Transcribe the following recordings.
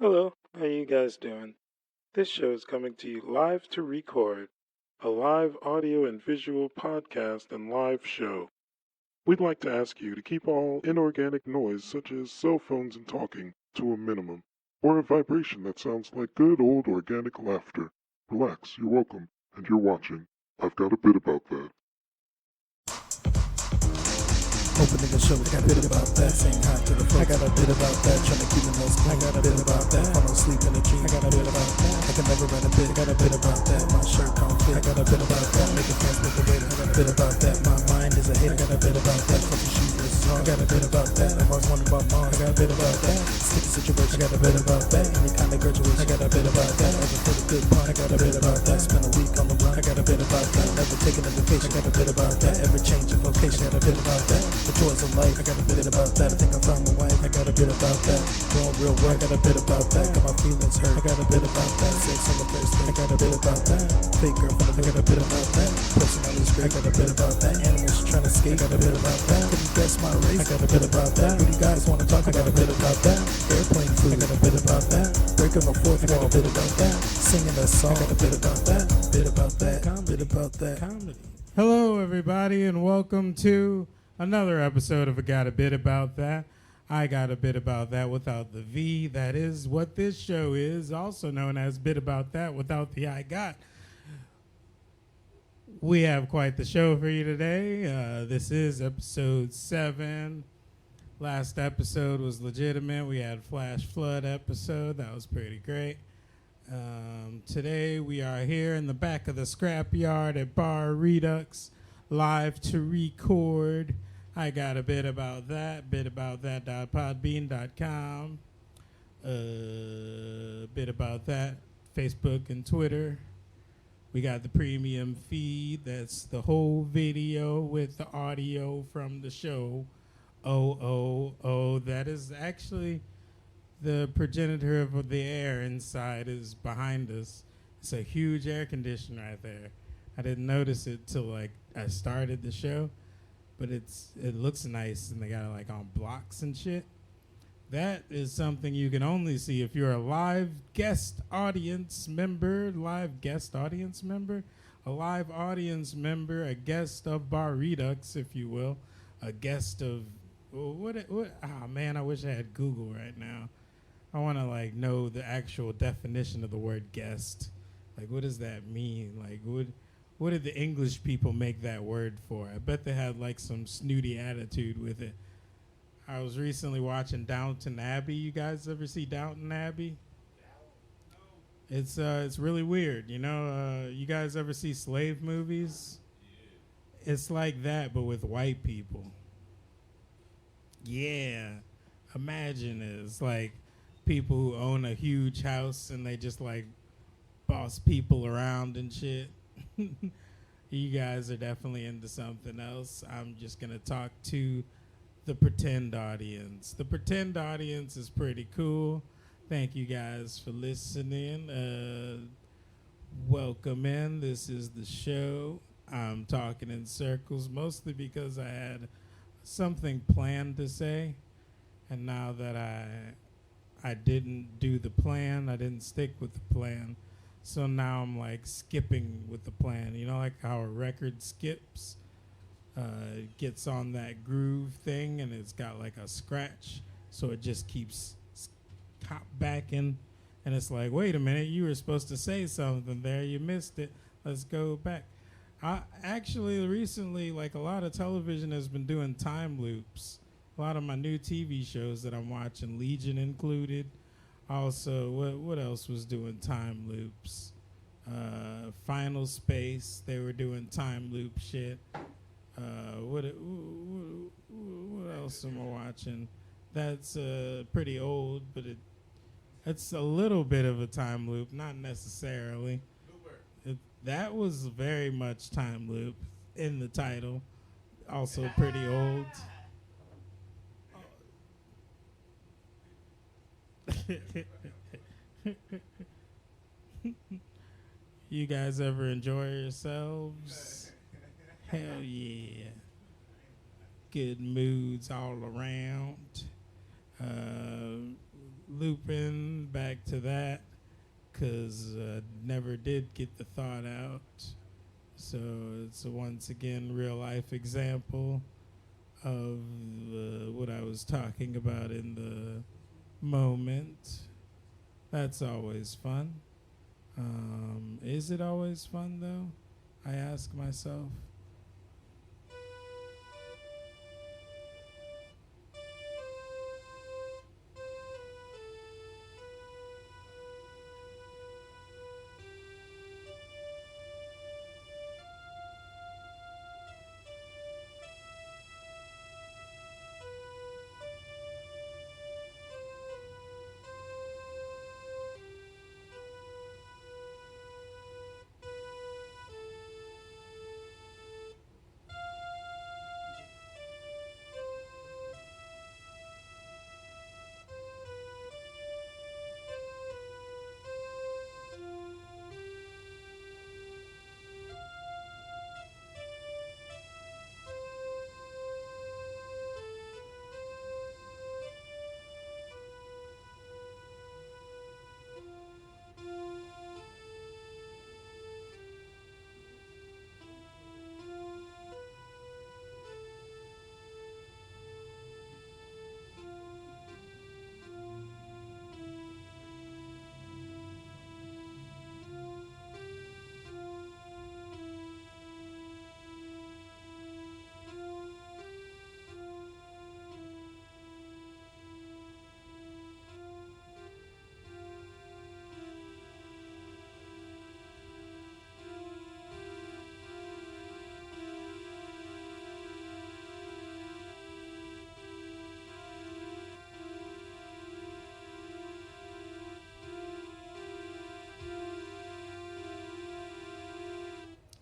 Hello, how you guys doing? This show is coming to you live to record, a live audio and visual podcast and live show. We'd like to ask you to keep all inorganic noise such as cell phones and talking to a minimum, or a vibration that sounds like good old organic laughter. Relax, you're welcome, and you're watching. I've got a bit about that. Opening the show, I got a bit about that. Saying hi to the folks, I got a bit about that. Trying to keep the notes clean, I got a bit about that. Fall asleep in a dream, I got a bit about that. I can never write a bit, I got a bit about that. My shirt don't fit, I got a bit about that. Making fans look away, I got a bit about that. My mind is a hit, I got a bit about that. Fucking shoes versus hard, I got a bit about that. I'm always wondering about mom, I got a bit about that. Sticky situation, I got a bit about that. Any kind of graduation, I got a bit about that. Ever for the good part, I got a bit about that. Spend a week on the run, I got a bit about that. Never taking a vacation, I got a bit about that. Ever change of location, I got a bit about that. The joys of life, I got a bit about that. I think I found my wife, I got a bit about that. Doing real work, I got a bit about that. Got my feelings hurt, I got a bit about that. Sex on the first day, I got a bit about that. Fake girlfriend, I got a bit about that. Personality's great, I got a bit about that. Animals trying to escape, I got a bit about that. Couldn't guess my race, I got a bit about that. Pretty guys wanna talk, I got a bit about that. Airplane food, I got a bit about that. Breaking the fourth wall, a bit about that. Singing a song, I got a bit about that. Bit about that, bit about that. Comedy. Hello, everybody, and welcome to another episode of I Got a Bit About That. I got a bit about that without the V. That is what this show is, also known as Bit About That without the I got. We have quite the show for you today. This is episode 7. Last episode was legitimate. We had Flash Flood episode. That was pretty great. Today we are here in the back of the scrapyard at Bar Redux, live to record. I got a bit about that, bitaboutthat.podbean.com, bit about that, Facebook and Twitter. We got the premium feed, that's the whole video with the audio from the show. That is actually the progenitor of the air inside is behind us. It's a huge air conditioner right there. I didn't notice it till like I started the show, but it looks nice and they got it like on blocks and shit. That is something you can only see if you're a live guest audience member, a live audience member, a guest of Bar Redux, if you will, a guest of man, I wish I had Google right now. I want to like know the actual definition of the word guest. Like, what does that mean? Like, what did the English people make that word for? I bet they had like some snooty attitude with it. I was recently watching Downton Abbey. You guys ever see Downton Abbey? It's really weird. You know, you guys ever see slave movies? Yeah. It's like that, but with white people. Yeah. Imagine it's like people who own a huge house and they just like boss people around and shit. You guys are definitely into something else. I'm just going to talk to the pretend audience. The pretend audience is pretty cool. Thank you guys for listening. Welcome in. This is the show. I'm talking in circles mostly because I had something planned to say. And now that I didn't do the plan, I didn't stick with the plan. So now I'm like skipping with the plan. You know, like how a record skips, it gets on that groove thing and it's got like a scratch. So it just keeps hop backing. And it's like, wait a minute, you were supposed to say something there. You missed it. Let's go back. I actually recently, like a lot of television has been doing time loops. A lot of my new TV shows that I'm watching, Legion included. Also, what else was doing time loops? Final Space, they were doing time loop shit. What else am I watching? That's pretty old, but it's a little bit of a time loop, not necessarily. That was very much time loop in the title. Also pretty old. You guys ever enjoy yourselves? Hell yeah. Good moods all around. looping back to that because never did get the thought out. So it's a once again real life example of what I was talking about in the moment. That's always fun. Is it always fun though? I ask myself.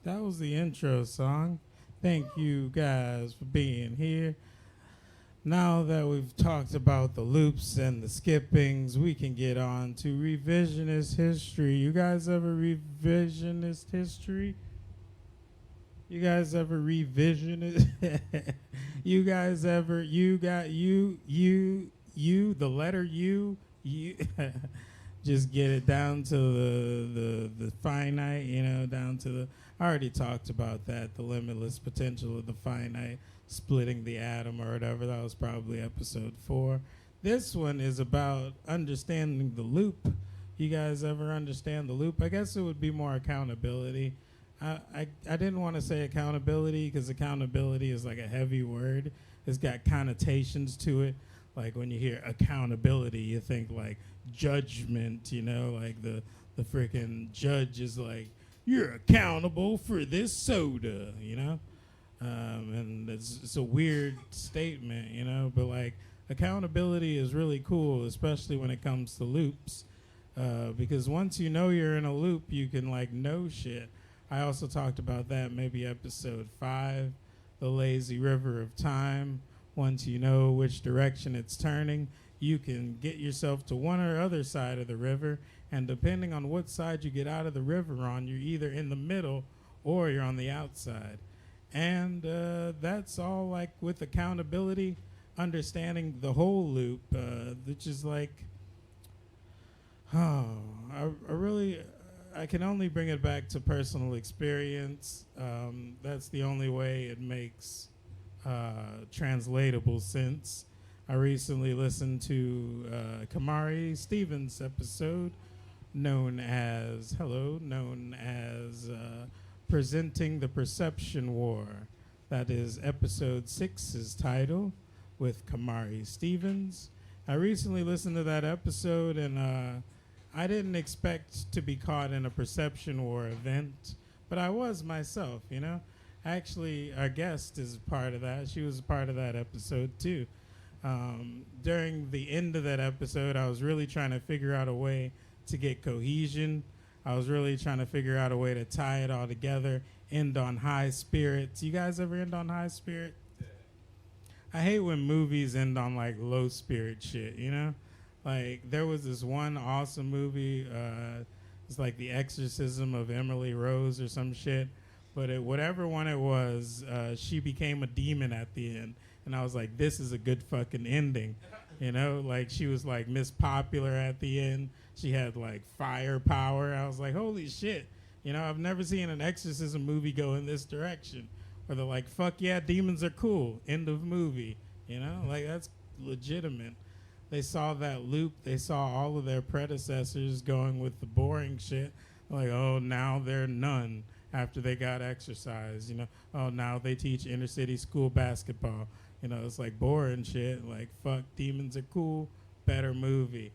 That was the intro song. Thank you guys for being here. Now that we've talked about the loops and the skippings, we can get on to revisionist history. You guys ever revisionist history? You guys ever revisionist? You guys ever, the letter U, just get it down to the finite, down to the, I already talked about that, the limitless potential of the finite, splitting the atom or whatever. That was probably episode 4. This one is about understanding the loop. You guys ever understand the loop? I guess it would be more accountability. I didn't want to say accountability because accountability is like a heavy word. It's got connotations to it. Like when you hear accountability, you think like judgment, like the freaking judge is like, you're accountable for this soda, and it's a weird statement, but like accountability is really cool, especially when it comes to loops, because once you know you're in a loop, you can like know shit. I also talked about that maybe episode 5, the lazy river of time. Once you know which direction it's turning, you can get yourself to one or other side of the river, and depending on what side you get out of the river on, you're either in the middle or you're on the outside. And that's all like with accountability, understanding the whole loop, which is like, I can only bring it back to personal experience. That's the only way it makes translatable sense. I recently listened to Kamari Stevens' episode known as Presenting the Perception War. That is episode 6's title with Kamari Stevens. I recently listened to that episode and I didn't expect to be caught in a perception war event, but I was myself, Actually, our guest is part of that. She was a part of that episode too. During the end of that episode, I was really trying to figure out a way to get cohesion. I was really trying to figure out a way to tie it all together, end on high spirits. You guys ever end on high spirit? Yeah. I hate when movies end on like low spirit shit, Like there was this one awesome movie, it's like The Exorcism of Emily Rose or some shit. But whatever one it was, she became a demon at the end. And I was like, this is a good fucking ending. You know, like she was like Miss Popular at the end. She had like firepower. I was like, holy shit. You know, I've never seen an exorcism movie go in this direction. Where they're like, fuck yeah, demons are cool. End of movie. You know, like that's legitimate. They saw that loop. They saw all of their predecessors going with the boring shit. Like, oh, now they're none after they got exercised. You know, oh, now they teach inner city school basketball. You know, it's like boring shit. Like, fuck, demons are cool. Better movie.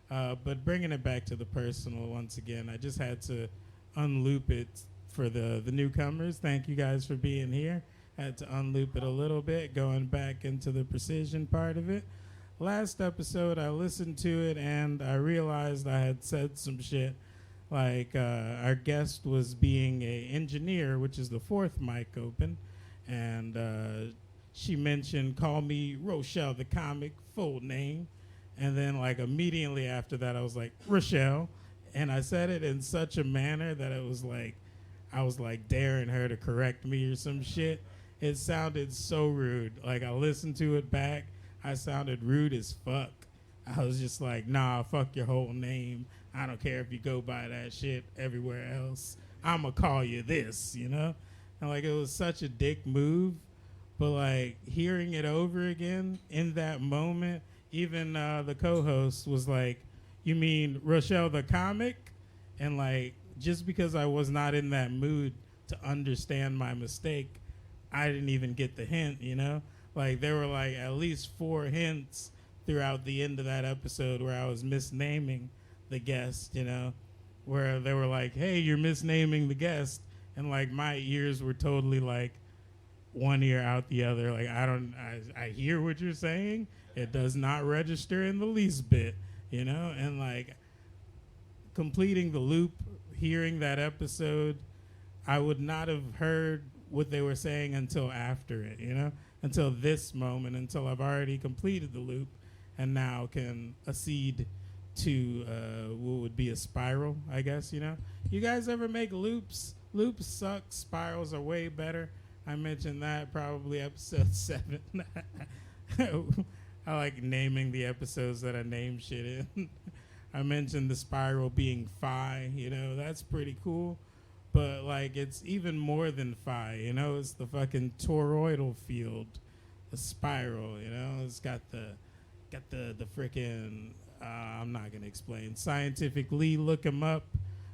But bringing it back to the personal once again, I just had to unloop it for the newcomers. Thank you guys for being here. Had to unloop it a little bit, going back into the precision part of it. Last episode, I listened to it and I realized I had said some shit. Like our guest was being a engineer, which is the fourth mic open, and she mentioned, call me Rochelle the Comic, full name. And then like immediately after that, I was like, Rochelle. And I said it in such a manner that it was like, I was like daring her to correct me or some shit. It sounded so rude. Like I listened to it back. I sounded rude as fuck. I was just like, nah, fuck your whole name. I don't care if you go by that shit everywhere else. I'ma call you this, you know? And like it was such a dick move. But like hearing it over again in that moment, even the co-host was like, you mean Rochelle the Comic? And like, just because I was not in that mood to understand my mistake, I didn't even get the hint, you know? Like, there were like at least 4 hints throughout the end of that episode where I was misnaming the guest, you know? Where they were like, hey, you're misnaming the guest. And like, my ears were totally like one ear out the other. Like, I hear what you're saying. It does not register in the least bit, you know? And like, completing the loop, hearing that episode, I would not have heard what they were saying until after it, you know? Until this moment, until I've already completed the loop and now can accede to what would be a spiral, I guess, you know? You guys ever make loops? Loops suck. Spirals are way better. I mentioned that probably episode 7. I like naming the episodes that I name shit in. I mentioned the spiral being phi, you know, that's pretty cool. But like it's even more than phi, you know, it's the fucking toroidal field, the spiral, you know, it's got the freaking I'm not gonna explain. Scientifically look them up.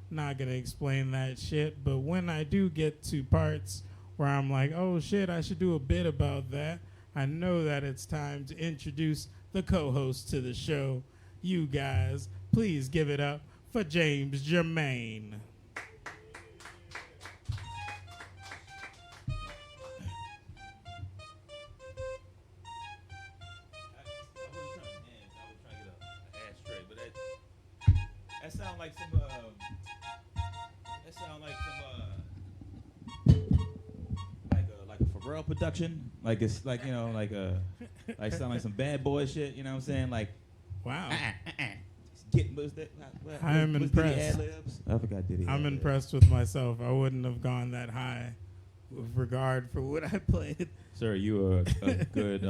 Not gonna explain that shit. But when I do get to parts where I'm like, oh shit, I should do a bit about that, I know that it's time to introduce the co-host to the show. You guys, please give it up for James Germain. That sound like some like a Pharrell production. Like it's like, you know, like sound like some bad boy shit, you know what I'm saying? Like, Wow. I'm impressed. I forgot Diddy. I'm impressed with myself. I wouldn't have gone that high with regard for what I played. Sir, you are a good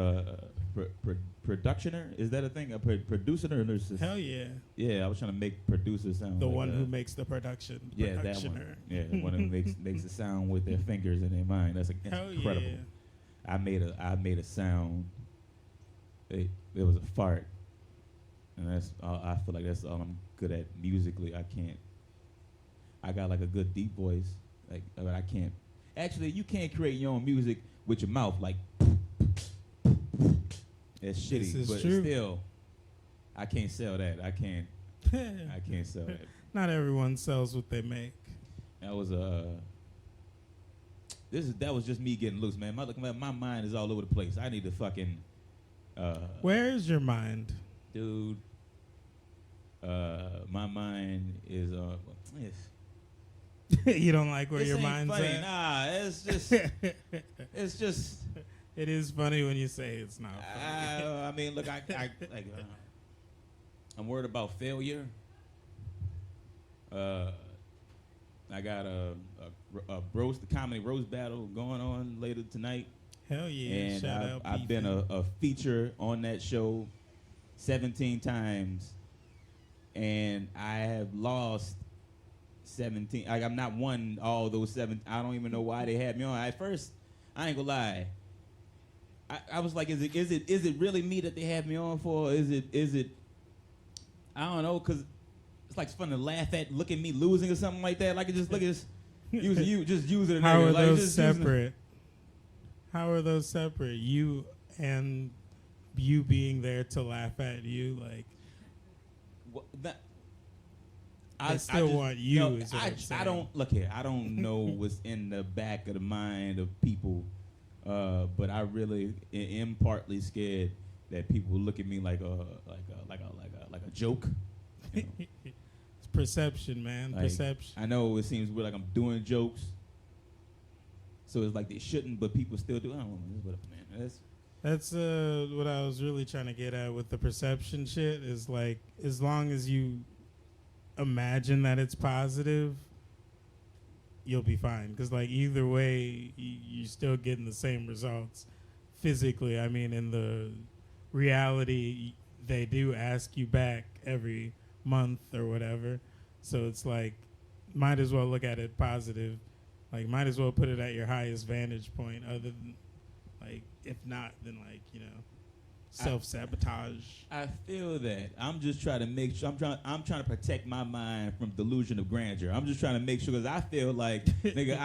productioner? Is that a thing? A producer? Or Hell yeah. Yeah, I was trying to make producer sound. The like one who makes the production. Yeah, that one. Yeah, the one who makes the sound with their fingers in their mind. That's incredible. Yeah. I made a sound. It was a fart, and that's I feel like that's all I'm good at musically. I got like a good deep voice, like, but I can't. Actually, you can't create your own music with your mouth, like. It's shitty, but true. Still, I can't sell that. I can't sell that. Not everyone sells what they make. That was that was just me getting loose, man. My mind is all over the place. I need to fucking. Where is your mind, dude? My mind is you don't like where this your ain't mind's funny. at? Nah, it's just. It is funny when you say it's not funny. I mean, look, I'm worried about failure. I got a the comedy roast battle going on later tonight. Hell yeah! And Shout out I've Pete. been a feature on that show 17 times, and I have lost 17. Like, I'm not won all those 7. I don't even know why they had me on. At first, I ain't gonna lie. I was like, is it really me that they have me on for? Is it? I don't know, cause it's like fun to laugh at, look at me losing or something like that. Like, it just look at this, just use it. How are like, those separate? How are those separate? You and you being there to laugh at you, like. I still want you. No, is what I'm saying. I don't look here. I don't know what's in the back of the mind of people, but I really am partly scared that people look at me like a joke. You know? It's perception, man. Like, Perception. I know it seems weird, like I'm doing jokes, so it's like they shouldn't, but people still do. I don't know. Whatever, man. That's what I was really trying to get at with the perception shit. Is like, as long as you imagine that it's positive, you'll be fine. Because like either way, you're still getting the same results physically. I mean, in the reality, they do ask you back every month or whatever. So it's like, might as well look at it positive. Like, might as well put it at your highest vantage point. Other than, like, if not, then like, you know, self-sabotage. I feel that. I'm just trying to make sure. I'm trying to protect my mind from delusion of grandeur. I'm just trying to make sure, because I feel like, nigga,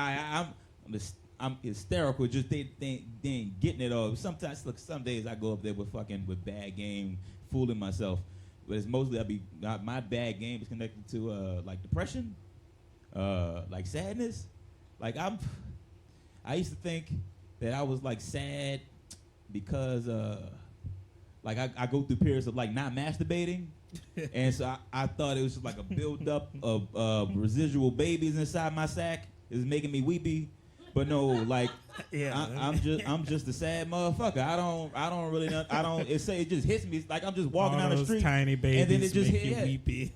I'm hysterical. Just they ain't getting it all. Sometimes, look, some days I go up there with bad game, fooling myself. But it's mostly my bad game is connected to like depression, like sadness. Like I used to think that I was like sad because like I go through periods of like not masturbating, and so I thought it was just like a buildup of residual babies inside my sack is making me weepy. But no, like, yeah, I'm just a sad motherfucker. I don't really know. It just hits me like I'm just walking all down the street, tiny babies, and then it just make hit you weepy.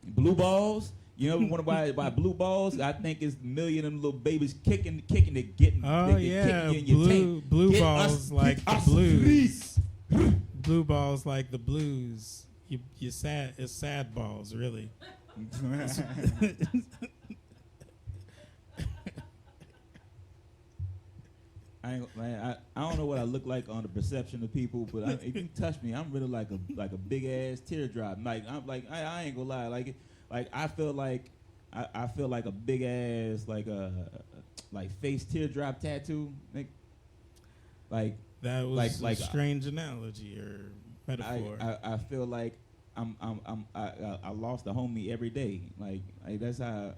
Blue balls. You know, want to buy blue balls? I think it's a million of them little babies kicking it, getting. Oh yeah, blue balls like the blues. Blue balls like the blues. You sad. It's sad balls, really. I don't know what I look like on the perception of people, but if you touch me, I'm really like a big ass teardrop. Like I ain't gonna lie, like I feel like a big ass like face teardrop tattoo. Like that was like a strange analogy or metaphor. I feel like I lost a homie every day. Like that's how.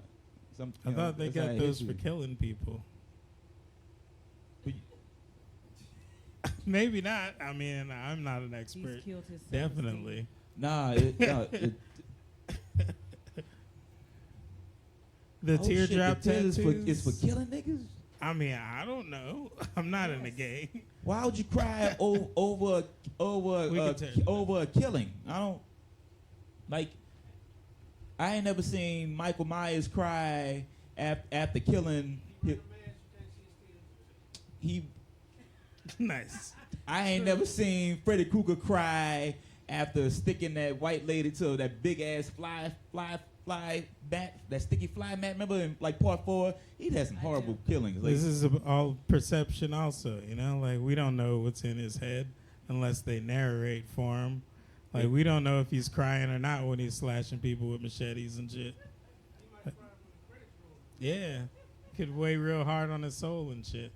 I thought they got those for killing people. Maybe not. I mean, I'm not an expert. He's killed his Definitely. Nah. The teardrop tattoos is for killing niggas. I mean, I don't know. I'm not in the game. Why would you cry over a killing? I don't like. I ain't never seen Michael Myers cry after killing. He nice. I ain't never seen Freddy Krueger cry after sticking that white lady to that big ass fly bat, that sticky fly mat. Remember in like part 4, he had some horrible killings. Like, this is all perception, also. You know, like we don't know what's in his head unless they narrate for him. Like we don't know if he's crying or not when he's slashing people with machetes and shit. Yeah, could weigh real hard on his soul and shit.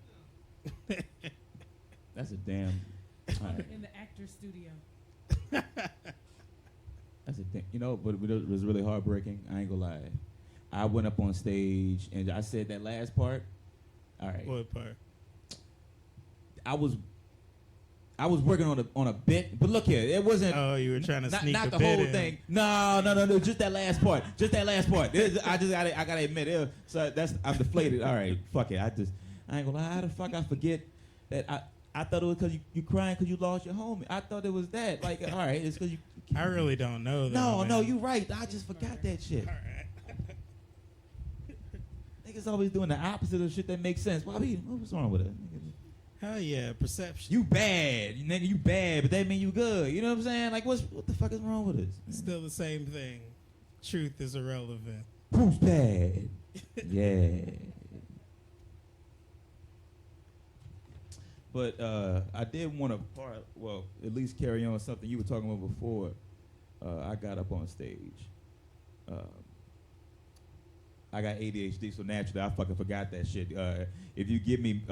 That's a damn. Right. In the actor's studio. That's a thing. You know, but it was really heartbreaking. I ain't gonna lie. I went up on stage and I said that last part. All right. What part? I was working on a bit, but look here, it wasn't. Oh, you were trying to sneak not a the bit whole in. thing. No, just that last part. I gotta admit it. So I'm deflated. All right, fuck it. I ain't gonna lie. How the fuck I forget that I thought it was because you crying because you lost your homie. I thought it was that. Like, all right, it's because you. I really don't know. No, you right. I just forgot that shit. All right. Niggas always doing the opposite of shit that makes sense. What's wrong with it? Hell yeah, perception. You bad, nigga. You bad, but that mean you good. You know what I'm saying? Like, what the fuck is wrong with this? Still the same thing. Truth is irrelevant. Who's bad? Yeah. But I did want to at least carry on something you were talking about before I got up on stage. I got ADHD, so naturally I fucking forgot that shit. If you give me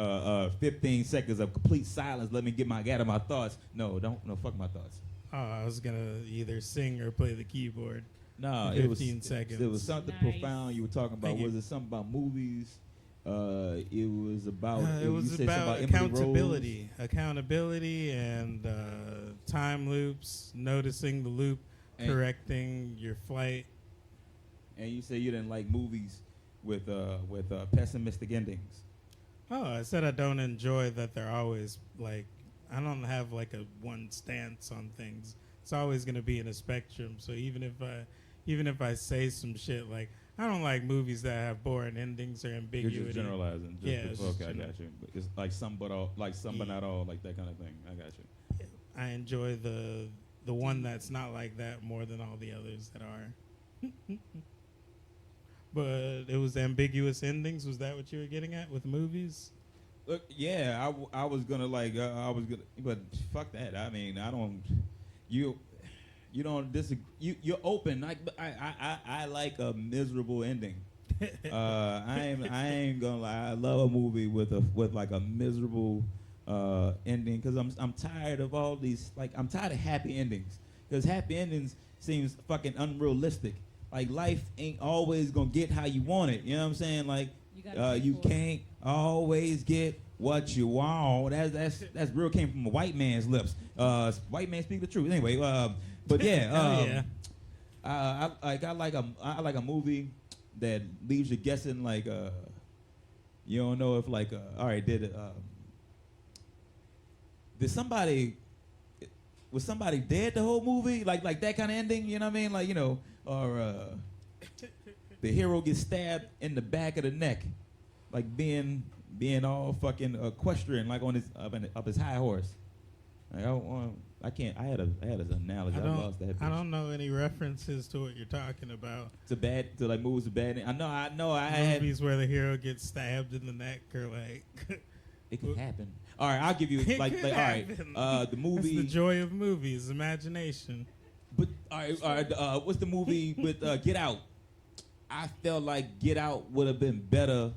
15 seconds of complete silence, let me gather my thoughts. No, fuck my thoughts. Oh, I was gonna either sing or play the keyboard. No, for 15 seconds. It was something profound you were talking about. Was it something about movies? It was about. It was about accountability, and time loops. Noticing the loop, correcting your flight. And you say you didn't like movies with pessimistic endings. Oh, I said I don't enjoy that they're always like. I don't have like a one stance on things. It's always gonna be in a spectrum. So even if I say some shit like I don't like movies that have boring endings or ambiguity. You're just generalizing. Okay, I got you. It's like some but not all, like that kind of thing. I got you. I enjoy the one that's not like that more than all the others that are. But it was ambiguous endings. Was that what you were getting at with movies? Look, yeah, I was gonna but fuck that. I mean, I don't. You don't disagree. You're open. Like I like a miserable ending. I ain't gonna lie. I love a movie with like a miserable ending because I'm tired of all these. Like I'm tired of happy endings because happy endings seems fucking unrealistic. Like life ain't always gonna get how you want it. You know what I'm saying? Like you can't always get what you want. That's real came from a white man's lips. White man speak the truth. Anyway, but yeah, I like a movie that leaves you guessing. Like you don't know if like all right, was somebody dead the whole movie? Like that kind of ending. You know what I mean? Like or the hero gets stabbed in the back of the neck, like being all fucking equestrian, like on his up his high horse. Like I can't. I had an analogy. I lost that. I don't know any references to what you're talking about. To like movies with bad. I know. I had movies where the hero gets stabbed in the neck or like. It can happen. All right, I'll give you like all right. The movie. That's the joy of movies, imagination. But all right. What's the movie with Get Out? I felt like Get Out would have been better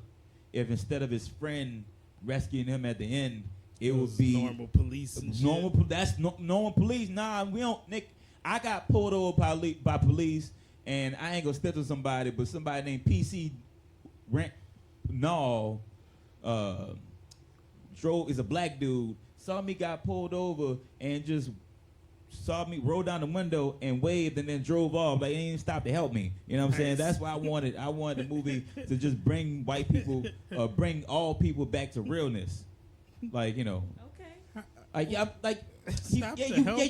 if instead of his friend rescuing him at the end, it would be normal police. And normal police. Nah, we don't. Nick, I got pulled over by police, and I ain't gonna step to somebody, but somebody named PC drove is a black dude. Saw me, got pulled over, and just saw me roll down the window and waved and then drove off. Like, he didn't even stop to help me. You know what I'm saying? That's why I wanted the movie to just bring white people, bring all people back to realness. Like, Okay.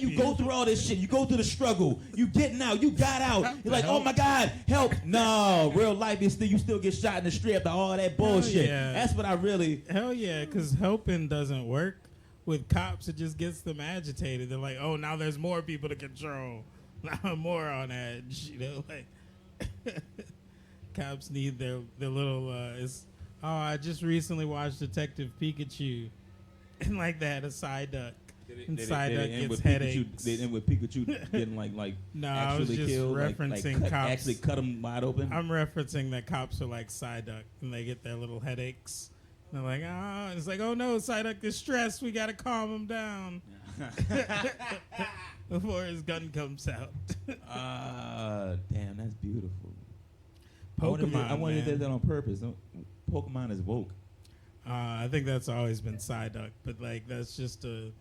You go through all this shit. You go through the struggle. You getting out. You got out. You're like, oh my God, help. No, real life is you still get shot in the street after all that bullshit. Yeah. That's what I really. Hell yeah, because helping doesn't work. With cops, it just gets them agitated. They're like, oh, now there's more people to control. Now I'm more on edge. Like cops need their little. I just recently watched Detective Pikachu, and like that, a side duck. Psyduck gets headaches. They end with Pikachu getting like no, actually I was just killed, referencing cops. Actually cut them wide open. I'm referencing that cops are like Psyduck and they get their little headaches. And they're like, it's like, oh no, Psyduck is stressed. We gotta calm him down before his gun comes out. Damn, that's beautiful. Pokemon. I wanted to do that on purpose. Pokemon is woke. I think that's always been Psyduck, but like that's just a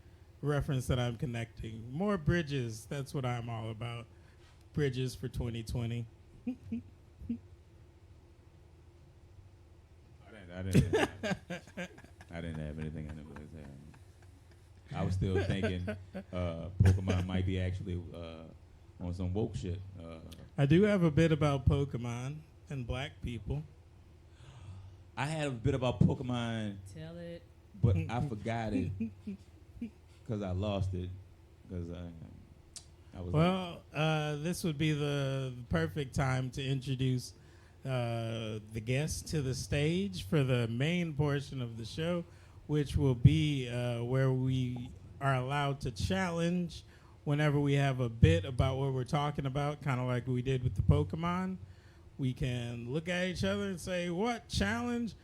reference that I'm connecting. More bridges. That's what I'm all about. Bridges for 2020. I didn't have anything I never said. I was still thinking Pokemon might be actually on some woke shit. I do have a bit about Pokemon and black people. I had a bit about Pokemon. Tell it. but I forgot it because I lost it because I was. Well, this would be the perfect time to introduce the guest to the stage for the main portion of the show, which will be where we are allowed to challenge whenever we have a bit about what we're talking about, kind of like we did with the Pokemon. We can look at each other and say, what challenge?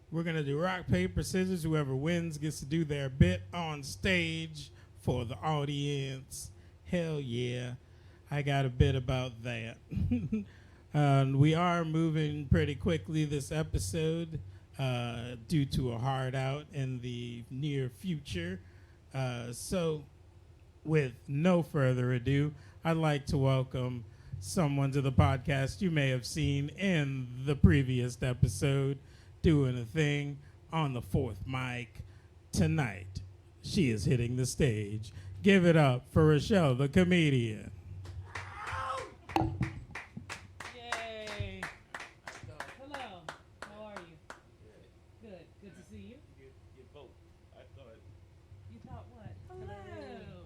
We're going to do rock, paper, scissors. Whoever wins gets to do their bit on stage for the audience. Hell yeah. I got a bit about that. We are moving pretty quickly this episode due to a hard out in the near future. So with no further ado, I'd like to welcome someone to the podcast you may have seen in the previous episode doing a thing on the fourth mic. Tonight, she is hitting the stage. Give it up for Rochelle the Comedian. Yay. Hello. How are you? Good. Good to see you. You both. I thought. You thought what? Hello.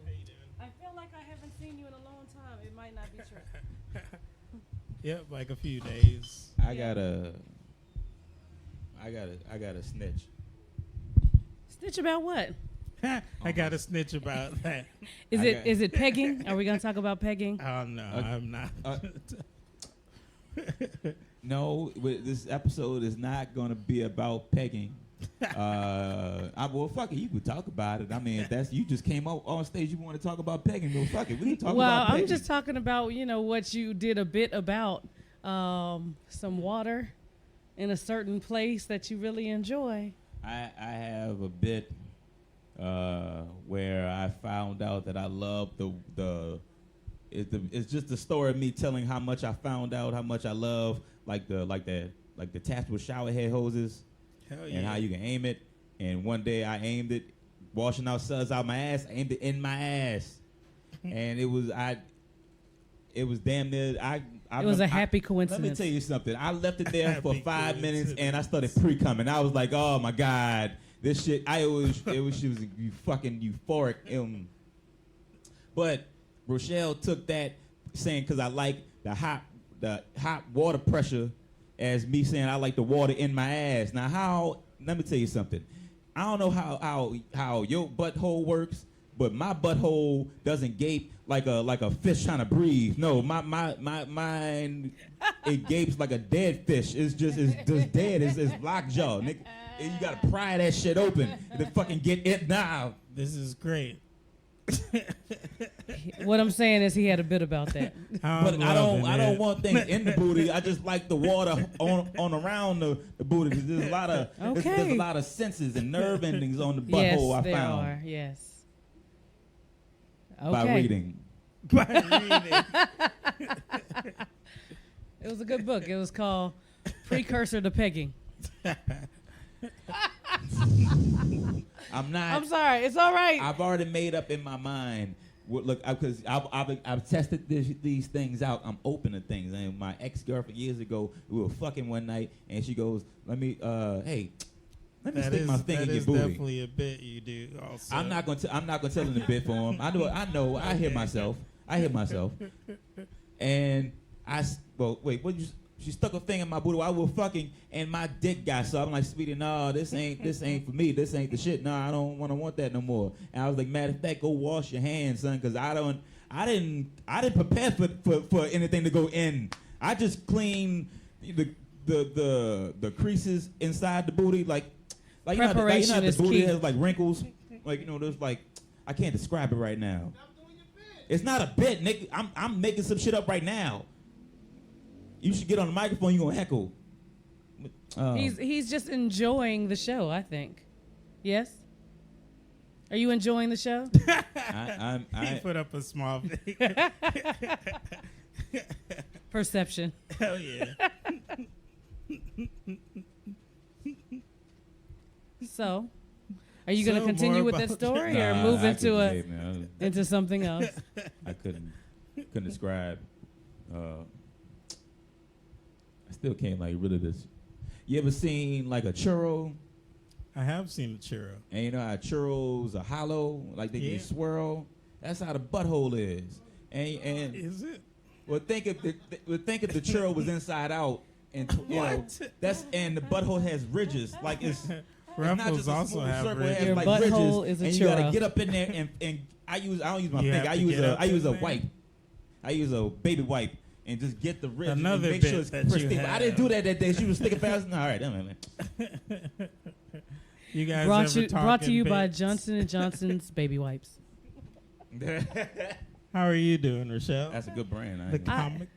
How you doing? I feel like I haven't seen you in a long time. It might not be true. Yep, like a few days. I got a snitch. Snitch about what? I got to snitch about that. Is it pegging? Are we going to talk about pegging? Oh, no, I'm not. No, this episode is not going to be about pegging. Well, fuck it, you could talk about it. I mean, if that's you just came out on stage, you want to talk about pegging. Well, fuck it, we can talk about pegging. I'm just talking about what you did a bit about some water in a certain place that you really enjoy. I have a bit where I found out that I love it's just the story of me telling how much I found out how much I love like the taps with shower head hoses. Hell yeah. And how you can aim it. And one day I aimed it, washing out suds out my ass, aimed it in my ass. And it was damn near It was a happy coincidence. Let me tell you something. I left it there for 5 minutes and I started pre-coming. I was like, oh my God. This shit, she was fucking euphoric. But Rochelle took that saying because I like the hot water pressure as me saying I like the water in my ass. Now let me tell you something. I don't know how your butthole works, but my butthole doesn't gape like a fish trying to breathe. No, mine it gapes like a dead fish. It's just dead. It's lockjaw, nigga. And you gotta pry that shit open to fucking get it now. This is great. What I'm saying is he had a bit about that. But I don't want things in the booty. I just like the water on around the booty because there's a lot of there's a lot of senses and nerve endings on the butthole. Yes, I found. Are. Yes. Okay. By reading. It was a good book. It was called Precursor to Pegging. I'm sorry. It's all right. I've already made up in my mind. Look, because I've tested these things out. I'm open to things. And my ex-girlfriend years ago, we were fucking one night, and she goes, "Let me stick my thing in your booty." That is definitely a bit you do. Also, I'm not gonna tell him the bit for him. I know. I hear myself. And she stuck a thing in my booty while I was fucking, and my dick got so I'm like, sweetie, no, this ain't for me. This ain't the shit. No, I don't want that no more. And I was like, matter of fact, go wash your hands, son, because I didn't prepare for anything to go in. I just cleaned the creases inside the booty, like preparation the booty key. has like wrinkles, there's like I can't describe it right now. It's not a bit, Nick. I'm making some shit up right now. You should get on the microphone. You gonna heckle. He's just enjoying the show, I think. Yes. Are you enjoying the show? He put up a small thing. Perception. Hell yeah. So, are you going to continue with that story or move into something else? I couldn't describe. I still can't like rid of this. You ever seen like a churro I have seen a churro. And you know how churros are hollow, like they Yeah. can swirl. That's how the butthole is. And Is it? well, think if the churro was inside out, and you know, What? that's and the butthole has ridges, like it's not Ruffles just a also smooth have circle, it has ridges. Your like butthole ridges, is a and you gotta churro. get up in there and I don't use my You finger. have to get up I use in a there? wipe. I use a baby wipe and just get the ridges Another and make bit sure it's that you pristine. But I didn't have. do that day. She was sticking fast. All right, man. You guys Brought ever to you by bits? Johnson & Johnson's baby wipes. How are you doing, Rochelle? That's a good brand. The comic.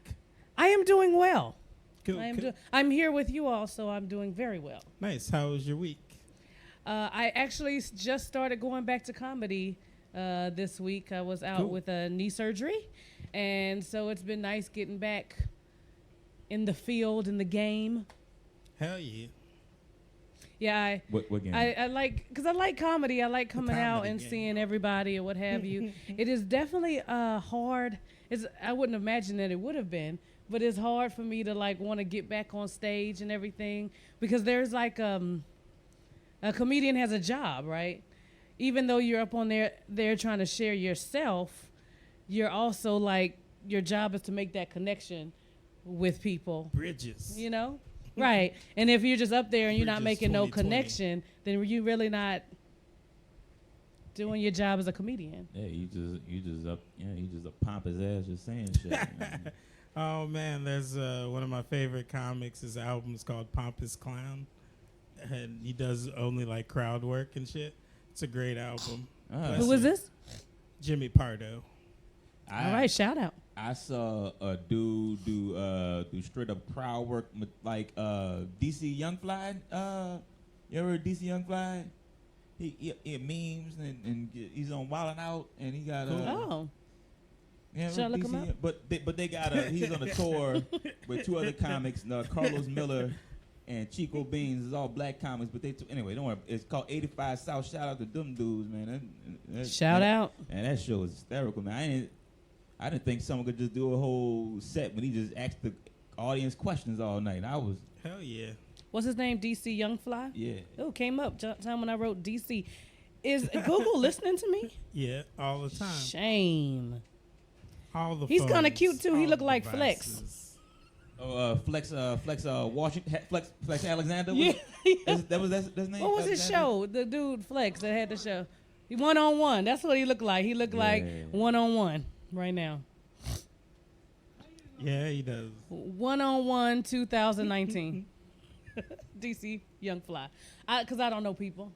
I am doing well. Cool, cool. I'm here with you all, so I'm doing very well. Nice. How was your week? I actually just started going back to comedy this week. I was out Cool. with a knee surgery, and so it's been nice getting back in the field, in the game. Hell yeah. Yeah, What game? I like, because I like comedy. I like coming out comedy and game. seeing everybody or what have you. It is definitely hard. I wouldn't imagine that it would have been, but it's hard for me to like want to get back on stage and everything, because there's like a comedian has a job, right? Even though you're up on there trying to share yourself, you're also like, your job is to make that connection with people, Bridges. you know? Right. And if you're just up there and you're not Bridges making no 2020. connection, then you really not doing your job as a comedian. Yeah, you just a pompous ass just saying shit. You know? Oh man, there's one of my favorite comics. His album's called Pompous Clown, and he does only like crowd work and shit. It's a great album. Ah. Who is this? Jimmy Pardo. All right, shout out. I saw a dude do straight up crowd work with like DC Young Fly. You ever heard DC Young Fly? He memes and he's on Wildin' Out and he got Oh. yeah, Should I look him DC, up? but they got he's on a tour with two other comics, Carlos Miller and Chico Beans. It's all black comics, but anyway, don't worry. It's called 85 South. Shout out to them dudes, man. Shout out. And that show is hysterical, man. I didn't think someone could just do a whole set when he just asked the audience questions all night. I was, Hell yeah. What's his name? DC Youngfly? yeah. Oh, came up time when I wrote DC. Is Google listening to me? Yeah, all the time. Shame. All the He's kinda phones, cute, too. He all look the like Flex. devices. Oh, Flex Washington, Flex Alexander. Yeah. That was his name. What was his Alexander? show? The dude Flex that had the show. He one-on-one. That's what he looked like. He looked like one-on-one right now. Yeah, he does. One-on-one 2019. DC Young Fly. Because I don't know people.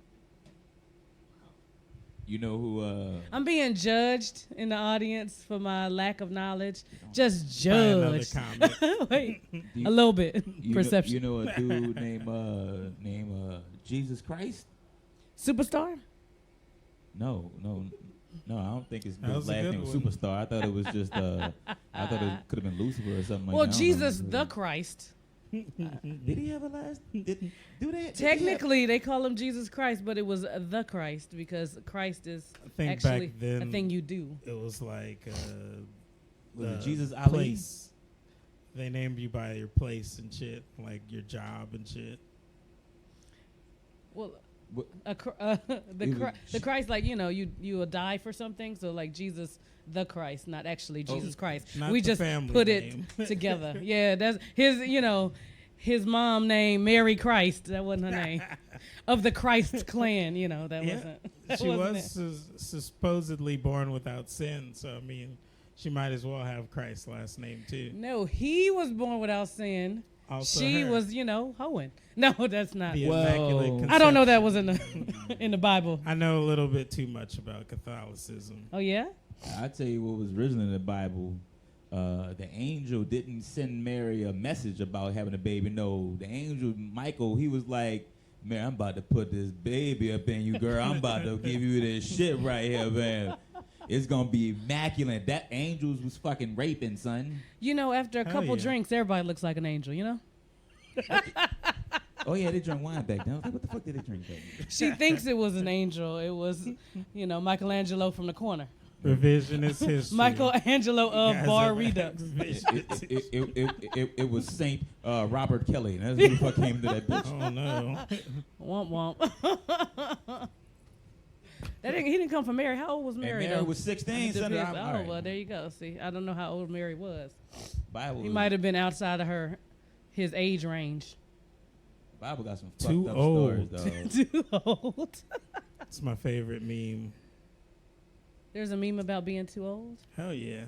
You know who? I'm being judged in the audience for my lack of knowledge. Just By another judged. comic. Wait, you- a little bit. you Perception. you know a dude named Jesus Christ? Superstar? No. I don't think his That was a last good name was one. Superstar. I thought it was just. I thought it could have been Lucifer or something like Well, that. I don't Jesus know. the Christ. Did he have a last? Do that? Technically, they call him Jesus Christ, but it was the Christ because Christ is I think actually back then a thing you do. it was like Was it the Jesus Ali? place. They named you by your place and shit, like your job and shit. Well, What- the Christ, like, you will die for something. So like Jesus the Christ, not actually Jesus Christ. Not We the just family put name. it together. Yeah, that's his mom named Mary Christ. That wasn't her name. Of the Christ clan, that Yeah. wasn't. That She wasn't was it. supposedly born without sin, so I mean, she might as well have Christ's last name too. No, he was born without sin. Also She her. was, hoeing. No, that's not. The Well, Immaculate Conception. I don't know that was in the in the Bible. I know a little bit too much about Catholicism. Oh yeah? I tell you what was originally in the Bible. The angel didn't send Mary a message about having a baby. No, the angel Michael, he was like, "Man, I'm about to put this baby up in you, girl. I'm about to give you this shit right here, man. It's gonna be immaculate." That angels was fucking raping, son. After a Hell couple yeah. drinks, everybody looks like an angel, Oh yeah, they drank wine back then. I was like, what the fuck did they drink back then? She thinks it was an angel. It was, Michelangelo from the corner. Revisionist history. Michelangelo of Guys Bar are Redux. It was Saint Robert Kelly. That's who the fuck came to that bitch. Oh no. Womp womp. He didn't come from Mary. How old was Mary? And Mary though? was 16. Oh, Son, well, there you go. See, I don't know how old Mary was. Bible He might have been outside of his age range. Bible got some Too fucked up old. stories, though. Too old. It's my favorite meme. There's a meme about being too old. Hell yeah.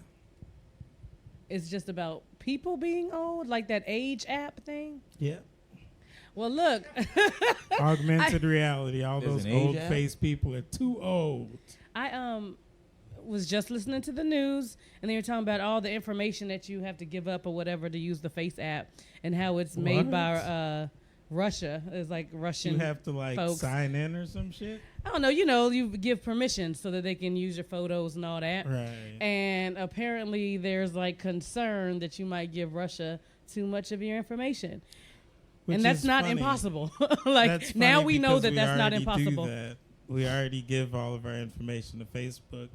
It's just about people being old, like that age app thing. Yeah. Well, look. Augmented reality. All There's those an age old-faced people are too old. I was just listening to the news, and they were talking about all the information that you have to give up or whatever to use the Face app, and how it's made by Russia. It's like Russian. You have to folks. sign in or some shit. I don't know. You give permission so that they can use your photos and all that. Right. And apparently, there's concern that you might give Russia too much of your information. Which and that's is not funny. impossible. That's now funny we know because that we that's not already do impossible. that. We already give all of our information to Facebook.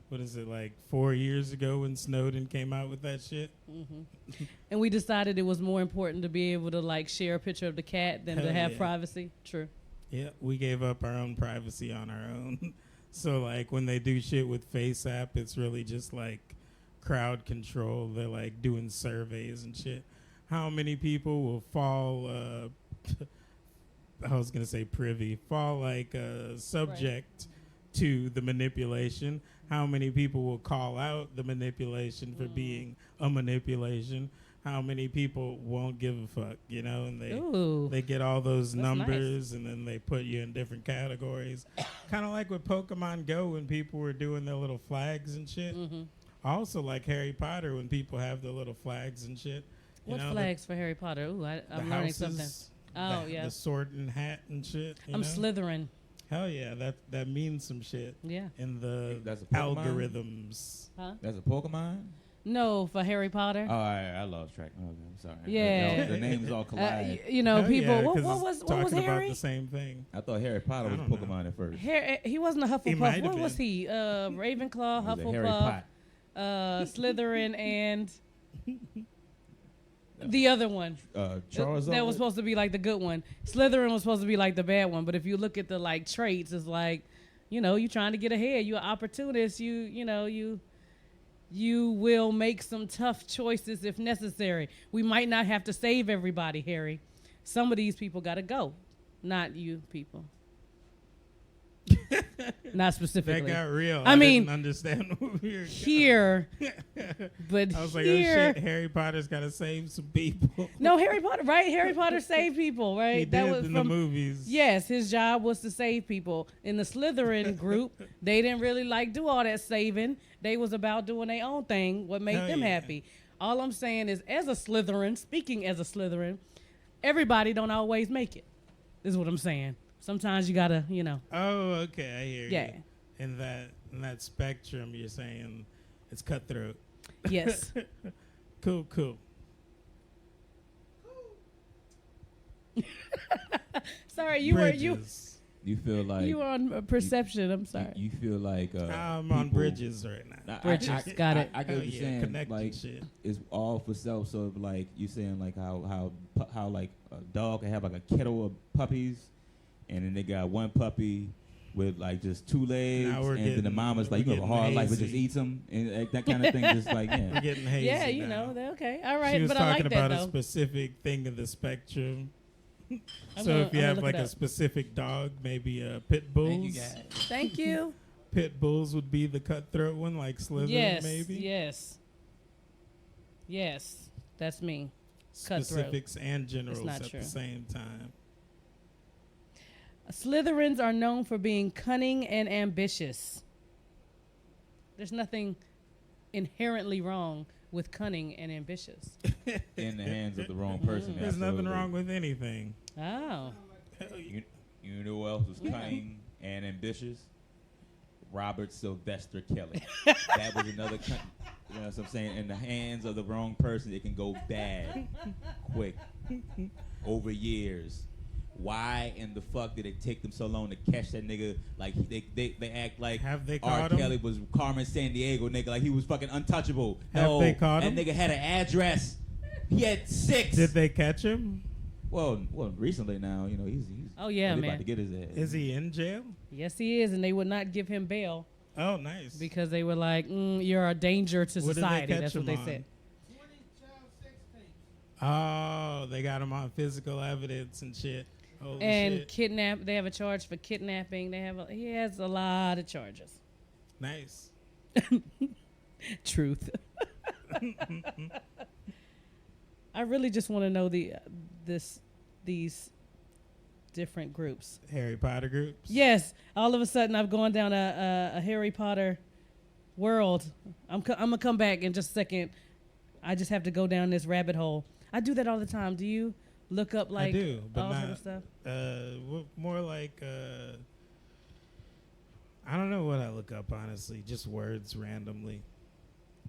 What is it, 4 years ago when Snowden came out with that shit? Mm-hmm. And we decided it was more important to be able to share a picture of the cat than Hell to have yeah. privacy. True. Yeah, we gave up our own privacy on our own. So when they do shit with Face app, it's really just crowd control. They're doing surveys and shit. How many people will fall I was gonna say privy, fall subject to the manipulation? How many people will call out the manipulation for being a manipulation? How many people won't give a fuck, and they get all those numbers and then they put you in different categories. Kind of like with Pokemon Go when people were doing their little flags and shit. Mm-hmm. Also like Harry Potter when people have their little flags and shit. What flags for Harry Potter? Ooh, I'm learning something. Oh, yeah. The sword and hat and shit. I'm Slytherin. Hell yeah, that means some shit. Yeah. In the That's a Pokemon? Algorithms. Huh? That's a Pokemon? No, for Harry Potter. Oh, I lost track. Okay, I'm sorry. Yeah. The names all collide. Hell people. yeah, what 'cause was it's what was talking Harry? about the same thing. I thought Harry Potter was I a don't know. Pokemon at first. He wasn't a He might Hufflepuff. have What was been. he? Ravenclaw, It was a Harry Hufflepuff, Pot. Slytherin, and the other one. Charizard? That was supposed to be the good one. Slytherin was supposed to be the bad one. But if you look at the traits, it's you're trying to get ahead. You're an opportunist. You will make some tough choices if necessary. We might not have to save everybody, Harry. Some of these people got to go. Not you people. Not specifically. That got real. I mean, didn't understand what we were here, but I was like, here. oh shit, Harry Potter's got to save some people. No, Harry Potter, right? Harry Potter saved people, right? He did in the movies. Yes, his job was to save people. In the Slytherin group, they didn't really do all that saving. They was about doing their own thing, what made them happy. All I'm saying is, as a Slytherin, speaking as a Slytherin, everybody don't always make it, is what I'm saying. Sometimes you gotta, Oh, okay, I hear you. Yeah. In that spectrum, you're saying it's cutthroat. Yes. Cool. Sorry, you Bridges. You feel like you were on perception. I'm sorry. You feel like I'm on people- bridges right now. Bridges, got it. I get Hell what you're yeah, saying. connecting shit. It's all for self. So you saying how a dog can have a kettle of puppies, and then they got one puppy with just two legs, Now we're and then the getting- mama's we're you have a hard life, but hazy. just eats them, and that kind of thing. Just We're getting hazy Yeah, you now. know, they're okay. All right, She was but I like talking that about a though. specific thing of the spectrum. I'm So gonna- if you I'm have gonna look it a up. specific dog, maybe pit bulls. Thank you guys. Thank you. Pit bulls would be the cutthroat one, like Slytherin, Yes, maybe. yes, that's me. Cutthroat. Specifics and generals not at true. the same time. Slytherins are known for being cunning and ambitious. There's nothing inherently wrong with cunning and ambitious. In the hands of the wrong person. There's nothing absolutely. wrong with anything. Oh. You know who else was cunning and ambitious? Robert Sylvester Kelly. That was another. You know what I'm saying? In the hands of the wrong person, it can go bad, quick, over years. why in the fuck did it take them so long to catch that nigga? Like they act like Have they R. caught him? Kelly was Carmen Sandiego, nigga, like he was fucking untouchable. Have they caught that him? nigga had an address. He had 6. Did they catch him? Well, recently now, you know, he's Oh, yeah, they man. about to get his ass. Is he in jail? Yes, he is, and they would not give him bail Oh, nice. because they were like, you're a danger to What did they society. catch That's what him they on? said. Oh, they got him on physical evidence and shit. Holy And shit. they have a charge for kidnapping. He has a lot of charges. Nice. Truth. I really just want to know these different groups. Harry Potter groups? Yes, all of a sudden I've gone down a Harry Potter world. I'm gonna come back in just a second. I just have to go down this rabbit hole. I do that all the time. Do you look up like I do, but all not, sort of stuff? more like, I don't know what I look up, honestly. Just words randomly.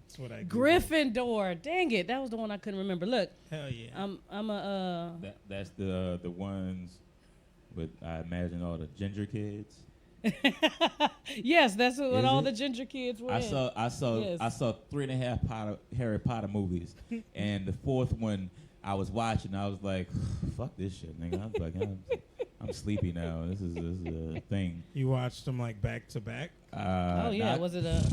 That's what I Google. Gryffindor. Dang it, that was the one I couldn't remember. Look, Hell yeah. I'm a That's the ones with, I imagine, all the ginger kids. yes, that's what Is all it? the ginger kids were. I in. saw Yes. 3.5 Harry Potter movies, and the 4th one I was watching. I was like, fuck this shit, nigga. I'm sleepy now. This is a thing. You watched them like back to back? Oh yeah, was it a?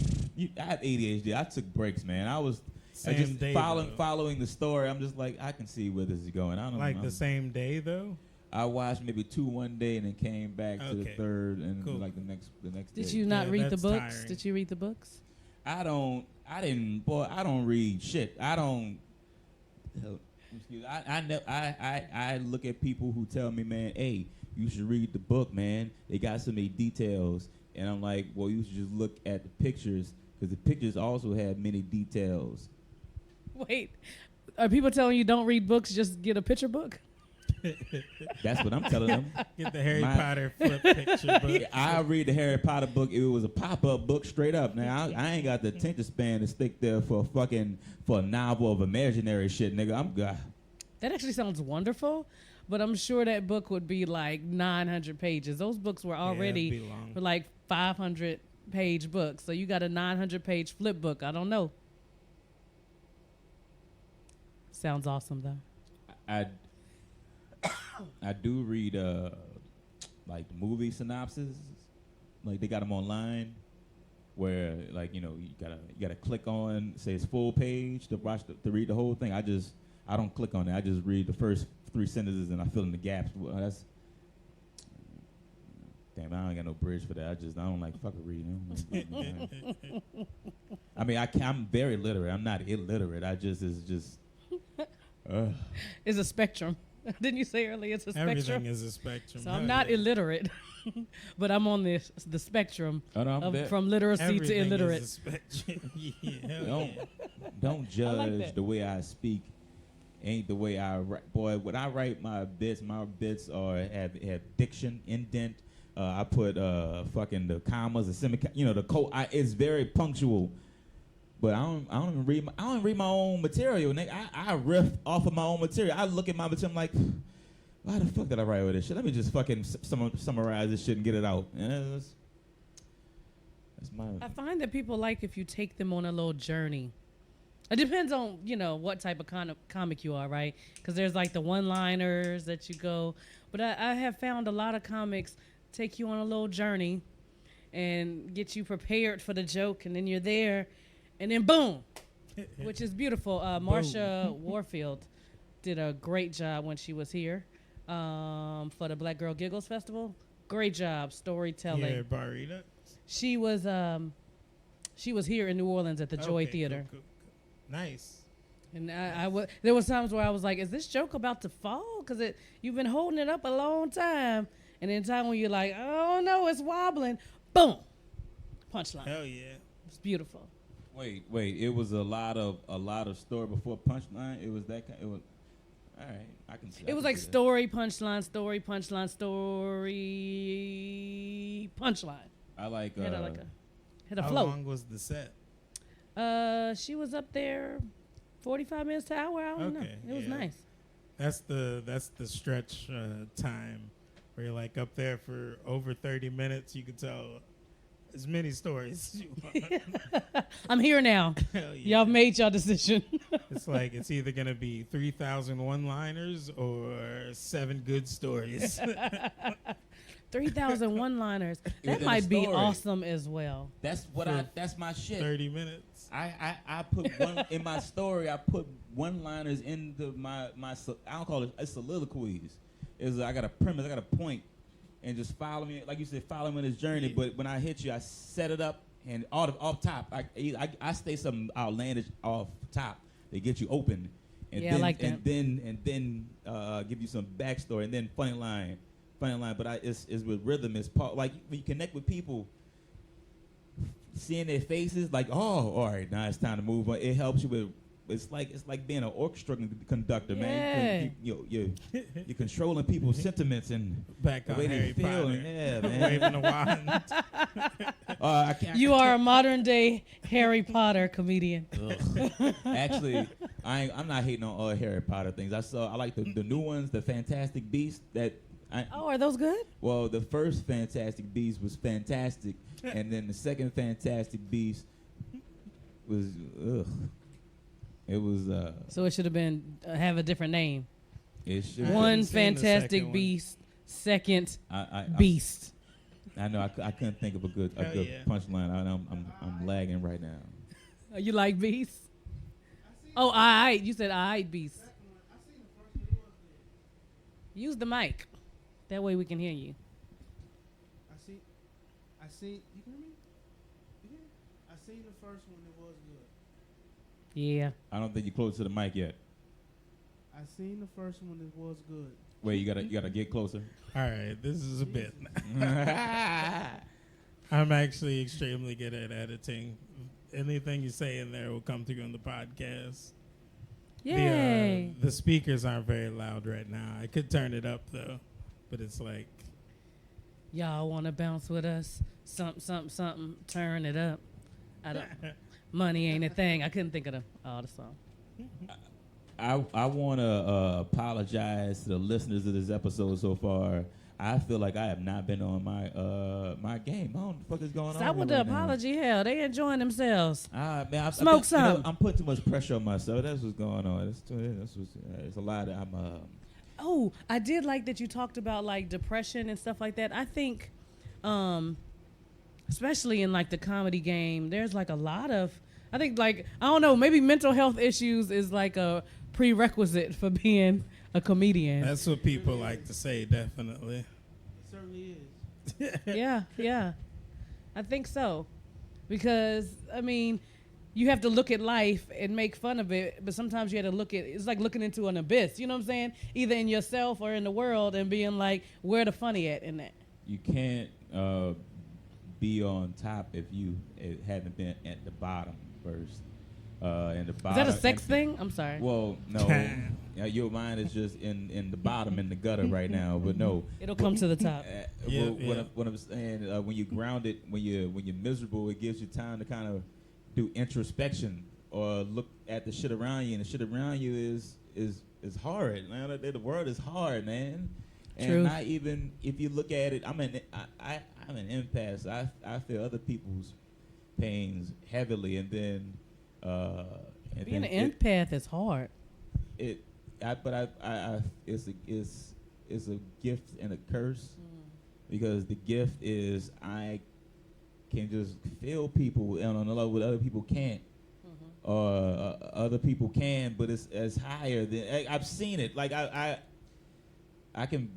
I have ADHD. I took breaks, man. I Same just day, following the story. I'm just like, I can see where this is going. I don't Like know. the same day, though? I watched maybe 2 one day and then came back to the Okay. 3rd and Cool. like the next Did day. you not Yeah, read the that's books? tiring. Did you read the books? I don't read shit. I don't. Excuse me. I look at people who tell me, man, hey, you should read the book, man. They got so many details, and I'm like, well, you should just look at the pictures because the pictures also have many details. Wait, are people telling you don't read books? Just get a picture book. That's what I'm telling them. Get the Harry My- Potter flip picture book. I read the Harry Potter book. It was a pop-up book straight up. Now I ain't got the attention span to stick there for a novel of imaginary shit, nigga. I'm good. That actually sounds wonderful, but I'm sure that book would be like 900 pages. Those books were it'd already be long. for like 500-page books. So you got a 900-page flip book. I don't know. Sounds awesome though. I do read like movie synopses, like they got them online, where like you gotta click on say it's full page to read the whole thing. I don't click on it. I just read the first 3 sentences and I fill in the gaps. Well, that's damn. I don't got no bridge for that. I don't like fucking reading. I mean I'm very literate. I'm not illiterate. It's a spectrum. Didn't you say earlier it's a spectrum? Everything is a spectrum. So I'm Hell not yeah. illiterate, but I'm on the spectrum Oh, no, I'm there. from literacy Everything to is illiterate. a spectrum. Yeah, hell Don't yeah. don't judge that. the way I speak. Ain't the way I write. Boy, when I write my bits are have diction, indent. I put fucking the commas, the semicolon. The code. It's very punctual. But I don't even read. I don't read my own material. Nigga. I riff off of my own material. I look at my material. I'm like, why the fuck did I write all this shit? Let me just fucking summarize this shit and get it out. And that's my. I find that people like if you take them on a little journey. It depends on, what type of comic you are, right? Because there's like the one-liners that you go. But I have found a lot of comics take you on a little journey and get you prepared for the joke, and then you're there, and then boom, which is beautiful. Marsha Warfield did a great job when she was here for the Black Girl Giggles Festival. Great job storytelling. Yeah, Barita. She was here in New Orleans at the Joy Okay, Theater. cool. Nice. And there was times where I was like, is this joke about to fall? Because you've been holding it up a long time. And then time when you're like, oh no, it's wobbling. Boom. Punchline. Hell yeah. It's beautiful. Wait. It was a lot of story before punchline. It was that kind. It was all right. I can see. It was like story, punchline, story, punchline, story, punchline. I like. Had a How flow. long was the set? She was up there 45 minutes to an hour. I don't know. Okay, It was yeah. nice. That's the stretch time where you're like up there for over 30 minutes. You can tell as many stories as you want. I'm here now. Hell yeah. Y'all made y'all decision. It's like it's either gonna be 3,000 one-liners or 7 good stories. 3,000 one-liners. That Within might a be story. awesome as well. That's what that's my shit. 30 minutes. I put one in my story. I put one-liners into my I don't call it soliloquies. I got a premise. I got a point, and just follow me. Like you said, follow me on this journey. Yeah. But when I hit you, I set it up, and off top, I stay something outlandish off top to get you open. And Yeah, I then, like that. And then give you some backstory, and then funny line. But it's with rhythm. It's part like when you connect with people. Seeing their faces, like, oh, all right, now it's time to move on. It helps you with. It's like being an orchestra conductor, man. You're controlling people's sentiments and Back the on way Harry they feel. Potter. Yeah, man. Waving a wand. I can't. You are a modern-day Harry Potter comedian. Ugh. Actually, I'm not hating on all Harry Potter things. I like the new ones, the Fantastic Beasts. Oh, are those good? Well, the first Fantastic Beast was fantastic, and then the second Fantastic Beast was ugh. It was So it should have been have a different name. it should. One haven't seen the second Fantastic one. Beast, second I Beast. I know I couldn't think of a good Hell yeah. punchline. I'm lagging right now. Oh, you like Beast? Oh, I. You said I Beast. Use the mic. That way we can hear you. I see. You can hear me? You can? I seen the first one. It was good. Yeah. I don't think you're close to the mic yet. I seen the first one. It was good. Wait, you gotta get closer. All right, this is a bit. I'm actually extremely good at editing. Anything you say in there will come through on the podcast. Yay. The speakers aren't very loud right now. I could turn it up though, but it's like Y'all want to bounce with us? Something. Turn it up. I don't. Money ain't a thing. I couldn't think of the song. I want to apologize to the listeners of this episode so far. I feel like I have not been on my game. I don't know what the fuck is going Stop on. with right the now. apology. Hell, they enjoying themselves. Man, Smoke some. I'm putting too much pressure on myself. That's what's going on. It's a lot. Oh, I did like that you talked about like depression and stuff like that. I think, especially in like the comedy game, there's like a lot of. I think like I don't know. Maybe mental health issues is like a prerequisite for being a comedian. that's what people like to say. Definitely. It certainly is. Yeah. I think so. Because, I mean, you have to look at life and make fun of it, but sometimes you have to look at it's like looking into an abyss. You know what I'm saying? Either in yourself or in the world and being like, where the funny at in that? You can't be on top if you haven't been at the bottom first. And the Is bottom, that a sex thing? I'm sorry. Well, no. Your mind is just in the bottom, in the gutter right now. But no, It'll come to the top. Yeah, what I'm saying, when you ground it, when you're miserable, it gives you time to kind of do introspection or look at the shit around you, and the shit around you is hard. Man, the world is hard, man. And True. not even if you look at it, I'm an empath. I feel other people's pains heavily, and then. Being an empath is hard. It's a gift and a curse because the gift is I can just feel people on a level that other people can't, or other people can, but it's higher than I've seen it. Like I can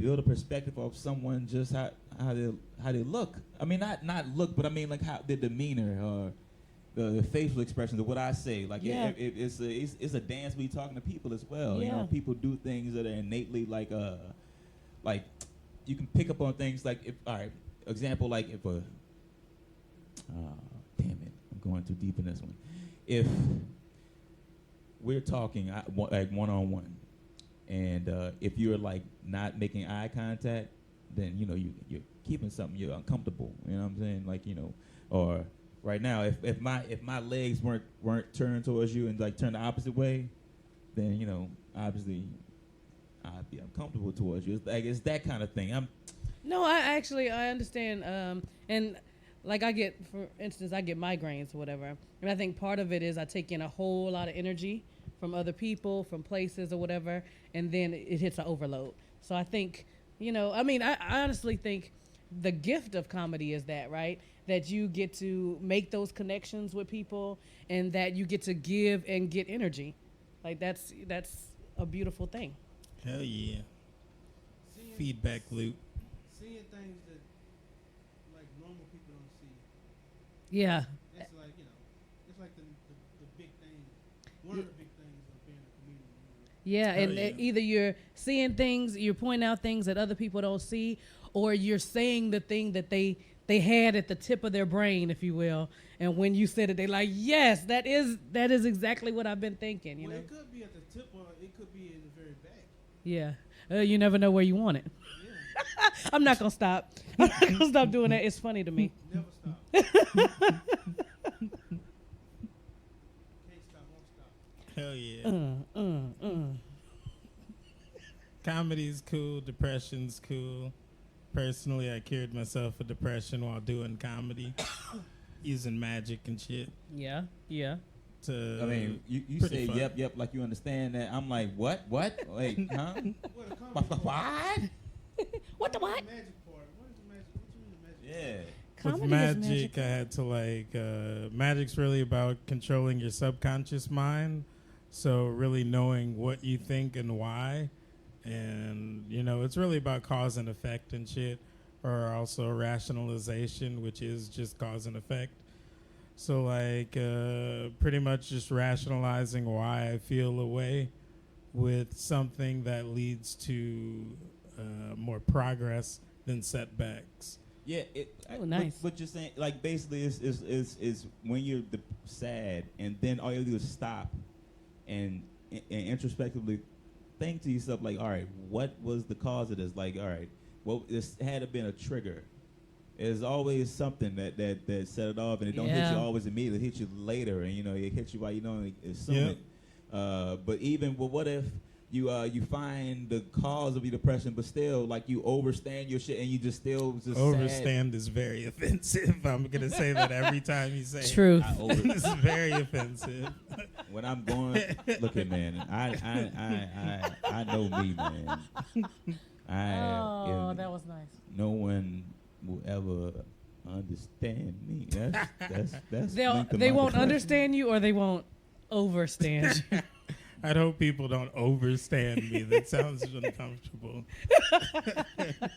build a perspective of someone just how they look. I mean not look, but I mean like how their demeanor or. The facial expressions of what I say, like Yeah. it's a dance. We talking to people as well. Yeah. You know, people do things that are innately like you can pick up on things like example like if damn it, I'm going too deep in this one. If we're talking like one on one, and if you're like not making eye contact, then you know you're keeping something. You're uncomfortable. You know what I'm saying? Like or. Right now, if my legs weren't turned towards you and like turned the opposite way, then obviously I'd be uncomfortable towards you. It's that kind of thing. No, I understand. And like for instance, I get migraines or whatever. And I think part of it is I take in a whole lot of energy from other people, from places or whatever, and then it hits an overload. So I think, I honestly think the gift of comedy is that, right? That you get to make those connections with people and that you get to give and get energy. Like that's a beautiful thing. Hell yeah. Feedback loop. Seeing things that like normal people don't see. Yeah. It's like, it's like the big thing. One of the big things of being a comedian. Yeah, Oh, and yeah. either you're seeing things, you're pointing out things that other people don't see, or you're saying the thing that they had at the tip of their brain, if you will. And when you said it, they're like, yes, that is exactly what I've been thinking, you know? It could be at the tip or it could be in the very back. Yeah. You never know where you want it. Yeah. I'm not going to stop. I'm not going to stop doing that. It's funny to me. Never stop. Can't stop, won't stop. Hell yeah. Comedy's cool. Depression's cool. Personally, I cured myself of depression while doing comedy, using magic and shit. Yeah, yeah. I mean, you Pretty say fun. yep, like you understand that. I'm like, what? Wait, huh? What a comedy What? part. What the what? The magic part. What is the magic? What you mean the magic? Yeah. Comedy With is magic, I had to magic's really about controlling your subconscious mind. So really knowing what you think and why. And, it's really about cause and effect and shit. Or also rationalization, which is just cause and effect. So pretty much just rationalizing why I feel a way with something that leads to more progress than setbacks. Yeah, nice. What you're saying, like basically, is when you're sad, and then all you do is stop, and introspectively think to yourself, like, all right, what was the cause of this? Like, all right, well, this had to been a trigger. There's always something that set it off, and it don't hit you always immediately. It hit you later, and it hits you while you don't assume Yep. it. But even, well, what if you find the cause of your depression, but still like you overstand your shit, and you just still just Overstand is very offensive. I'm gonna say that every time you say it. Truth. It's very offensive. When I'm going, look at man, I know me, man. That was nice. No one will ever understand me. That's They linked to won't my depression. understand you or they won't overstand you. I'd hope people don't overstand me. That sounds uncomfortable. You ever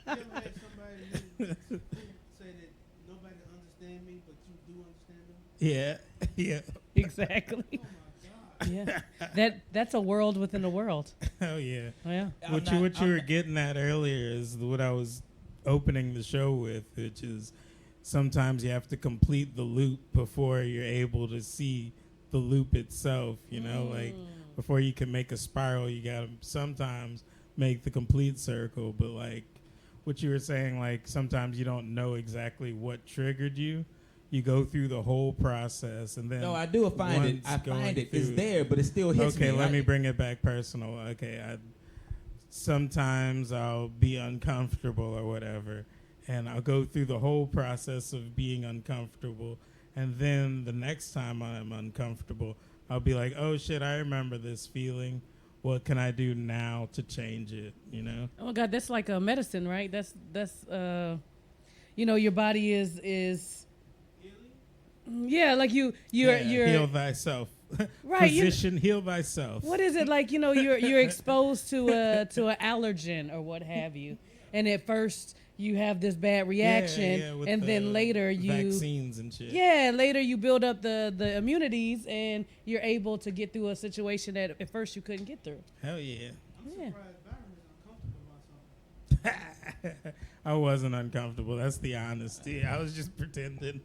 had somebody who say that nobody understand me, but you do understand them? Yeah, yeah. Exactly. Oh my God. Yeah. That's a world within a world. Hell yeah. Yeah. What you were getting at earlier is what I was opening the show with, which is sometimes you have to complete the loop before you're able to see the loop itself, like before you can make a spiral, you gotta sometimes make the complete circle. But like what you were saying, like sometimes you don't know exactly what triggered you. You go through the whole process, and then No, I do find it. I find it. It's there, but it still hits me. Okay, let me bring it back personal. Okay, sometimes I'll be uncomfortable or whatever, and I'll go through the whole process of being uncomfortable, and then the next time I'm uncomfortable, I'll be like, oh shit, I remember this feeling. What can I do now to change it, Oh my God, that's like a medicine, right? That's your body is yeah, like you're heal thyself. Right, Physician, heal thyself. what is it like? You're exposed to an allergen or what have you, and at first you have this bad reaction, with and then later you vaccines and shit. later you build up the immunities, and you're able to get through a situation that at first you couldn't get through. Hell yeah. I'm Yeah. surprised Byron is uncomfortable about something. I wasn't uncomfortable. That's the honesty. I was just pretending.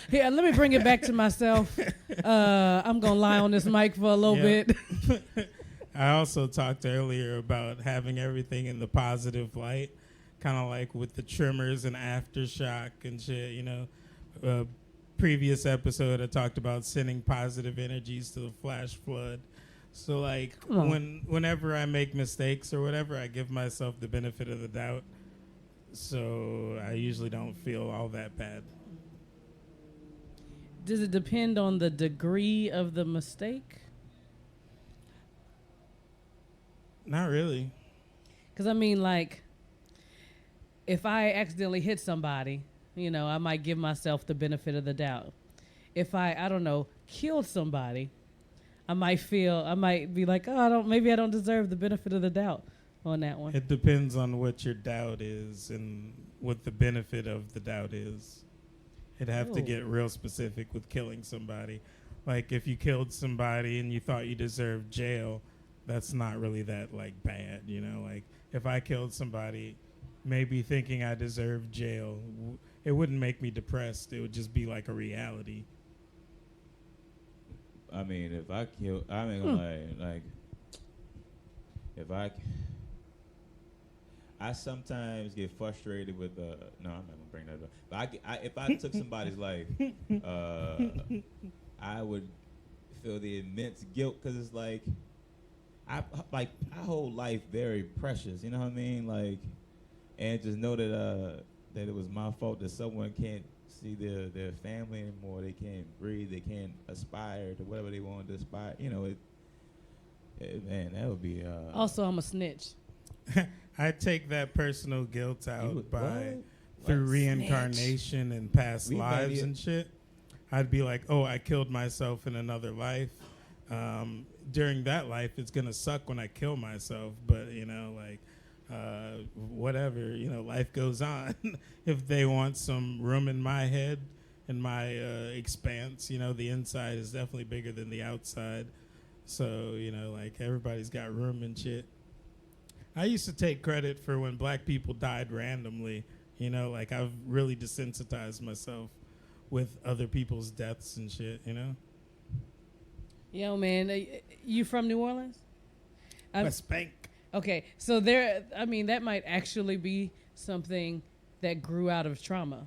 Here, let me bring it back to myself. I'm gonna lie on this mic for a little Yep. bit. I also talked earlier about having everything in the positive light, kind of like with the Tremors and Aftershock and shit, previous episode I talked about sending positive energies to the flash flood. So like Come on. whenever I make mistakes or whatever, I give myself the benefit of the doubt. So I usually don't feel all that bad. Does it depend on the degree of the mistake? Not really. Because I mean, like, if I accidentally hit somebody, you know, I might give myself the benefit of the doubt. If I don't know, killed somebody, I might be like, oh, maybe I don't deserve the benefit of the doubt on that one. It depends on what your doubt is and what the benefit of the doubt is. It'd have to Ooh. get real specific with killing somebody. Like if you killed somebody and you thought you deserved jail, that's not really that like bad, you know? Like if I killed somebody, maybe thinking I deserved jail, it wouldn't make me depressed. It would just be like a reality. I mean, if I kill, I ain't gonna lie. Like, if I sometimes get frustrated with. No, I'm not gonna bring that up. But if I took somebody's life, I would feel the immense guilt because it's like, I hold life very precious. You know what I mean? Like, and just know that it was my fault that someone can't see their family anymore. They can't breathe. They can't aspire to whatever they want to aspire. You know, man, that would be. Also, I'm a snitch. I take that personal guilt out would- by what? through What? reincarnation and past We lives maybe- and shit. I'd be like, oh, I killed myself in another life. During that life, it's gonna suck when I kill myself, but you know, like. Whatever, you know, life goes on. If they want some room in my head, in my expanse, you know, the inside is definitely bigger than the outside. So, you know, like everybody's got room and shit. I used to take credit for when black people died randomly. You know, like I've really desensitized myself with other people's deaths and shit, you know? Yo, man, you from New Orleans? West Bank. Okay, so that might actually be something that grew out of trauma.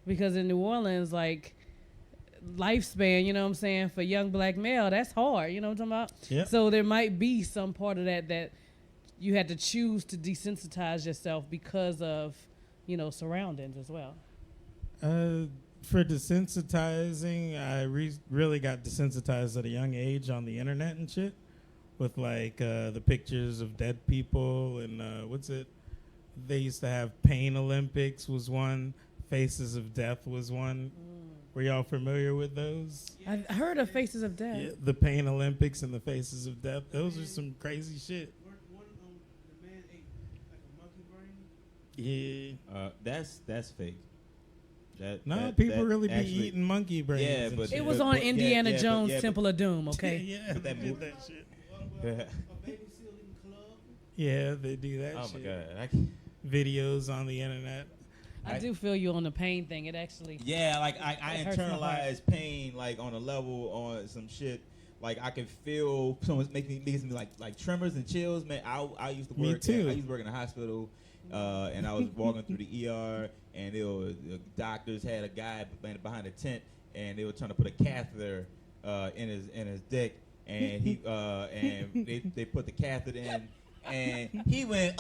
Because in New Orleans, like, lifespan, you know what I'm saying, for young black male, that's hard, you know what I'm talking about? Yep. So there might be some part of that you had to choose to desensitize yourself because of, you know, surroundings as well. For desensitizing, I really got desensitized at a young age on the internet and shit. With like the pictures of dead people and what's it? They used to have Pain Olympics was one. Faces of Death was one. Were y'all familiar with those? I heard of Faces of Death. Yeah, the Pain Olympics and the Faces of Death. Those are some crazy shit. The man ate like a monkey brain. Yeah. That's fake. People really be actually- eating monkey brains. Yeah, and but- shit. It was on yeah, Indiana yeah, but- Jones' yeah, but- Temple of Doom, okay? Yeah, But that they did movie- that shit. A baby seal eating club. Yeah, they do that Oh shit. my god. I can't- Videos on the internet. I do feel you on the pain thing. It actually. Yeah, like I It hurts my heart. internalize pain like on a level on some shit. Like I can feel someone's making me like tremors and chills, man. I used to Me work. too. I used to work in a hospital, and I was walking through the ER, and the doctors had a guy behind a tent, and they were trying to put a catheter in his dick, and they put the catheter in, and he went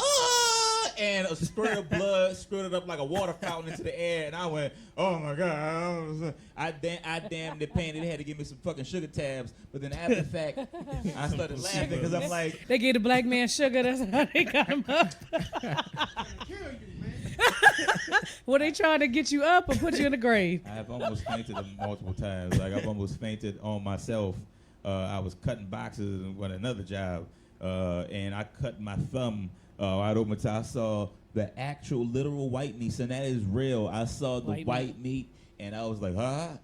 and a spurt of blood spurted up like a water fountain into the air, and I went, oh my god! I damn the pain. They had to give me some fucking sugar tabs, but then after the fact, I started laughing because I'm like, They gave the black man sugar. That's how they got him up. Were they trying to get you up or put you in the grave? I've almost fainted multiple times. Like I've almost fainted on myself. I was cutting boxes with another job, and I cut my thumb right over until I saw the actual literal white meat. So that is real. I saw the white meat, and I was like,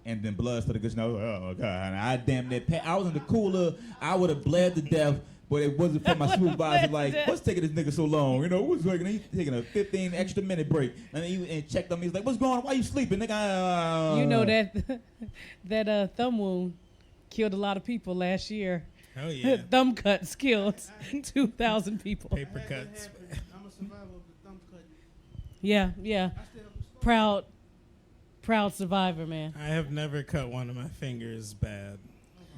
and then blood started gushing. I was like, oh god! And I damn near I was in the cooler. I would have bled to death. But it wasn't for my supervisor. Like, what's taking this nigga so long? You know, what's taking? He taking a 15 extra minute break, and he checked on me. He's like, "What's going on? Why you sleeping, nigga?" You know that thumb wound killed a lot of people last year. Oh yeah. Thumb cuts killed 2,000 people. Paper cuts. I'm a survivor of the thumb cut. Yeah. I still have a story. Proud survivor, man. I have never cut one of my fingers bad.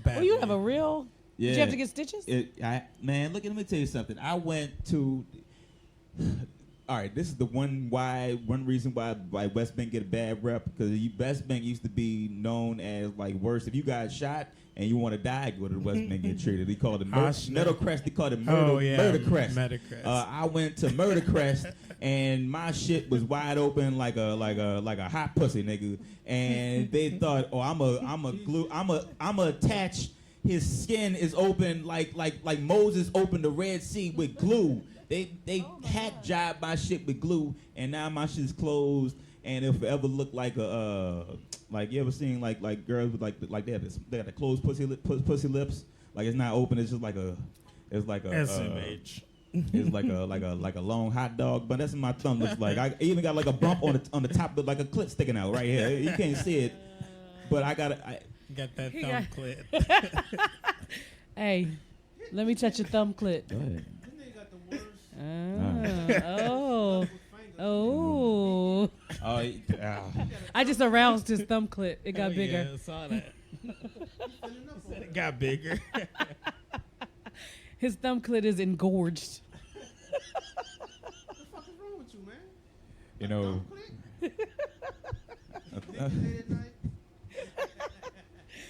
Oh, you have a real. Did you have to get stitches? Man, look, let me tell you something. I went to. All right, this is the one reason why West Bank get a bad rep, because West Bank used to be known as like worse. If you got shot and you want to die, go to the West Bank and get treated. They call it Metal Crest. They call it Murder Crest. I went to Murder Crest and my shit was wide open like a hot pussy, nigga. And they thought, oh, I'm a attach. His skin is open like Moses opened the Red Sea with glue. They hack job my shit with glue, and now my shit's closed. And if it ever look like a like you ever seen like girls with like they have the closed pussy lips, like it's not open. It's just like a SMH. It's like a long hot dog, but that's what my thumb looks like. I even got like a bump on the top of like a clit sticking out right here. You can't see it, but I got that thumb clit. Hey, let me touch your thumb clit. Go ahead. Oh. I just aroused his thumb clit. It got bigger. Yeah, I saw that. It got bigger. His thumb clit is engorged. What the fuck is wrong with you, man? You know.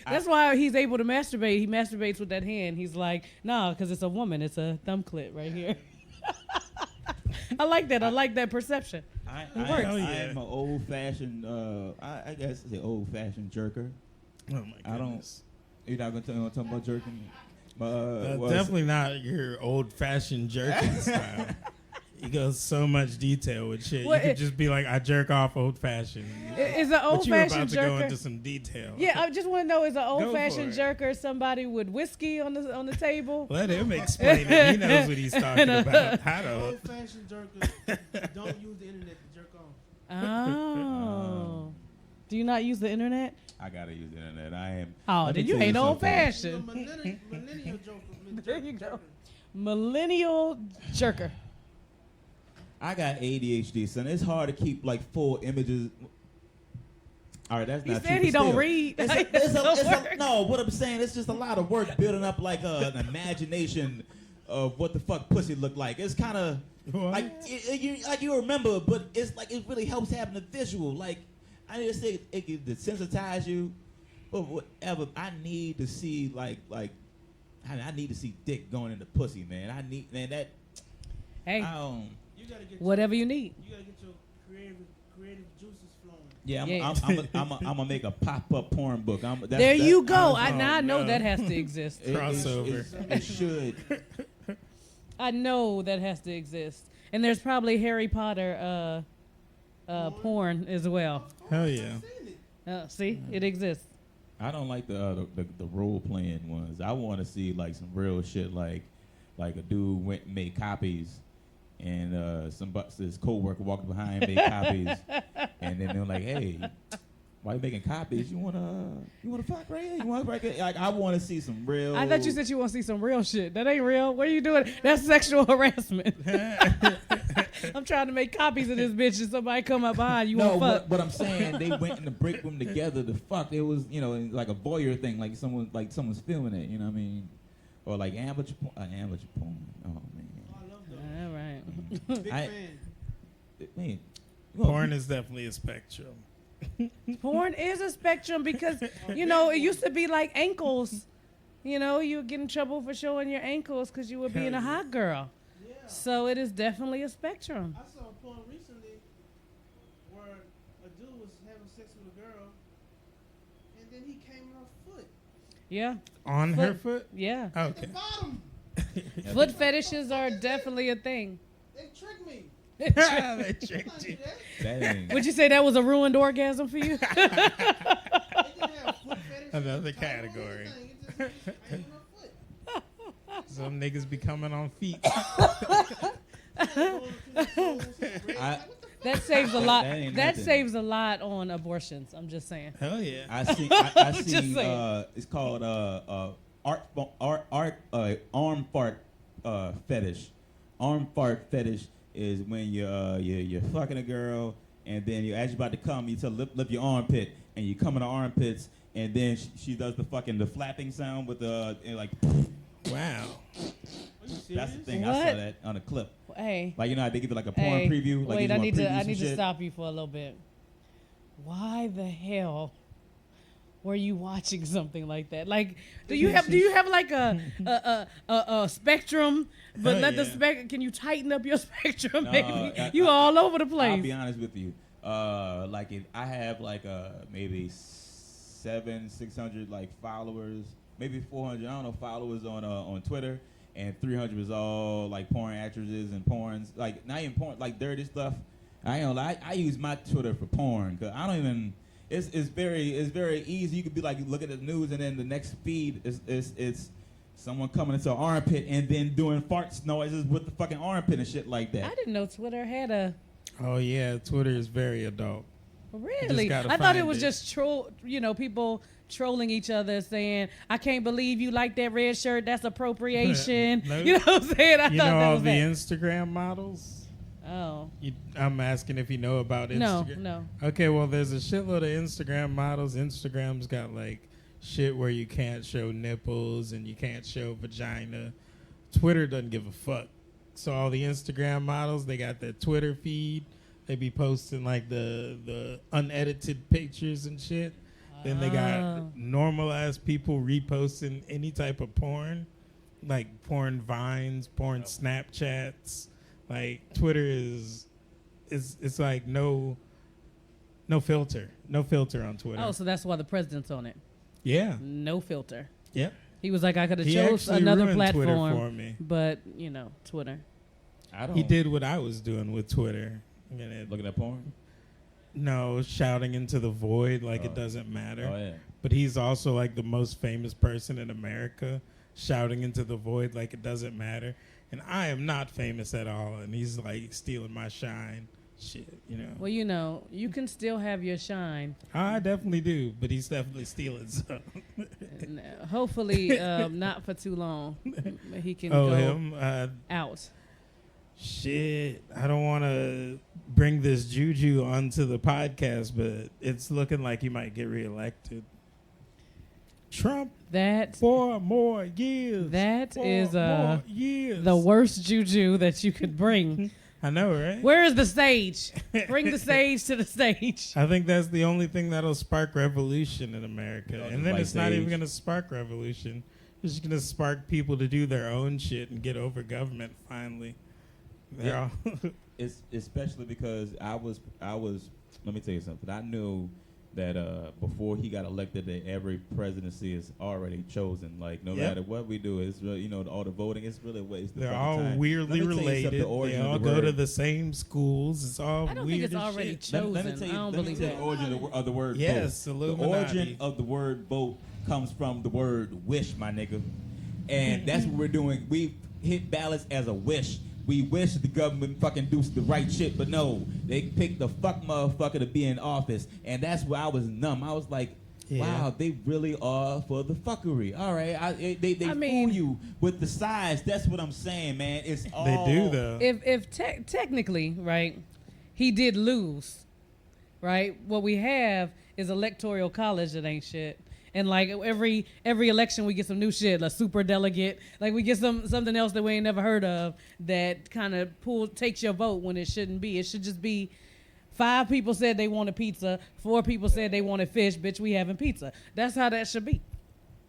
That's why he's able to masturbate. He masturbates with that hand. He's like, nah, because it's a woman. It's a thumb clit right here. I like that. I like that perception. I works. am an old-fashioned, I guess it's an old-fashioned jerker. Oh my goodness. You're not going to tell me what I'm talking about jerking? Definitely not your old-fashioned jerking style. You go so much detail with shit. Well, you could just be like, I jerk off old-fashioned. Is an old-fashioned jerker? But you were about to go into some detail. Yeah, I just want to know, is an old-fashioned jerker somebody with whiskey on the table? Let him explain it. He knows what he's talking about. I don't. Old-fashioned jerkers don't use the internet to jerk off. Oh. Do you not use the internet? I gotta use the internet. I am. Oh, then you ain't old-fashioned. Millennial joker. There you go. Millennial jerker. I got ADHD, son. It's hard to keep like full images. All right, that's not true. He said he don't read. No, what I'm saying, it's just a lot of work building up like an imagination of what the fuck pussy look like. It's kind of like you remember, but it's like it really helps having a visual. Like I just say it can desensitize you, but whatever. I need to see like I need to see dick going into pussy, man. Hey. You gotta get whatever you need. You gotta get your creative juices flowing. Yeah, I'm gonna make a pop-up porn book. There you go. I know that has to exist. Crossover. It should. I know that has to exist. And there's probably Harry Potter porn as well. Hell yeah. See, it exists. I don't like the role-playing ones. I want to see like some real shit, like a dude went and made copies. And his co-worker walked behind, made copies, and then they're like, "Hey, why you making copies? You wanna fuck right here? You wanna fuck it?" Like I want to see some real. I thought you said you want to see some real shit. That ain't real. What are you doing? That's sexual harassment. I'm trying to make copies of this bitch, and somebody come up behind you. No, fuck. But I'm saying they went in the break room together to fuck. It was like a voyeur thing, like someone's filming it. You know what I mean? Or like amateur porn. Oh man. All right. Big fan. Man, Porn is definitely a spectrum. Porn is a spectrum because, it used to be like ankles. You would get in trouble for showing your ankles because you were being a hot girl. Yeah. So it is definitely a spectrum. I saw a porn recently where a dude was having sex with a girl and then he came on her foot. Yeah. On her foot? Yeah. Okay. At the bottom. Foot fetishes are definitely a thing. They tricked me. They tricked you. Would you say that was a ruined orgasm for you? Another category. Some niggas be coming on feet. That saves a lot. That saves a lot on abortions. I'm just saying. Hell yeah. I see. It's called arm fart fetish. Arm fart fetish is when you're fucking a girl and then as you're about to come, you tell lift your armpit and you come in the armpits and then she does the flapping sound with the like Wow. That's the thing. I What? saw that on a clip. Hey. Like, you know how they give it like a porn preview? Like, wait, you I want need to previews and stop you for a little bit. Why the hell were you watching something like that? Like, do you have like a spectrum? But Hell let the yeah. can you tighten up your spectrum, No, baby? You all over the place. I'll be honest with you. Like, if I have like maybe 600 like followers, maybe 400, I don't know, followers on Twitter, and 300 is all like porn actresses and porns, like not even porn, like dirty stuff. I ain't gonna lie, I use my Twitter for porn, cause I don't even. It's very easy. You could be like, look at the news, and then the next feed is someone coming into an armpit and then doing farts noises with the fucking armpit and shit like that. I didn't know Twitter had a. Oh yeah, Twitter is very adult. Really? gotta I thought it find was it. just people trolling each other saying, I can't believe you like that red shirt, that's appropriation. No. You know what I'm saying? I You thought know that all was the that. Instagram models? Oh. I'm asking if you know about Instagram. No. Okay, well, there's a shitload of Instagram models. Instagram's got like shit where you can't show nipples and you can't show vagina. Twitter doesn't give a fuck. So all the Instagram models, they got their Twitter feed. They be posting like the unedited pictures and shit. Then they got normal ass people reposting any type of porn, like porn vines, porn Snapchats. Like Twitter is it's like no filter on Twitter. Oh, so that's why the president's on it. Yeah, No filter. yeah. He was like, I could have He chose actually another ruined platform, Twitter for me. but Twitter. I don't. He did what I was doing with Twitter. Looking at porn. No, shouting into the void like it doesn't matter. Oh yeah. But he's also like the most famous person in America, shouting into the void like it doesn't matter. And I am not famous at all, and he's like stealing my shine. Shit, Well, you can still have your shine. I definitely do, but he's definitely stealing some. And, hopefully, not for too long. He can Oh, go him? out. Shit, I don't want to bring this juju onto the podcast, but it's looking like he might get reelected. Trump, That 4 more years. That 4 is more years. the worst juju that you could bring. I know, right? Where is the sage? Bring the sage to the stage. I think that's the only thing that'll spark revolution in America. Yeah, And then like it's not even sage. going to spark revolution. It's just going to spark people to do their own shit and get over government finally. They're Yeah. all It's especially because I was. Let me tell you something. I knew that before he got elected, that every presidency is already chosen. Like no Yep. matter what we do, it's really all the voting. It's really a waste. They're of all time. weirdly Let me tell you something, related. the origin They of all the go to word. the same schools. It's all I don't weird think it's as already shit. chosen. Let me tell you, I don't let me believe tell you that. the origin of the word Yes, vote. The Illuminati. origin of the word vote comes from the word wish, my nigga. And that's what we're doing. We hit ballots as a wish. We wish the government fucking do the right shit, but no. They picked the fuck motherfucker to be in office. And that's where I was numb. I was like, Yeah. wow, they really are for the fuckery. All right. They I mean- fool you with the size. That's what I'm saying, man. It's all... They do, though. If technically, right, he did lose, right? What we have is electoral college that ain't shit. And like every election, we get some new shit, a super delegate. Like we get something else that we ain't never heard of that kind of takes your vote when it shouldn't be. It should just be 5 people said they wanted pizza, 4 people said they wanted fish. Bitch, we having pizza. That's how that should be.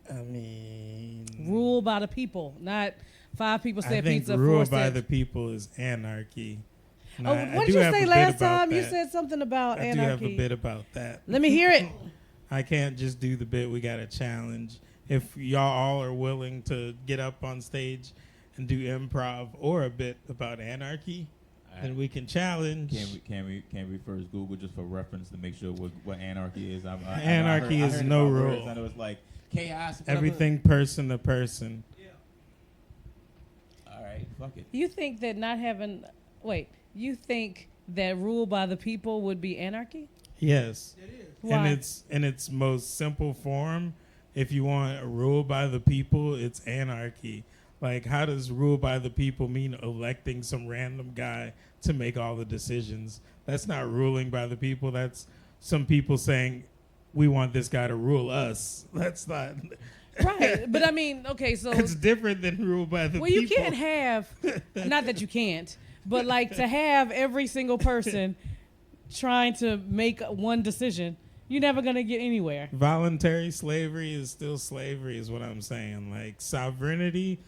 I mean, Ruled by the people, not 5 people I said think pizza, 4 rule by said. the people is anarchy. And Oh, I what do did you have say a bit last about time? You that. said something about I anarchy. do have a bit about that. Let me hear it. I can't just do the bit. We got a challenge. If y'all all are willing to get up on stage and do improv or a bit about anarchy, then we can challenge. Can we first Google just for reference to make sure what anarchy is? Anarchy is no about rule. words. I know it's like chaos. whatever. Everything person to person. All right, fuck it. You think that not having you think that rule by the people would be anarchy? Yes. It is. Why? In its most simple form, if you want a rule by the people, it's anarchy. Like, how does rule by the people mean electing some random guy to make all the decisions? That's not ruling by the people. That's some people saying, we want this guy to rule us. That's not, Right, but I mean, okay, so It's different than rule by the well, people. you can't have, not that you can't, but like to have every single person trying to make one decision, you're never gonna get anywhere. Voluntary slavery is still slavery, is what I'm saying. Like sovereign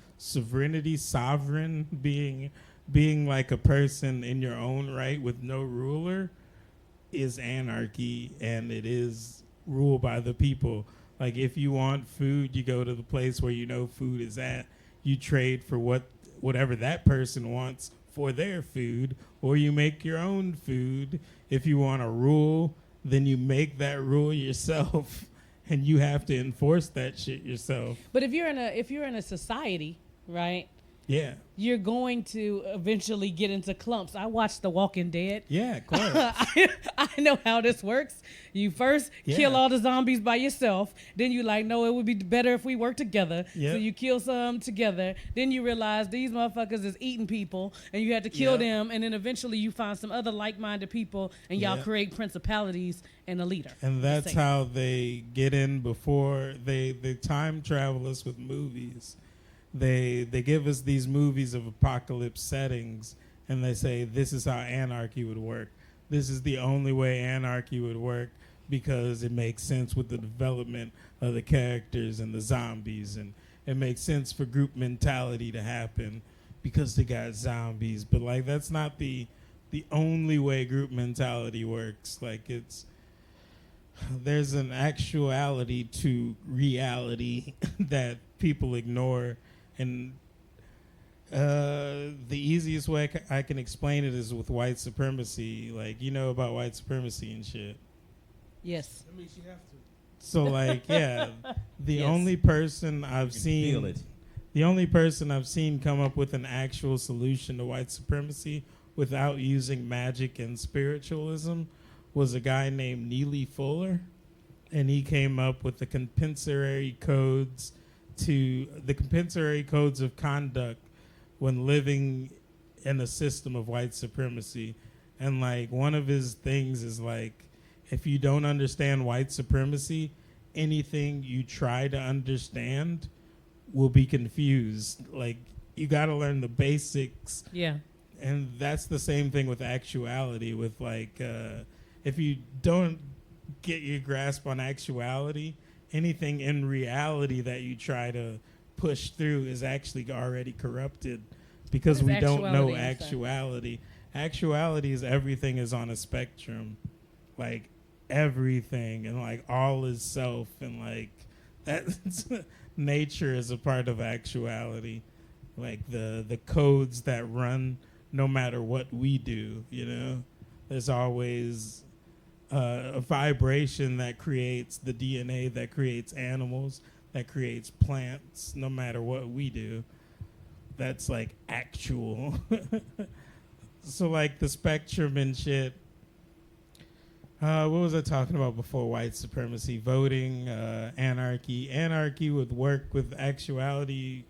being like a person in your own right with no ruler is anarchy, and it is rule by the people. Like if you want food, you go to the place where you know food is at. You trade for whatever that person wants for their food, or you make your own food. If you want a rule, then you make that rule yourself, and you have to enforce that shit yourself. But if you're in a society, right? Yeah. You're going to eventually get into clumps. I watched The Walking Dead. Yeah, of course. I know how this works. You first kill Yeah. all the zombies by yourself. Then you like, no, it would be better if we work together. Yep. So you kill some together. Then you realize these motherfuckers is eating people, and you had to kill Yep. them. And then eventually you find some other like-minded people, and y'all Yep. create principalities and a leader. And that's how they get in before they time travel us with movies. They give us these movies of apocalypse settings, and they say this is how anarchy would work. This is the only way anarchy would work because it makes sense with the development of the characters and the zombies, and it makes sense for group mentality to happen because they got zombies. But like that's not the only way group mentality works. Like there's an actuality to reality that people ignore. And the easiest way I can explain it is with white supremacy. Like, you know about white supremacy and shit. Yes. I mean, she have to. So, like, yeah, the Yes. only person I've Feel seen, it. the only person I've seen come up with an actual solution to white supremacy without using magic and spiritualism was a guy named Neely Fuller, and he came up with the compensatory codes of conduct when living in a system of white supremacy. And like one of his things is like, if you don't understand white supremacy, anything you try to understand will be confused. Like you got to learn the basics. Yeah. And that's the same thing with actuality, with like if you don't get your grasp on actuality, anything in reality that you try to push through is actually already corrupted because What we is don't know actuality, I'm actuality. Actuality is everything is on a spectrum, like everything, and like all is self, and like that's nature is a part of actuality, like the codes that run no matter what we do, you know. There's always a vibration that creates the DNA that creates animals, that creates plants, no matter what we do. That's like actual. So like the spectrum and shit. What was I talking about before white supremacy? Voting, anarchy. Anarchy would work with actuality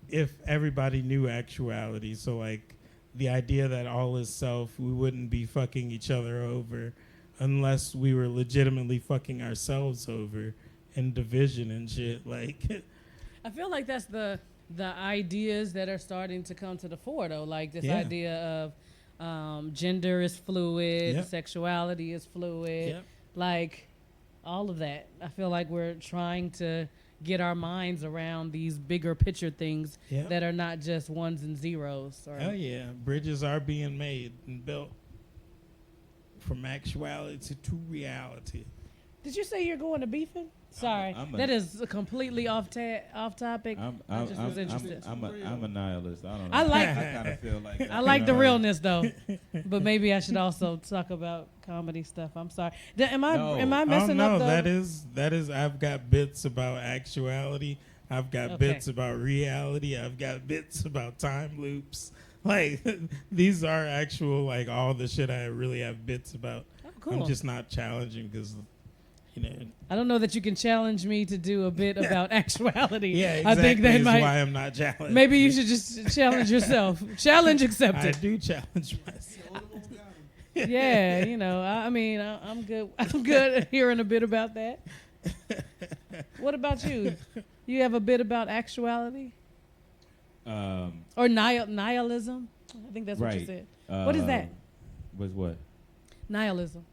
if everybody knew actuality. So like the idea that all is self, we wouldn't be fucking each other over unless we were legitimately fucking ourselves over in division and shit. Like, I feel like that's the ideas that are starting to come to the fore, though. Like this Yeah. idea of gender is fluid, Yep. sexuality is fluid, Yep. like all of that. I feel like we're trying to get our minds around these bigger picture things Yep. that are not just ones and zeros. Or oh yeah, bridges are being made and built from actuality to reality. Did you say you're going to beefing? Sorry, that is completely off topic. I just was interested. I'm a nihilist. I don't know. I like- I kind of feel like I like the realness though, but maybe I should also talk about comedy stuff. I'm sorry. Am I No. messing oh, no, up though? that is. I've got bits about actuality. I've got Okay. bits about reality. I've got bits about time loops. Like these are actual, like all the shit I really have bits about. Oh, cool. I'm just not challenging because, you know. I don't know that you can challenge me to do a bit about actuality. Yeah, exactly. I think that is might. why I'm not challenging. Maybe you should just challenge yourself. Challenge I accepted. do challenge myself. Yeah, you know. I mean, I'm good. I'm good at hearing a bit about that. What about you? You have a bit about actuality or nihilism. I think that's what you Right. said. What is that? Was what? Nihilism.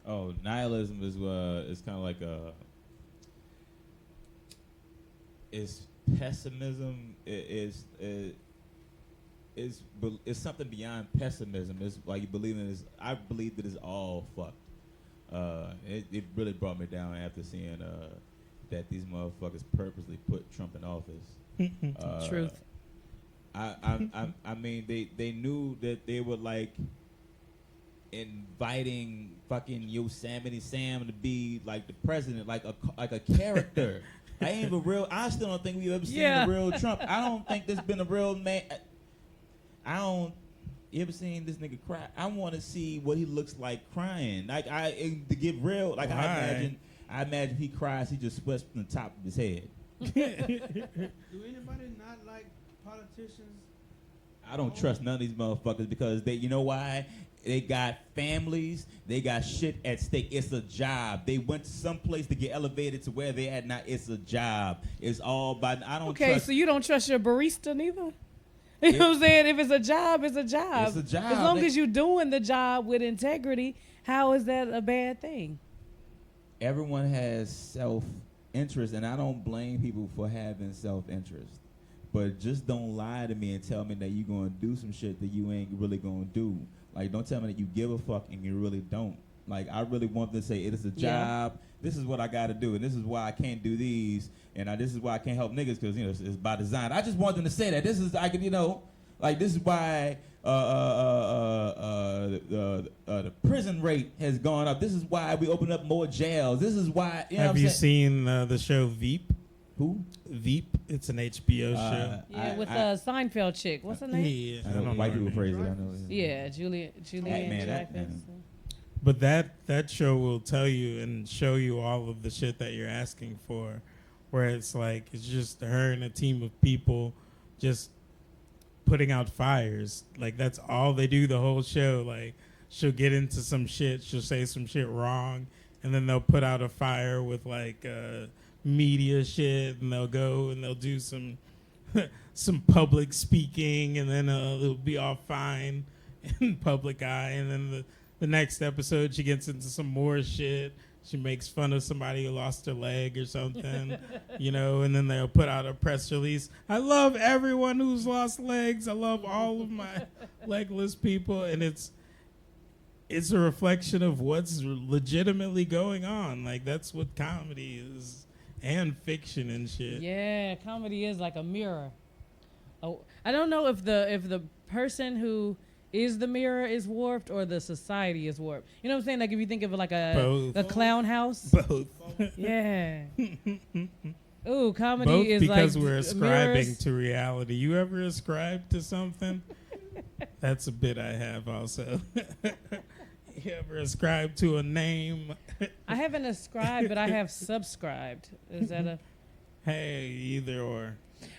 Oh, nihilism is it's kind of like it's pessimism. It's something beyond pessimism. It's like you believe in this. I believe that it's all fucked. It really brought me down after seeing that these motherfuckers purposely put Trump in office. Truth. I mean, they knew that they were like inviting fucking Yosemite Sam to be like the president, like a character. I ain't even real. I still don't think we've ever seen a real Trump. I don't think there's been a real man. I don't. You ever seen this nigga cry? I want to see what he looks like crying. Like to get real. Like I imagine he cries. He just sweats from the top of his head. Do anybody not like politicians? I don't trust none of these motherfuckers because you know why? They got families. They got shit at stake. It's a job. They went to some place to get elevated to where they at now. It's a job. It's all by. I don't. Okay, trust. so you don't trust your barista neither. You know what I'm saying? If it's a job, it's a job. It's a job. As long as you're doing the job with integrity, how is that a bad thing? Everyone has self-interest, and I don't blame people for having self-interest. But just don't lie to me and tell me that you're going to do some shit that you ain't really going to do. Like, don't tell me that you give a fuck and you really don't. Like, I really want them to say, it is a job. This is what I got to do, and this is why I can't do these, and this is why I can't help niggas because, you know, it's by design. I just want them to say that. This is, I can, you know, like, this is why the prison rate has gone up. This is why we open up more jails. This is why, you know Have what I'm you saying? seen the show Veep? Who? Veep. It's an HBO show. Yeah, with the Seinfeld chick. What's her name? Yeah, I know white people phrase it. I know. Yeah, Julian Dreyfus. But that show will tell you and show you all of the shit that you're asking for, where it's like it's just her and a team of people just putting out fires. Like that's all they do the whole show. Like she'll get into some shit, she'll say some shit wrong, and then they'll put out a fire with like media shit, and they'll go and they'll do some some public speaking, and then it'll be all fine in public eye, and then the next episode, she gets into some more shit. She makes fun of somebody who lost her leg or something, you know, and then they'll put out a press release. I love everyone who's lost legs. I love all of my legless people. And it's a reflection of what's legitimately going on. Like, that's what comedy is, and fiction and shit. Yeah, comedy is like a mirror. Oh, I don't know if the person who is the mirror is warped or the society is warped. You know what I'm saying? Like if you think of it like a clown house. Both. Yeah. Ooh, comedy Both is because like we're ascribing to reality. You ever ascribe to something? That's a bit I have also. You ever ascribe to a name? I haven't ascribed, but I have subscribed. Is that a... Hey, either or.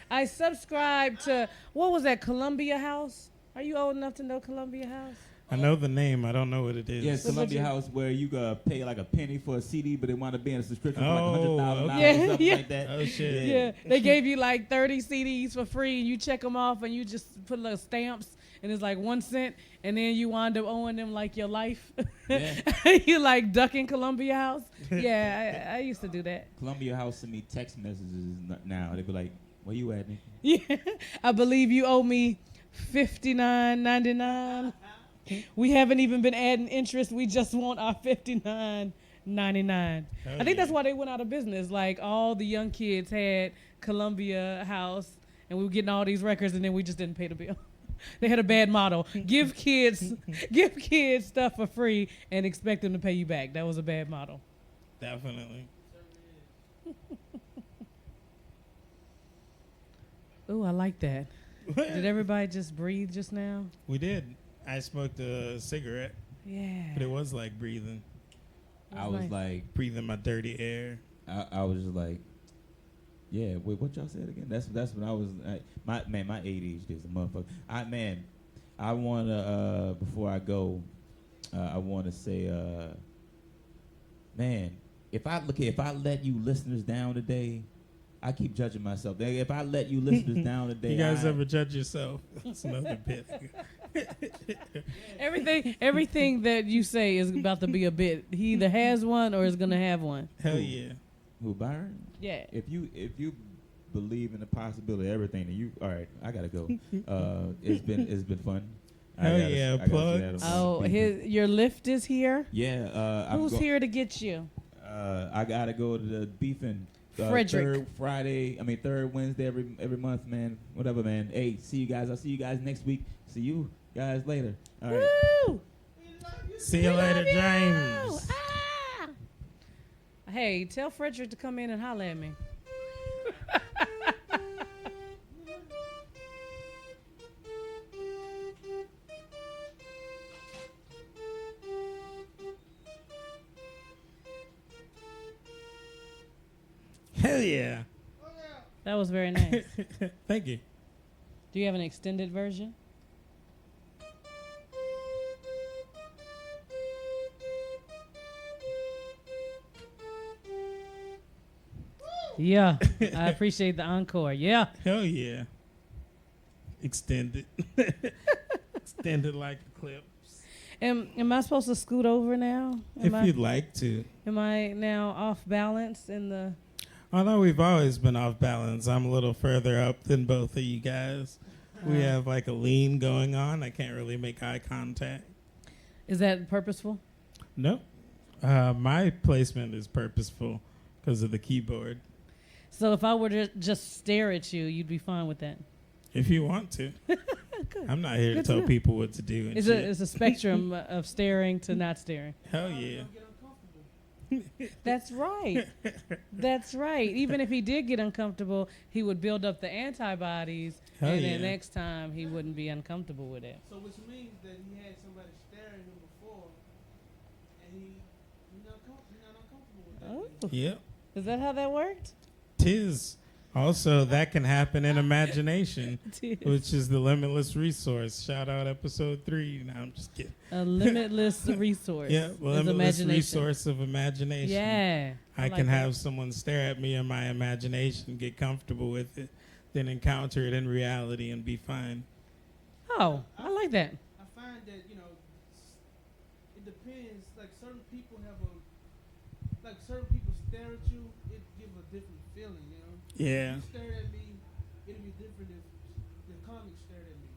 I subscribed to, what was that, Columbia House? Are you old enough to know Columbia House? I know the name. I don't know what it is. Yes, Columbia House, where you pay like a penny for a CD, but it wound up being a subscription for like $100,000 okay. or something like that. Oh shit. Yeah, they gave you like 30 CDs for free, and you check them off, and you just put little stamps, and it's like 1 cent, and then you wind up owing them like your life. Yeah. You like ducking Columbia House. Yeah, I used to do that. Columbia House send me text messages now. They be like, "Where you at, Nick?" Yeah, I believe you owe me $59.99. We haven't even been adding interest. We just want our $59.99. I think that's why they went out of business. Like all the young kids had Columbia House, and we were getting all these records, and then we just didn't pay the bill. They had a bad motto: give kids stuff for free and expect them to pay you back. That was a bad motto. Definitely. Ooh, I like that. Did everybody just breathe just now? We did. I smoked a cigarette, Yeah. but it was like breathing. I was like, Breathing my dirty air. I was just like, yeah. Wait, what y'all said again? That's when I was my ADHD is a motherfucker. I wanna before I go, I wanna say, man, if I let you listeners down today, I keep judging myself. If I let you listeners down today, You guys ever judge yourself? That's another bit. Everything that you say is about to be a bit. He either has one or is gonna have one. Hell yeah. Who, Byron? Yeah. If you believe in the possibility of everything, then you all right. I gotta go. It's been fun. Hell yeah, plug. Oh, your lift is here. Yeah. Who's here to get you? I gotta go to the beefing. Frederick. Third Wednesday every month, man. Whatever, man. Hey, see you guys. I'll see you guys next week. See you guys later. All right. Woo! See you later, James. Ah! Hey, tell Frederick to come in and holler at me. Hell yeah. That was very nice. Thank you. Do you have an extended version? Yeah, I appreciate the encore. Yeah. Hell yeah. Extended. Extended like a clip. Am I supposed to scoot over now? If you'd like to. Am I now off balance in the... Although we've always been off balance, I'm a little further up than both of you guys. We have like a lean going on. I can't really make eye contact. Is that purposeful? No. My placement is purposeful because of the keyboard. So if I were to just stare at you, you'd be fine with that? If you want to. I'm not here to tell people what to do. And it's a spectrum of staring to not staring. Hell yeah. That's right. That's right. Even if he did get uncomfortable, he would build up the antibodies, Hell and yeah. then next time he wouldn't be uncomfortable with it. So which means that he had somebody staring him before, and he's not uncomfortable with that. Oh. Yep. Is that how that worked? Tis. Also, that can happen in imagination, which is the limitless resource. Shout out episode 3. No, I'm just kidding. A limitless resource. Yeah, limitless resource of imagination. Yeah. I like can that. have someone stare at me in my imagination, get comfortable with it, then encounter it in reality and be fine. Oh, I like that. I find that, it depends. Like certain people certain people stare at you, it gives a different feeling, Yeah. If you stare at me, it'll be different if the comic stared at me.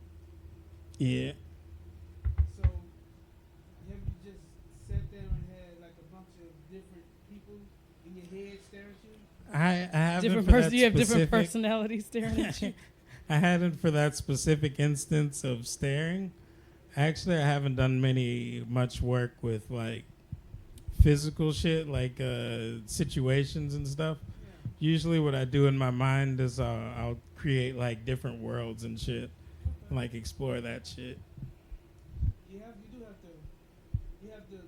Yeah. So, have you just sat there and had like a bunch of different people in your head stare at you? I haven't Different for that person. You have different specific- personalities staring at you. I hadn't for that specific instance of staring. Actually, I haven't done much work with like physical shit, like situations and stuff. Yeah. Usually what I do in my mind is I'll create like different worlds and shit, and, like explore that shit. You have to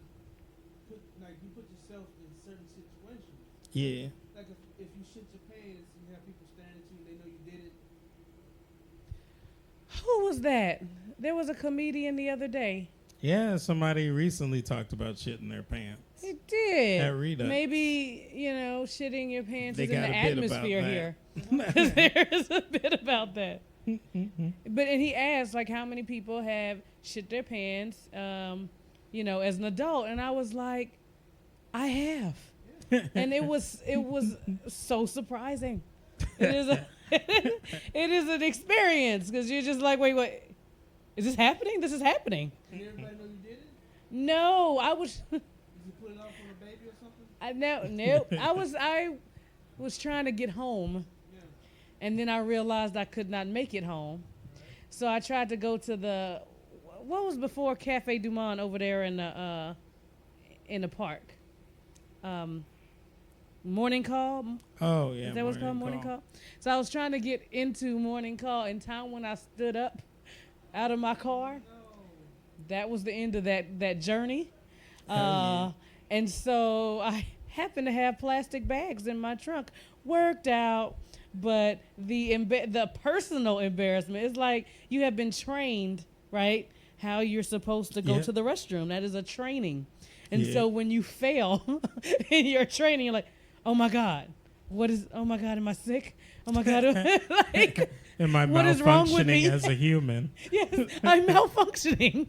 put yourself in certain situations. Yeah. Like if you shit your pants and you have people staring at you and they know you did it. Who was that? There was a comedian the other day. Yeah, somebody recently talked about shit in their pants. It did. At Redux. Maybe, shitting your pants They is in got the a bit about atmosphere that. here. There's a bit about that. And he asked, like, how many people have shit their pants, as an adult. And I was like, I have. And it was so surprising. It is an experience because you're just like, wait, is this happening? This is happening. And everybody know you did it? No, I was. Did you put it off on a baby or something? Nope. I was trying to get home, and then I realized I could not make it home, so I tried to go to what was before Cafe Du Monde over there in the park. Morning Call. Oh yeah. Is that what's called? Morning Call. So I was trying to get into Morning Call in time when I stood up out of my car. That was the end of that journey. And so I happened to have plastic bags in my trunk. Worked out, but the personal embarrassment is like you have been trained, right? How you're supposed to go to the restroom. That is a training. And so when you fail in your training, you're like, oh my God, what is? Oh my God, am I sick? Oh my God, like Am I what is wrong with me? malfunctioning as a human? Yes, I'm malfunctioning.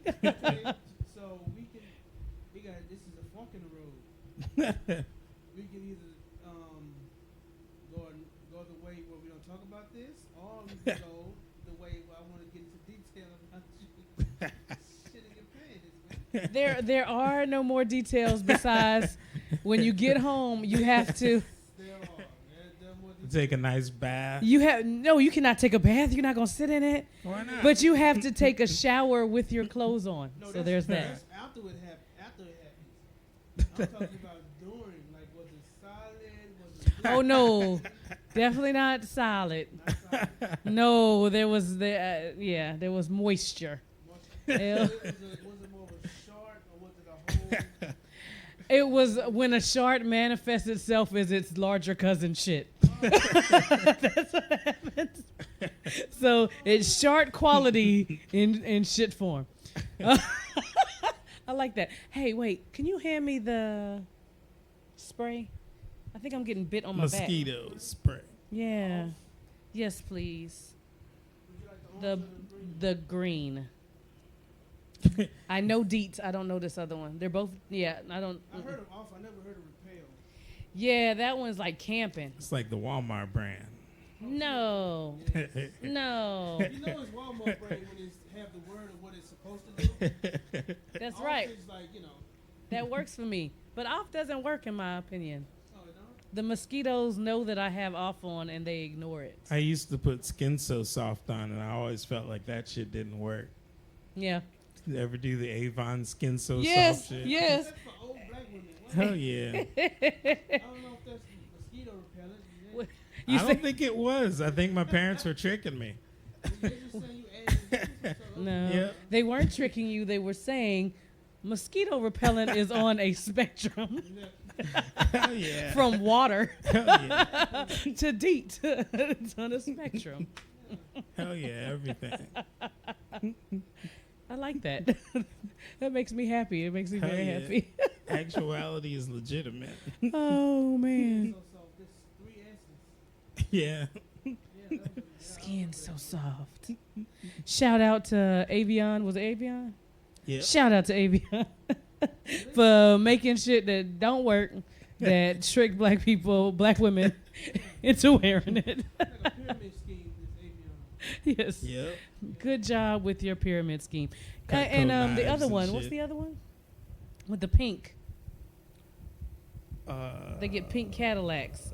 So we got this is a fork in the road. We can either go the way where we don't talk about this, or we can go the way where I want to get into detail about you. Shit in your pants, man. There are no more details besides when you get home, you have to. There are more details. Take a nice bath. You cannot take a bath. You're not gonna sit in it. Why not? But you have to take a shower with your clothes on. No, So there's that. That's after it happens. I'm talking about during. Like, was it solid? Was it Oh no, definitely not solid. not solid? No, there was there was moisture. Was it more of a short, or was it a whole? It was when a shard manifests itself as its larger cousin shit. That's what happens. So it's shard quality in shit form. I like that. Hey, wait, can you hand me the spray? I think I'm getting bit on my back. Mosquito spray. Yeah. Yes, please. Would you like the orange The green. I know Deets. I don't know this other one. They're both. Yeah, I don't. I heard of off. I never heard of repel. Yeah, that one's like camping. It's like the Walmart brand. No, no. You know it's Walmart brand when it's have the word of what it's supposed to do. That's Off right. is like, That works for me. But off doesn't work in my opinion. oh, it don't? The mosquitoes know that I have off on and they ignore it. I used to put Skin So Soft on, and I always felt like that shit didn't work. Yeah. You ever do the Avon Skin So Yes. Soft shit? Yes. That's for old black women. What? Hell yeah. I don't know if that's mosquito repellent. What- I You don't say think it was. I think my parents were tricking me. They're just saying you added no. Yeah. They weren't tricking you. They were saying mosquito repellent is on a spectrum Hell yeah. from water Hell yeah. to DEET. It's on a spectrum. Hell yeah. Everything. I like that. That makes me happy. It makes me Hell very yeah. happy. Actuality is legitimate. Oh man. So this 3 S's. Yeah. Yeah, that was Skin so soft. Shout out to Avion. Was it Avion? Yeah. Shout out to Avion for making shit that don't work, that trick black people, black women into wearing it. like a pyramid scheme. This Avion. Yes. Yep. Good job with your pyramid scheme. Cutco And the knives other and one. What's shit. the other one? With the pink. They get pink Cadillacs.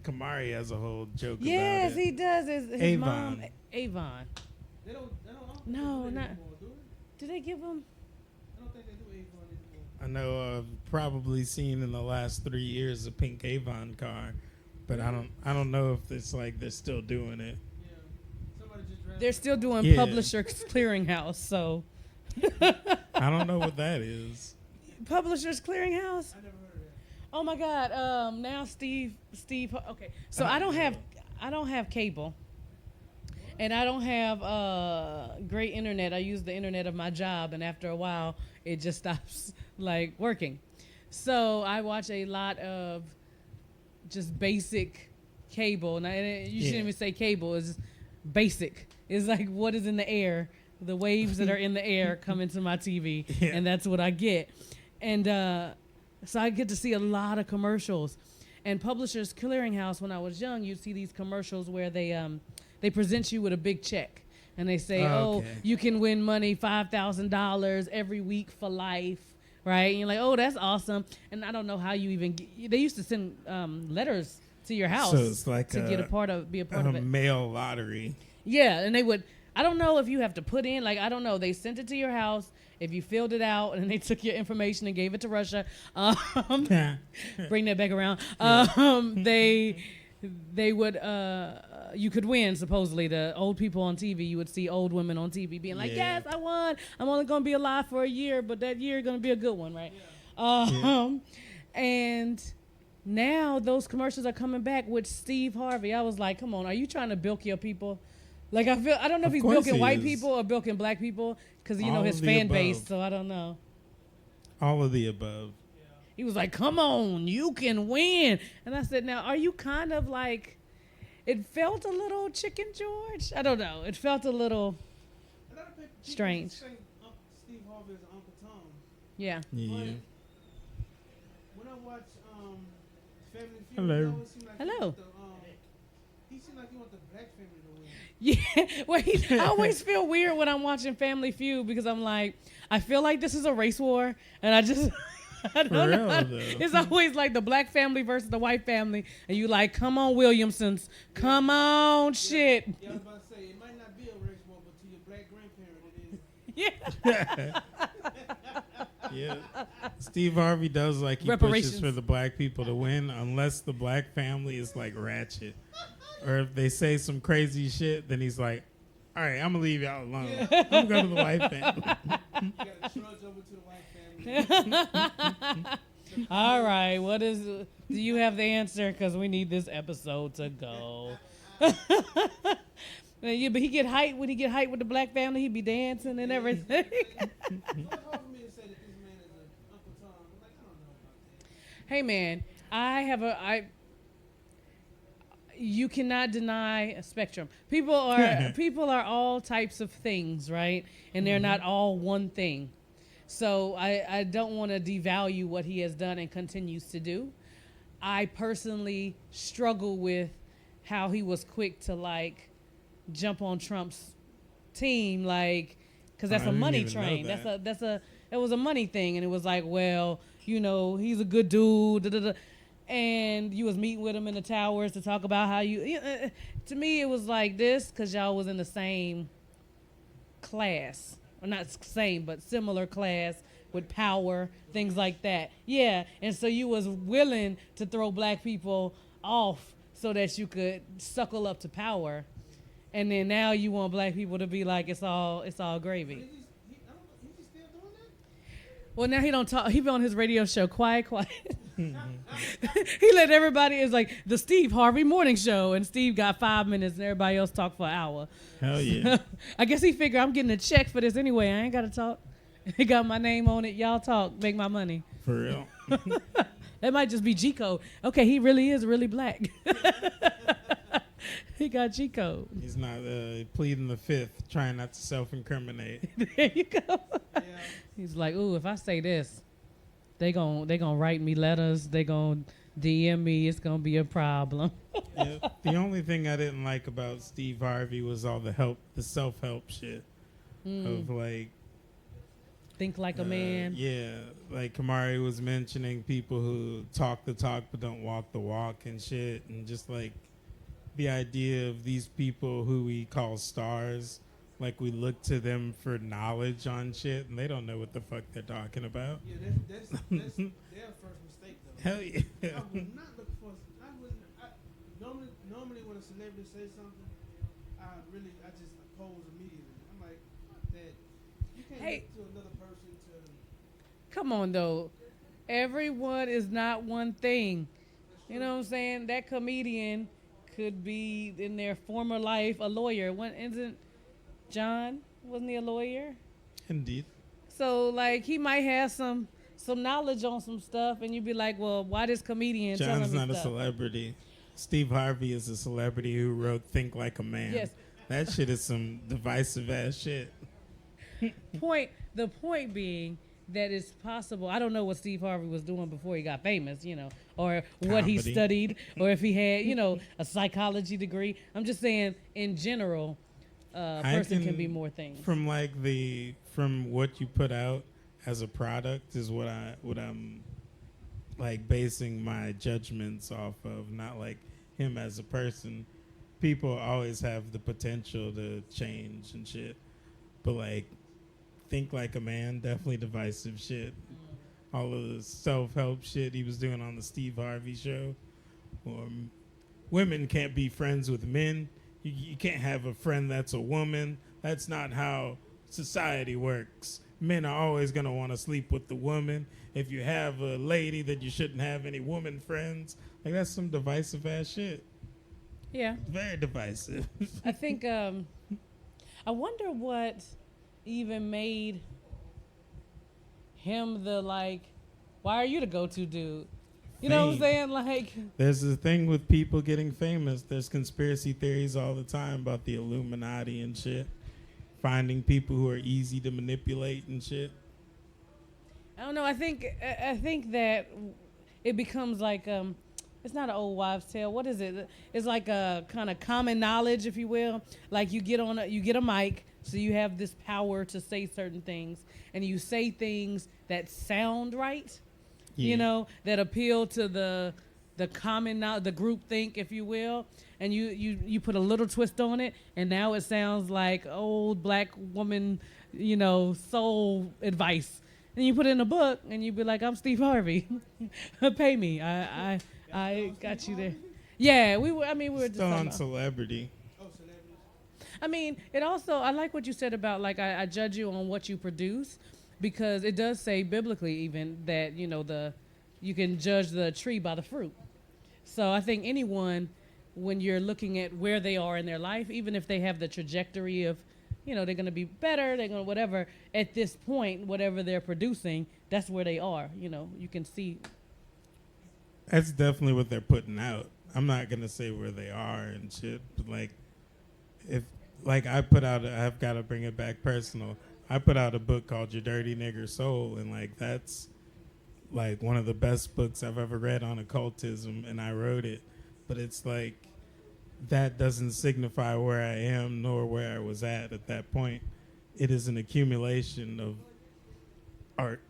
Kamari has a whole joke Yes, about it. he does. His Avon. mom, Avon. They don't offer No, that not- anymore, do they? Did they give him? I don't think they do Avon anymore. I know I've probably seen in the last 3 years a pink Avon car, but I don't know if it's like they're still doing it. Yeah. Somebody just drive They're still doing Yeah. Publishers Clearinghouse. So, I don't know what that is. Publishers Clearinghouse. I never heard of that. Oh my God. Now Steve. Okay. So I don't have cable, and I don't have great internet. I use the internet of my job, and after a while, it just stops like working. So I watch a lot of just basic cable, and you shouldn't even say cable. It's just basic. It's like what is in the air. The waves that are in the air come into my TV, Yeah. and that's what I get. And so I get to see a lot of commercials. And Publishers Clearinghouse, when I was young, you'd see these commercials where they present you with a big check. And they say, Okay. you can win money, $5,000 every week for life, right? And you're like, oh, that's awesome. And I don't know how you even they used to send letters to your house So it's like to be a part of it. mail lottery. Yeah, and they would. I don't know if you have to put in, like, I don't know. They sent it to your house. If you filled it out and they took your information and gave it to Russia, bring that back around. They would, you could win, supposedly. The old people on TV, you would see old women on TV being like, Yeah. yes, I won. I'm only going to be alive for a year, but that year going to be a good one, right? And now those commercials are coming back with Steve Harvey. I was like, come on, are you trying to bilk your people? Like, I don't know if he's course bilking he white is. people or bilking black people because, you know, All his of the fan base, above. so I don't know. All of the above. He was like, come on, you can win. And I said, now, are you kind of like, it felt a little Chicken George? I don't know. It felt a little A lot of people strange. say Steve Harvey is Uncle Tom. Yeah. Yeah. When I watch Family Feud, Hello. it always seemed like Hello. he seemed like he want the black family to win. Yeah, well, I always feel weird when I'm watching Family Feud because I'm like, I feel like this is a race war, and I just, I don't For know. real, though. It's always like the black family versus the white family, and you like, come on, Williamsons, come on, shit. Yeah, I was about to say, it might not be a race war, but to your black grandparent, it is. Yeah. Yeah. Steve Harvey does like he Reparations. pushes for the black people to win unless the black family is like ratchet. Or if they say some crazy shit, then he's like, all right, I'm going to leave y'all alone. I'm going to go to the white family. You got to trudge over to the white family. All right, what is? Do you have the answer? Because we need this episode to go. Yeah, but he get hyped when he get hyped with the black family. He be dancing and everything. It's hard for me to say that this man is an Uncle Tom. I'm like, I don't know about that. Hey man, you cannot deny a spectrum. People are all types of things, right? And they're not all one thing. So I don't want to devalue what he has done and continues to do. I personally struggle with how he was quick to like jump on Trump's team, like, because that's I a didn't money even know train. that. That was a money thing, and it was like, well, you know, he's a good dude. Da, da, da. And you was meeting with him in the towers to talk about how to me, it was like this because y'all was in the same class. Or not same, but similar class with power, things like that. Yeah, and so you was willing to throw black people off so that you could suckle up to power. And then now you want black people to be like, it's all gravy. Is he still doing that? Well, now he don't talk. He be on his radio show, quiet. He let everybody, it's like the Steve Harvey Morning Show, and Steve got 5 minutes and everybody else talk for an hour. Hell yeah. I guess he figured I'm getting a check for this anyway. I ain't got to talk. He got my name on it. Y'all talk. Make my money. For real. That might just be G-code. Okay, he really is really black. He got G-code. He's not pleading the fifth, trying not to self-incriminate. There you go. Yeah. He's like, ooh, if I say this, they gon' write me letters. They gon' DM me. It's gonna be a problem. Yeah, the only thing I didn't like about Steve Harvey was all the self-help shit of like, Think like a man. Yeah, like Kamari was mentioning people who talk the talk but don't walk the walk and shit, and just like the idea of these people who we call stars, like we look to them for knowledge on shit, and they don't know what the fuck they're talking about. Yeah, that's their first mistake, though. Hell yeah. I would not look for. Normally when a celebrity says something, I just oppose immediately. I'm like, fuck that. You can't Hey. look to another person to. Come on, though. Everyone is not one thing. You know what I'm saying? That comedian could be in their former life a lawyer. Wasn't he a lawyer? Indeed. So like he might have some knowledge on some stuff, and you'd be like, well, why this comedian telling John's me not a stuff? Celebrity. Steve Harvey is a celebrity who wrote Think Like a Man. Yes. That shit is some divisive ass shit. The point being that it's possible. I don't know what Steve Harvey was doing before he got famous, or what he Comedy. studied, or if he had, a psychology degree. I'm just saying, in general, a person can be more things. From what you put out as a product is what I'm like basing my judgments off of, not like him as a person. People always have the potential to change and shit, but like Think Like a Man, definitely divisive shit. All of the self-help shit he was doing on the Steve Harvey show, or women can't be friends with men. You can't have a friend that's a woman. That's not how society works. Men are always going to want to sleep with the woman. If you have a lady, then you shouldn't have any woman friends. Like, that's some divisive ass shit. Yeah. Very divisive. I think, I wonder what even made him the, like, Why are you the go-to dude? You know what I'm saying? Like, There's a thing with people getting famous. There's conspiracy theories all the time about the Illuminati and shit. Finding people who are easy to manipulate and shit. I don't know. I think that it becomes like it's not an old wives' tale. What is it? It's like a kind of common knowledge, if you will. Like you get a mic, so you have this power to say certain things, and you say things that sound right. Yeah. You know, that appeal to the common knowledge, the group think, if you will, and you put a little twist on it, and now it sounds like old black woman, you know, soul advice. And you put it in a book, and you be like, "I'm Steve Harvey, pay me. I got you there." Yeah, we were. I mean, we were just Still talking on about- Celebrity. I mean, it also, I like what you said about, like, I judge you on what you produce, because it does say biblically even that, you know, you can judge the tree by the fruit. So I think anyone, when you're looking at where they are in their life, even if they have the trajectory of, you know, they're going to be better, they're going to whatever, at this point, whatever they're producing, that's where they are. You know, you can see. That's definitely what they're putting out. I'm not going to say where they are and shit, but like, if, like I've got to bring it back personal. I put out a book called Your Dirty Nigger Soul, and like that's like one of the best books I've ever read on occultism, and I wrote it. But it's like that doesn't signify where I am nor where I was at that point. It is an accumulation of art.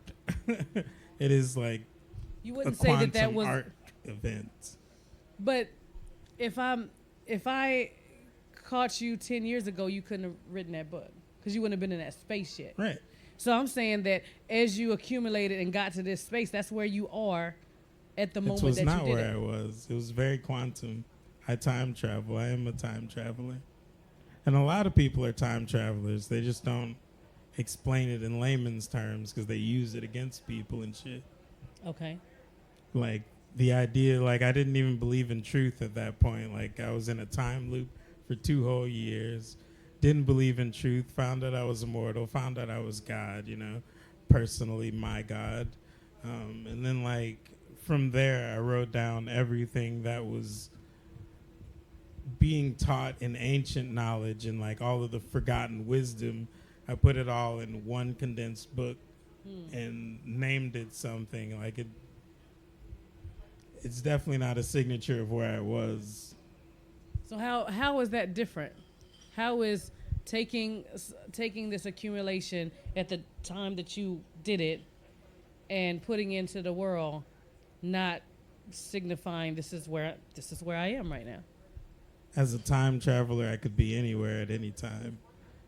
It is like You a wouldn't say that quantum was art event. But if I caught you 10 years ago, you couldn't have written that book because you wouldn't have been in that space yet. Right. So I'm saying that as you accumulated and got to this space, that's where you are at the moment that you did it. It was not where I was. It was very quantum. I time travel. I am a time traveler. And a lot of people are time travelers. They just don't explain it in layman's terms because they use it against people and shit. Okay. Like the idea, like I didn't even believe in truth at that point. Like I was in a time loop for 2 whole years. Didn't believe in truth. Found out I was immortal. Found out I was God, you know, personally my God. And then like from there, I wrote down everything that was being taught in ancient knowledge and like all of the forgotten wisdom. I put it all in one condensed book and named it something. Like it's definitely not a signature of where I was. So how is that different? How is taking this accumulation at the time that you did it and putting into the world not signifying this is where I am right now? As a time traveler, I could be anywhere at any time,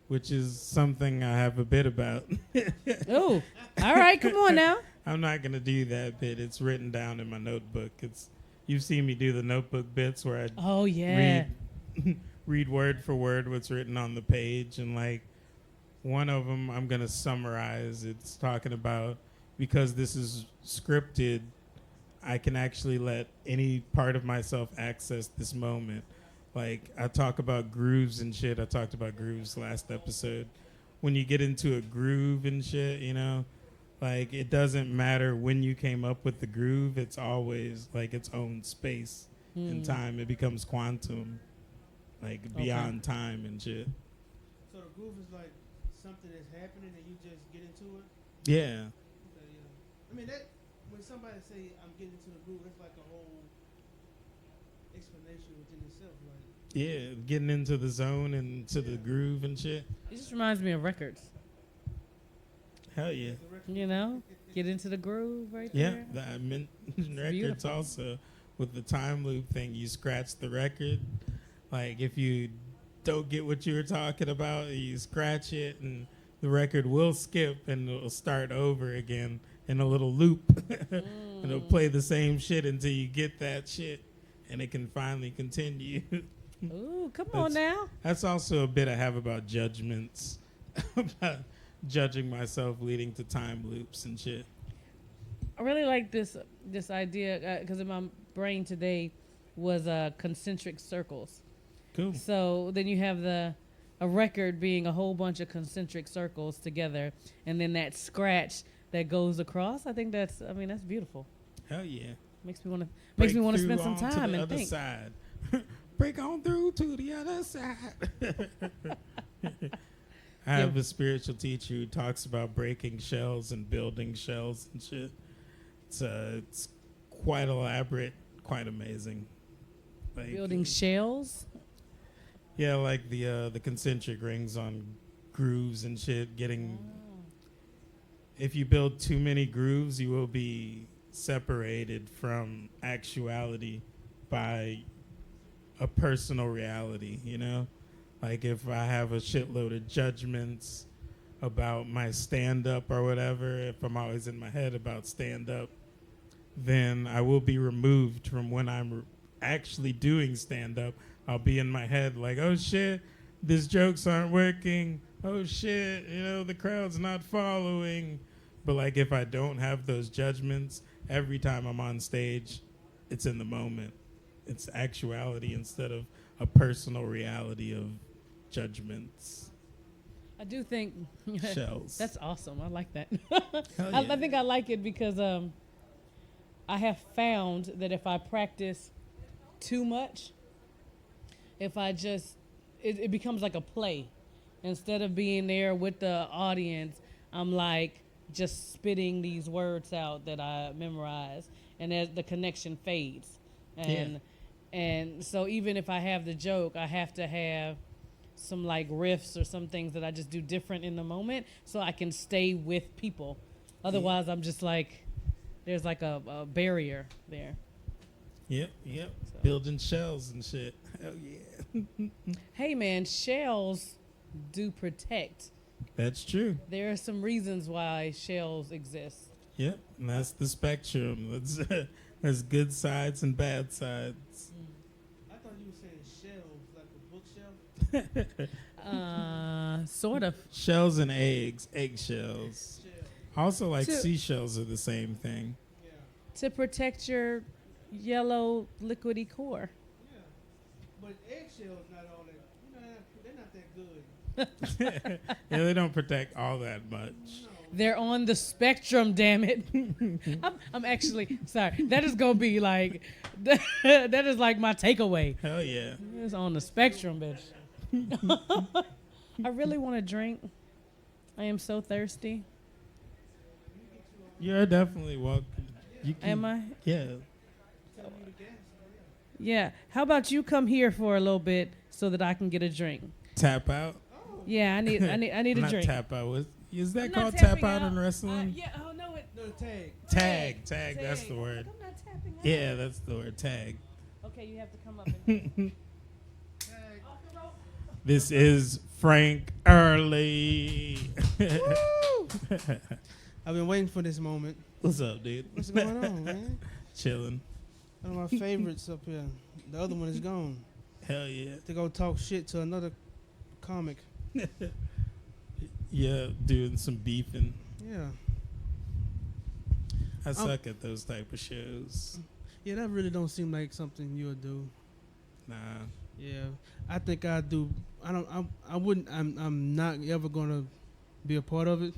which is something I have a bit about. Oh, all right, come on now. I'm not going to do that bit. It's written down in my notebook. You've seen me do the notebook bits where I read word for word what's written on the page. And like one of them I'm going to summarize. It's talking about, because this is scripted, I can actually let any part of myself access this moment. Like I talk about grooves and shit. I talked about grooves last episode. When you get into a groove and shit, you know, like it doesn't matter when you came up with the groove. It's always like its own space and time. It becomes quantum, like beyond time and shit. So the groove is like something that's happening and you just get into it? Yeah. Okay, yeah. I mean, that when somebody say I'm getting into the groove, it's like a whole explanation within itself. Like, Yeah, getting into the zone and to the groove and shit. It just reminds me of records. Hell yeah. You know, get into the groove right Yeah, there. I meant records beautiful. also. With the time loop thing, you scratch the record. Like if you don't get what you were talking about, you scratch it and the record will skip and it'll start over again in a little loop. And it'll play the same shit until you get that shit and it can finally continue. Ooh, come on now. That's also a bit I have about judgments, about judging myself leading to time loops and shit. I really like this idea because in my brain today was concentric circles. Cool. So then you have a record being a whole bunch of concentric circles together, and then that scratch that goes across. I think that's beautiful. Hell yeah. Makes me want to Break spend through some on to time the and other think. side. Break on through to the other side. I have a spiritual teacher who talks about breaking shells and building shells and shit. It's quite elaborate, quite amazing. Like, Building shells. yeah, like the concentric rings on grooves and shit. If you build too many grooves, you will be separated from actuality by a personal reality, you know? Like if I have a shitload of judgments about my stand-up or whatever, if I'm always in my head about stand-up, then I will be removed from when I'm actually doing stand-up. I'll be in my head like, oh shit, these jokes aren't working. Oh shit, the crowd's not following. But like if I don't have those judgments, every time I'm on stage, it's in the moment. It's actuality instead of a personal reality of judgments. I do think Shells. that's awesome. I like that. Hell I yeah. think I like it because I have found that if I practice too much, if I just it becomes like a play. Instead of being there with the audience, I'm like just spitting these words out that I memorize, and as the connection fades. And so even if I have the joke, I have to have some like riffs or some things that I just do different in the moment so I can stay with people. Otherwise, I'm just like, there's like a barrier there. Yep. So. Building shells and shit. Hell yeah. Hey man, shells do protect. That's true. There are some reasons why shells exist. Yep, and that's the spectrum. There's good sides and bad sides. I thought you were saying shelves, like a bookshelf. Sort of. Shells and eggshells. Shell. Also, like To- seashells are the same thing. Yeah. To protect your yellow liquidy core. Yeah. But eggshells not all that. They're not that good. Yeah, they don't protect all that much. They're on the spectrum, damn it. I'm actually sorry. That is gonna be like that is like my takeaway. Hell yeah. It's on the spectrum, bitch. I really want to drink. I am so thirsty. You're definitely welcome. You can, Am I? Yeah. Yeah. How about you come here for a little bit so that I can get a drink? Tap out. Yeah, I need a Not drink. tap out. Is that I'm called not tap tapping out in wrestling? Yeah. Oh no, it. No, tag. Tag. That's the word. I'm not tapping out. Yeah, that's the word. Tag. Okay, you have to come up and. Tag. This is Frank Early. I've been waiting for this moment. What's up, dude? What's going on, man? Chilling. One of my favorites up here. The other one is gone. Hell yeah. To go talk shit to another comic. Yeah, doing some beefing. Yeah. I suck at those type of shows. Yeah, that really don't seem like something you would do. Nah. Yeah. I think I do. I'm not ever gonna be a part of it.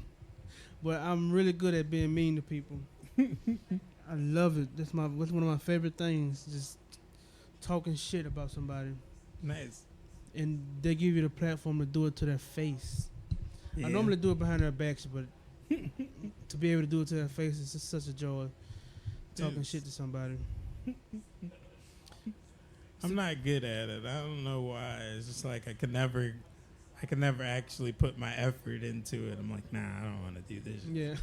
But I'm really good at being mean to people. I love it. That's one of my favorite things. Just talking shit about somebody. Nice. And they give you the platform to do it to their face. Yeah. I normally do it behind their backs, but to be able to do it to their face is just such a joy. Talking Yes. shit to somebody. I'm not good at it. I don't know why. It's just like I can never actually put my effort into it. I'm like, nah, I don't want to do this. Yeah.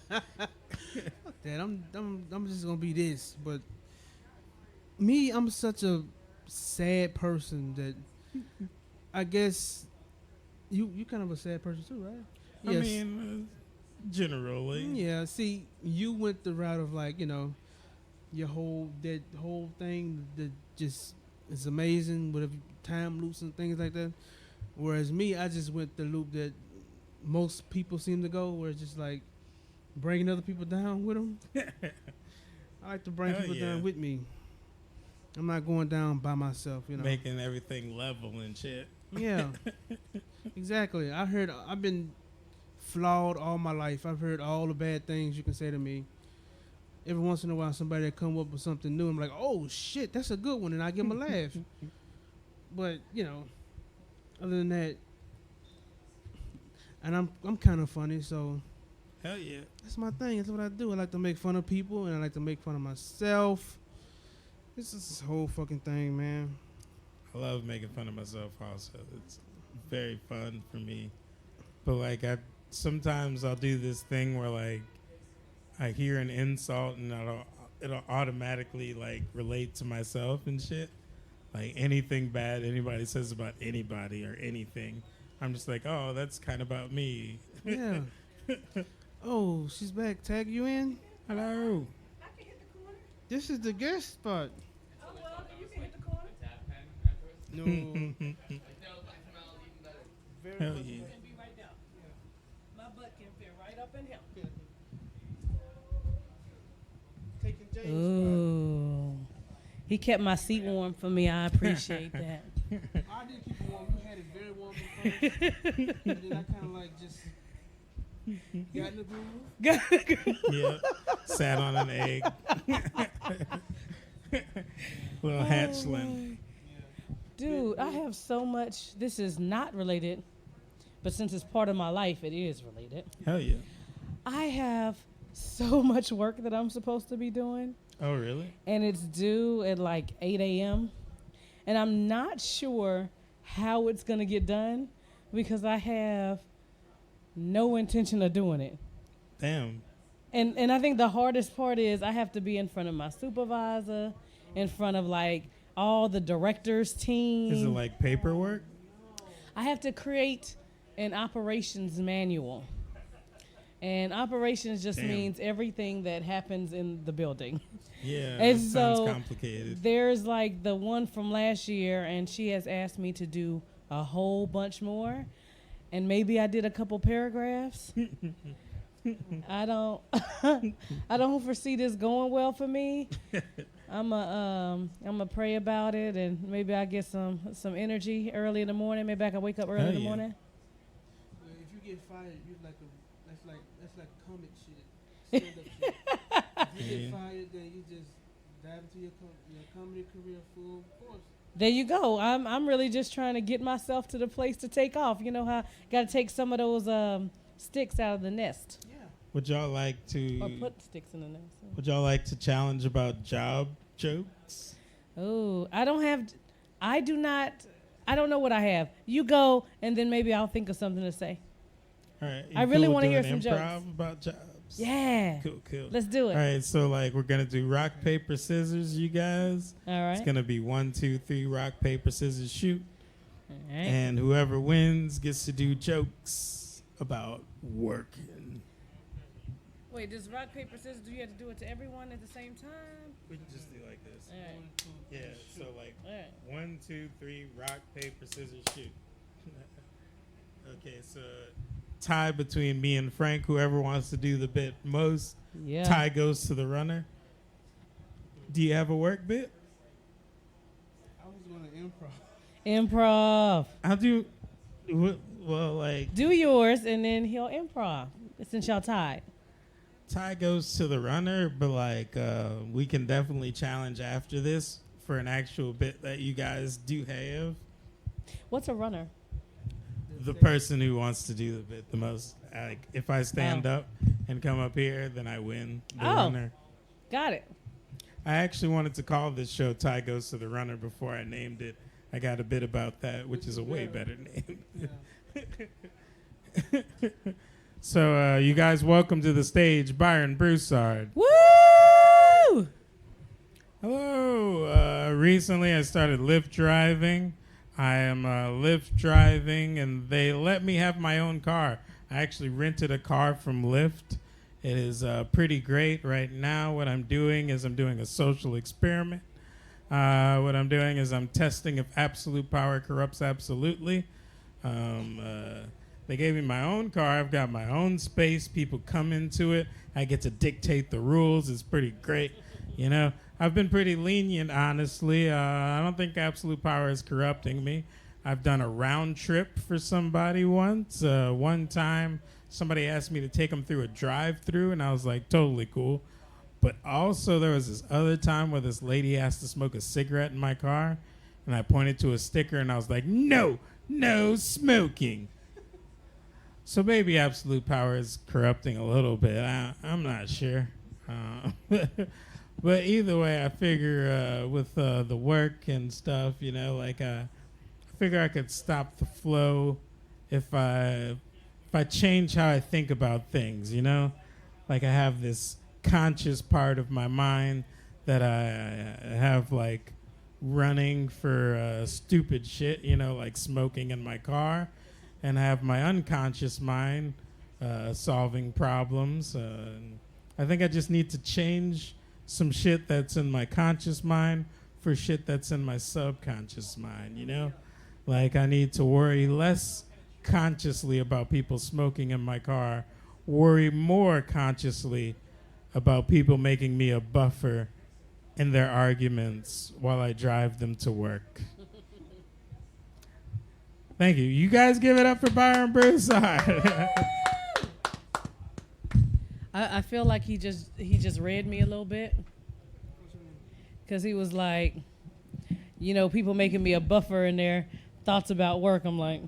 Fuck that. I'm just gonna be this. But me, I'm such a sad person that I guess you kind of a sad person too, right? I mean, generally. Yeah. See, you went the route of like, your whole thing that just is amazing with time loops and things like that. Whereas me, I just went the loop that most people seem to go, where it's just like bringing other people down with them. I like to bring Hell people yeah. down with me. I'm not going down by myself, Making everything level and shit. Yeah, exactly. I've been flawed all my life. I've heard all the bad things you can say to me. Every once in a while, somebody that come up with something new, I'm like, oh shit, that's a good one, and I give them a laugh. But you know, other than that, and I'm kind of funny, so Hell yeah. that's my thing. That's what I do. I like to make fun of people, and I like to make fun of myself. This is this whole fucking thing, man. I love making fun of myself also. It's very fun for me. But like sometimes I'll do this thing where like I hear an insult and it'll automatically like relate to myself and shit. Like anything bad anybody says about anybody or anything, I'm just like, oh, that's kind of about me. Yeah. Oh, she's back. Tag you in? Hello. This is the guest spot. Oh, well, you can hit the corner. No. Hell yeah. Be right down. My butt can fit right up in here. Taking James' Ooh. He kept my seat warm for me. I appreciate that. spot. I did keep it warm. You had it very warm at first. And then I kind of like just got in the groove. Yeah. Sat on an egg. Little hatchling. Dude, I have so much. This is not related, but since it's part of my life, it is related. Hell yeah. I have so much work that I'm supposed to be doing, Oh really? and it's due at like 8 a.m. And I'm not sure how it's going to get done because I have no intention of doing it. Damn. And I think the hardest part is I have to be in front of my supervisor, in front of like all the directors team. Is it like paperwork? I have to create an operations manual. And operations just Damn. means everything that happens in the building. Yeah. And That sounds so complicated. there's like the one from last year, and she has asked me to do a whole bunch more. And maybe I did a couple paragraphs. I don't foresee this going well for me. I'm a pray about it, and maybe I get some energy early in the morning. Maybe I can wake up early in the yeah. morning. Well, if you get fired, you that's like comic shit. Stand-up shit. If you Yeah. get fired, then you just dive into your comedy career full force. There you go. I'm really just trying to get myself to the place to take off. You know how got to take some of those sticks out of the nest, Yeah. Would y'all like or to put sticks in the nest. would y'all like to challenge about job jokes? Oh, I do not. I don't know what I have. You go, and then maybe I'll think of something to say. All right. I really want wanna to hear some improv jokes. about jobs. Yeah. Cool. Let's do it. All right, so like we're gonna do rock paper scissors, you guys. All right. It's gonna be 1, 2, 3, rock paper scissors shoot, All right. and whoever wins gets to do jokes about working. Wait, does rock paper scissors? Do you have to do it to everyone at the same time? We can just do like this. All right. Yeah. So like All right. 1, 2, 3, rock paper scissors shoot. Okay, so tie between me and Frank. Whoever wants to do the bit most, Yeah. tie goes to the runner. Do you have a work bit? I was going to improv. Improv. I'll do. Well, like Do yours, and then he'll improv. Since y'all tied. tie goes to the runner, but like we can definitely challenge after this for an actual bit that you guys do have. What's a runner? The person who wants to do the bit the most. Like if I stand Oh. up and come up here, then I win. The Oh. runner. Got it. I actually wanted to call this show "Tie Goes to the Runner" before I named it. I got a bit about that, which is a way better name. So, you guys, welcome to the stage, Byron Broussard. Woo! Hello. Recently, I started Lyft driving. I am Lyft driving, and they let me have my own car. I actually rented a car from Lyft. It is pretty great right now. What I'm doing is I'm doing a social experiment. What I'm doing is I'm testing if absolute power corrupts absolutely. They gave me my own car. I've got my own space. People come into it. I get to dictate the rules. It's pretty great. You know, I've been pretty lenient, honestly. I don't think absolute power is corrupting me. I've done a round trip for somebody once. One time, somebody asked me to take them through a drive-through, and I was like, totally cool. But also, there was this other time where this lady asked to smoke a cigarette in my car, and I pointed to a sticker, and I was like, no smoking. So maybe absolute power is corrupting a little bit. I'm not sure. But either way, I figure with the work and stuff, I figure I could stop the flow if I change how I think about things, Like I have this conscious part of my mind that I have like running for stupid shit, like smoking in my car, and I have my unconscious mind solving problems. I think I just need to change some shit that's in my conscious mind for shit that's in my subconscious mind, Like I need to worry less consciously about people smoking in my car, worry more consciously about people making me a buffer in their arguments while I drive them to work. Thank you. You guys give it up for Byron Broussard. I feel like he just read me a little bit, because he was like, people making me a buffer in their thoughts about work. I'm like,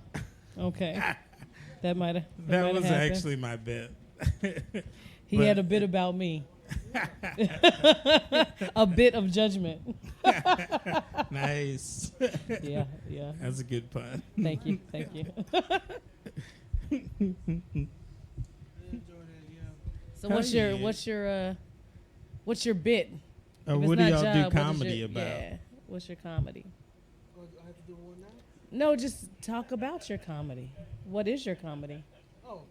okay, that was actually my bit. He had a bit about me. A bit of judgment. Nice. Yeah. That's a good pun. Thank you. So what's your bit? What do y'all do comedy about? Yeah. What's your comedy? I have to do one now? No, just talk about your comedy. What is your comedy? Oh,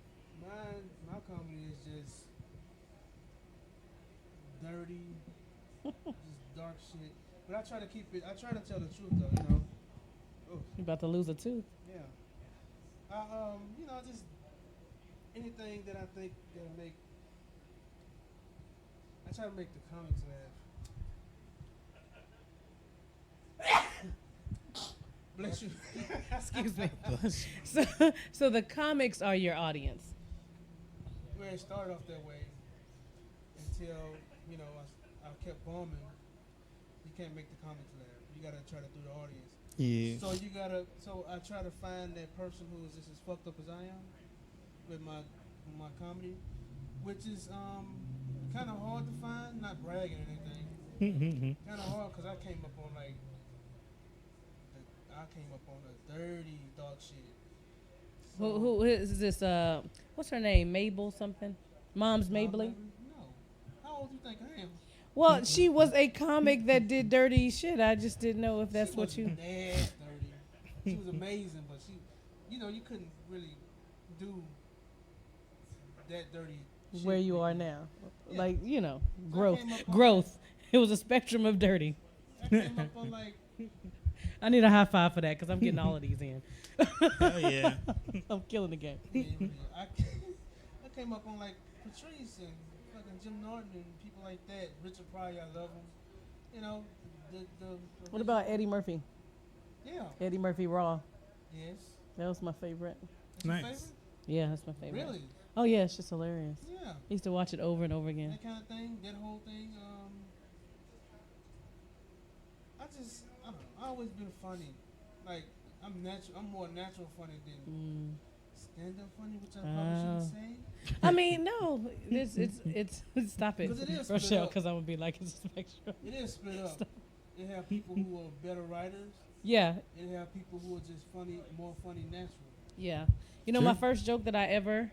my comedy is just dirty, just dark shit. But I try to keep it. I try to tell the truth though. Oh. You about to lose a tooth? Yeah. Just anything that I think that'll make. I try to make the comics laugh. Bless you. Excuse me. So the comics are your audience. Well, it started off that way until I kept bombing. You can't make the comics laugh. You gotta try to do the audience. Yeah. So I try to find that person who is just as fucked up as I am with my comedy, which is kind of hard to find. Not bragging or anything. Kind of hard because I came up on a dirty dog shit. So Who is this? What's her name? Mabel something? Mom's Mabley? No. How old do you think I am? Well, she was a comic that did dirty shit. I just didn't know if that's what you. Dead dirty. She was amazing, but she, you couldn't really do that dirty shit. Where you are now, Yeah. like So growth. It was a spectrum of dirty. I came up on like. I need a high five for that because I'm getting all of these in. Oh yeah. I'm killing the game. Yeah. I came up on like Patrice and fucking Jim Norton and people like that. Richard Pryor, I love him. What about Eddie Murphy? Yeah. Eddie Murphy Raw. Yes. That was my favorite. That's your Nice. favorite? Yeah, that's my favorite. Really? Oh yeah, it's just hilarious. Yeah. I used to watch it over and over again. That kind of thing. That whole thing. I don't know. I've always been funny. Like I'm natural. I'm more natural funny than stand-up funny, which I probably shouldn't say. I mean, no, it's stop it, 'Cause it is split Rochelle, up. because I'm gonna be like it's a spectrum. It is split up. It have people who are better writers. Yeah, It have people who are just funny, more funny natural. yeah. My first joke that I ever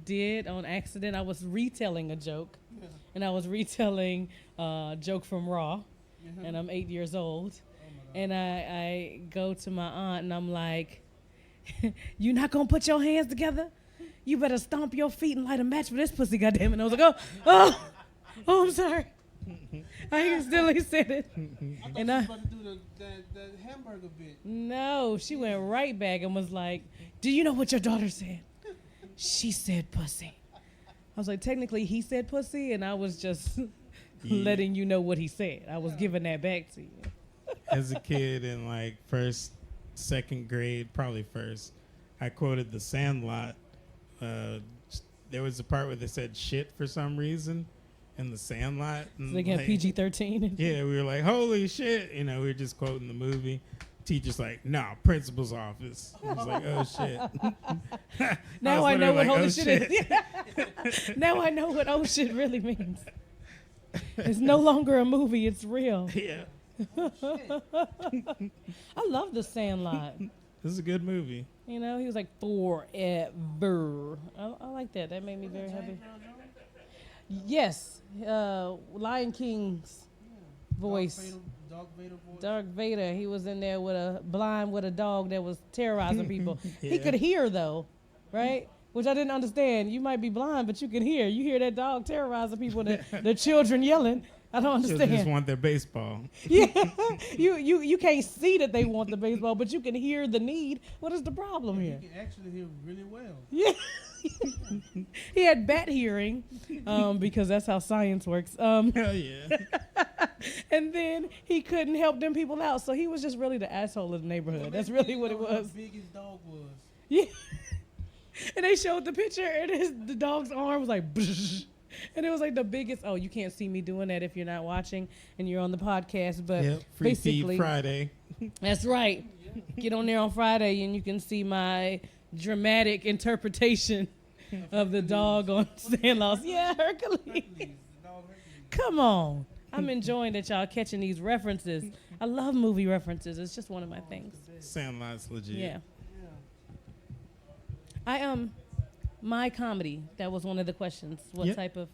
did on accident, I was retelling a joke, Yeah. and I was retelling a joke from Raw, Mhm. and I'm 8 years old, Oh my God. and I go to my aunt and I'm like, "You not gonna put your hands together? You better stomp your feet and light a match for this pussy, goddamn it!" And I was like, "Oh, I'm sorry." I accidentally said it. I thought And you I- was about to do the hamburger bit. No, she went right back and was like, "Do you know what your daughter said? She said pussy." I was like, technically he said pussy, and I was just letting you know what he said. I was giving that back to you. As a kid in like first second grade, probably first, I quoted The Sandlot. There was a part where they said shit for some reason in The Sandlot. So they got PG-13. Yeah, we were like, holy shit. You know, we were just quoting the movie. Teacher's like, no, principal's office. I was like, oh shit. Now I know what like, holy shit is. Now I know what oh shit really means. It's no longer a movie, it's real. Yeah. I love The Sandlot. This is a good movie. You know, he was like forever. I like that. That made me very happy. Yes, Lion King's voice. Darth Vader. He was in there with a dog that was terrorizing people. Yeah. He could hear though, right? Which I didn't understand. You might be blind, but you can hear. You hear that dog terrorizing people. The children yelling. I don't understand. Children just want their baseball. Yeah, you can't see that they want the baseball, but you can hear the need. What is the problem here? You can actually hear really well. Yeah. He had bat hearing, because that's how science works. Hell yeah. And then he couldn't help them people out, so he was just really the asshole of the neighborhood. That's really what it was. How big his dog was. Yeah. And they showed the picture, and the dog's arm was like, and it was like the biggest. Oh, you can't see me doing that if you're not watching and you're on the podcast, but Yep, Free basically, Feed Friday. that's right. Get on there on Friday, and you can see my dramatic interpretation of the dog on Sandlots. Yeah, Hercules. Come on. I'm enjoying that y'all catching these references. I love movie references. It's just one of my things. Sandlot's legit. Yeah. My comedy. That was one of the questions. What Yep. type of?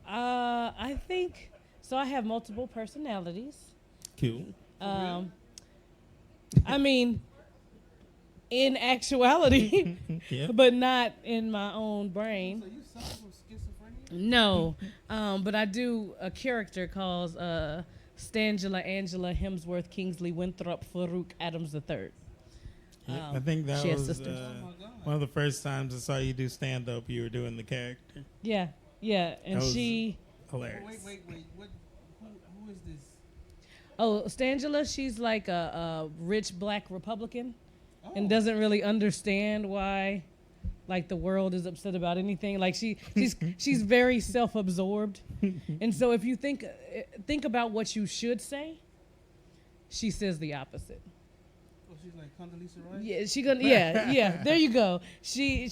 I think so. I have multiple personalities. Cool. I mean, in actuality, Yeah. but not in my own brain. So you suffer from schizophrenia? No, but I do a character called Stangela Angela Hemsworth Kingsley Winthrop Farouk Adams III. Yeah, I think that she has was sisters. Oh my God. one of the first times I saw you do stand up. You were doing the character. Yeah, and That was she. Hilarious. Wait. What? Who is this? Oh, Stangela, she's like a rich black Republican Oh. and doesn't really understand why, like, the world is upset about anything. Like she's very self-absorbed, and so if you think about what you should say, she says the opposite. Oh, she's like Condoleezza Rice? Yeah, she gonna. Yeah. There you go. She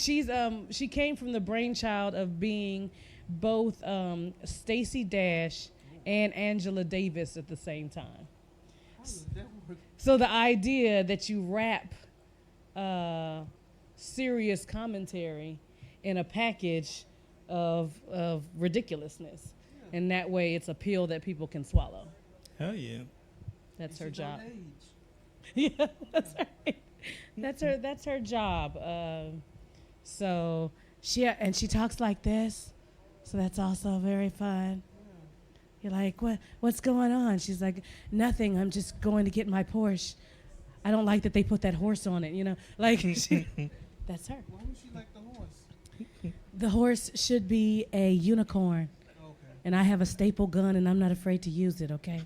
came from the brainchild of being both Stacey Dash and Angela Davis at the same time. How does that work? So the idea that you wrap serious commentary in a package of ridiculousness, and that way it's a pill that people can swallow. Hell yeah. That's And her she don't job. age. Yeah, that's right. That's her job. So she talks like this, so that's also very fun. You're like, what's going on? She's like, nothing. I'm just going to get my Porsche. I don't like that they put that horse on it. You know, like that's her. Why would she like the horse? The horse should be a unicorn, Okay. and I have a staple gun, and I'm not afraid to use it. Okay.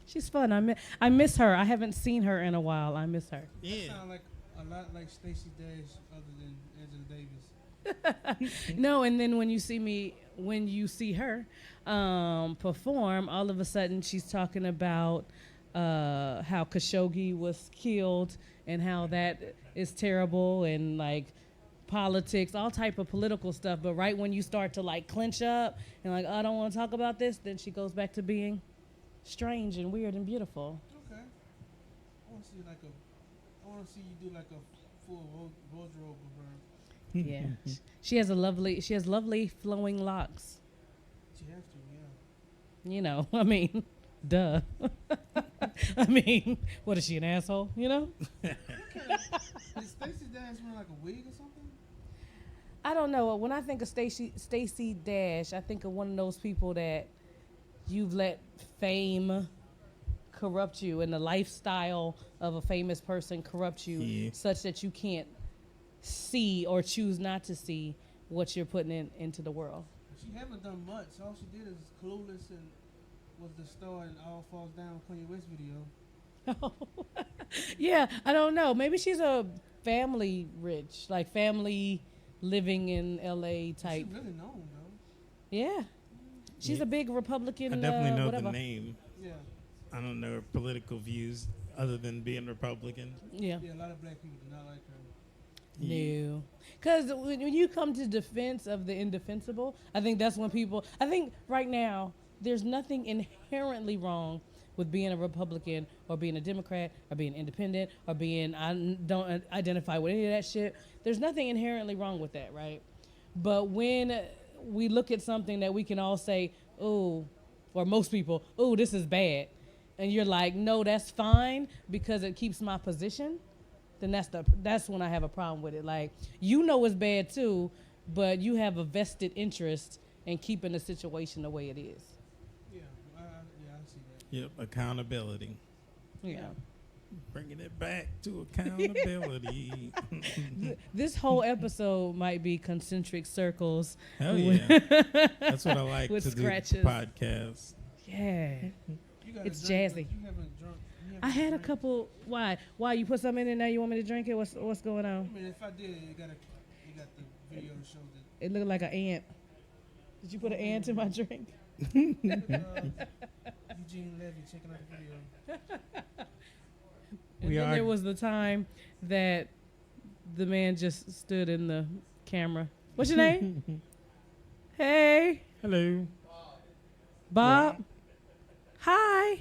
She's fun. I miss her. I haven't seen her in a while. I miss her. Yeah. Sound like a lot like Stacey Dash, other than Angela Davis. No, and then when you see her perform, all of a sudden she's talking about how Khashoggi was killed and how that is terrible, and like politics, all type of political stuff. But right when you start to like clench up and like, oh, I don't want to talk about this, then she goes back to being strange and weird and beautiful. Okay. I want to see you do like a full wardrobe of her. Yeah, she has lovely flowing locks. She has to, yeah. You know, I mean, duh. I mean, what is she, an asshole? You know? Is Stacey Dash wearing like a wig or something? I don't know. When I think of Stacey Dash, I think of one of those people that you've let fame corrupt you, and the lifestyle of a famous person corrupt you, such that you can't see or choose not to see what you're putting into the world. She haven't done much. All she did is Clueless and was the star in All Falls Down Kanye West video. Yeah, I don't know. Maybe she's a family rich, like family living in LA type. She really known though. Yeah. She's Yeah. a big Republican. I definitely know whatever. the name. Yeah. I don't know her political views other than being Republican. Yeah. Yeah, a lot of black people do not like her. No. Because when you come to defense of the indefensible, I think that's when people, I think right now, there's nothing inherently wrong with being a Republican or being a Democrat or being independent or being, I don't identify with any of that shit. There's nothing inherently wrong with that, right? But when we look at something that we can all say, oh, or most people, oh, this is bad. And you're like, no, that's fine because it keeps my position. Then that's when I have a problem with it. Like, you know it's bad too, but you have a vested interest in keeping the situation the way it is. Yeah, I see that. Yep, accountability. Yeah. Bringing it back to accountability. This whole episode might be concentric circles. Hell yeah. That's what I like With to scratches. do podcasts. Yeah. You got It's a drink, jazzy. but you haven't drunk. I had a couple. Why? You put something in it now? You want me to drink it? What's going I on? mean, if I did, you got the video to show that. It looked like an ant. Did you put an ant in my drink? Eugene Levy checking out the video. And We then are- there was the time that the man just stood in the camera. What's your name? Hey, Hello. Bob. Hi.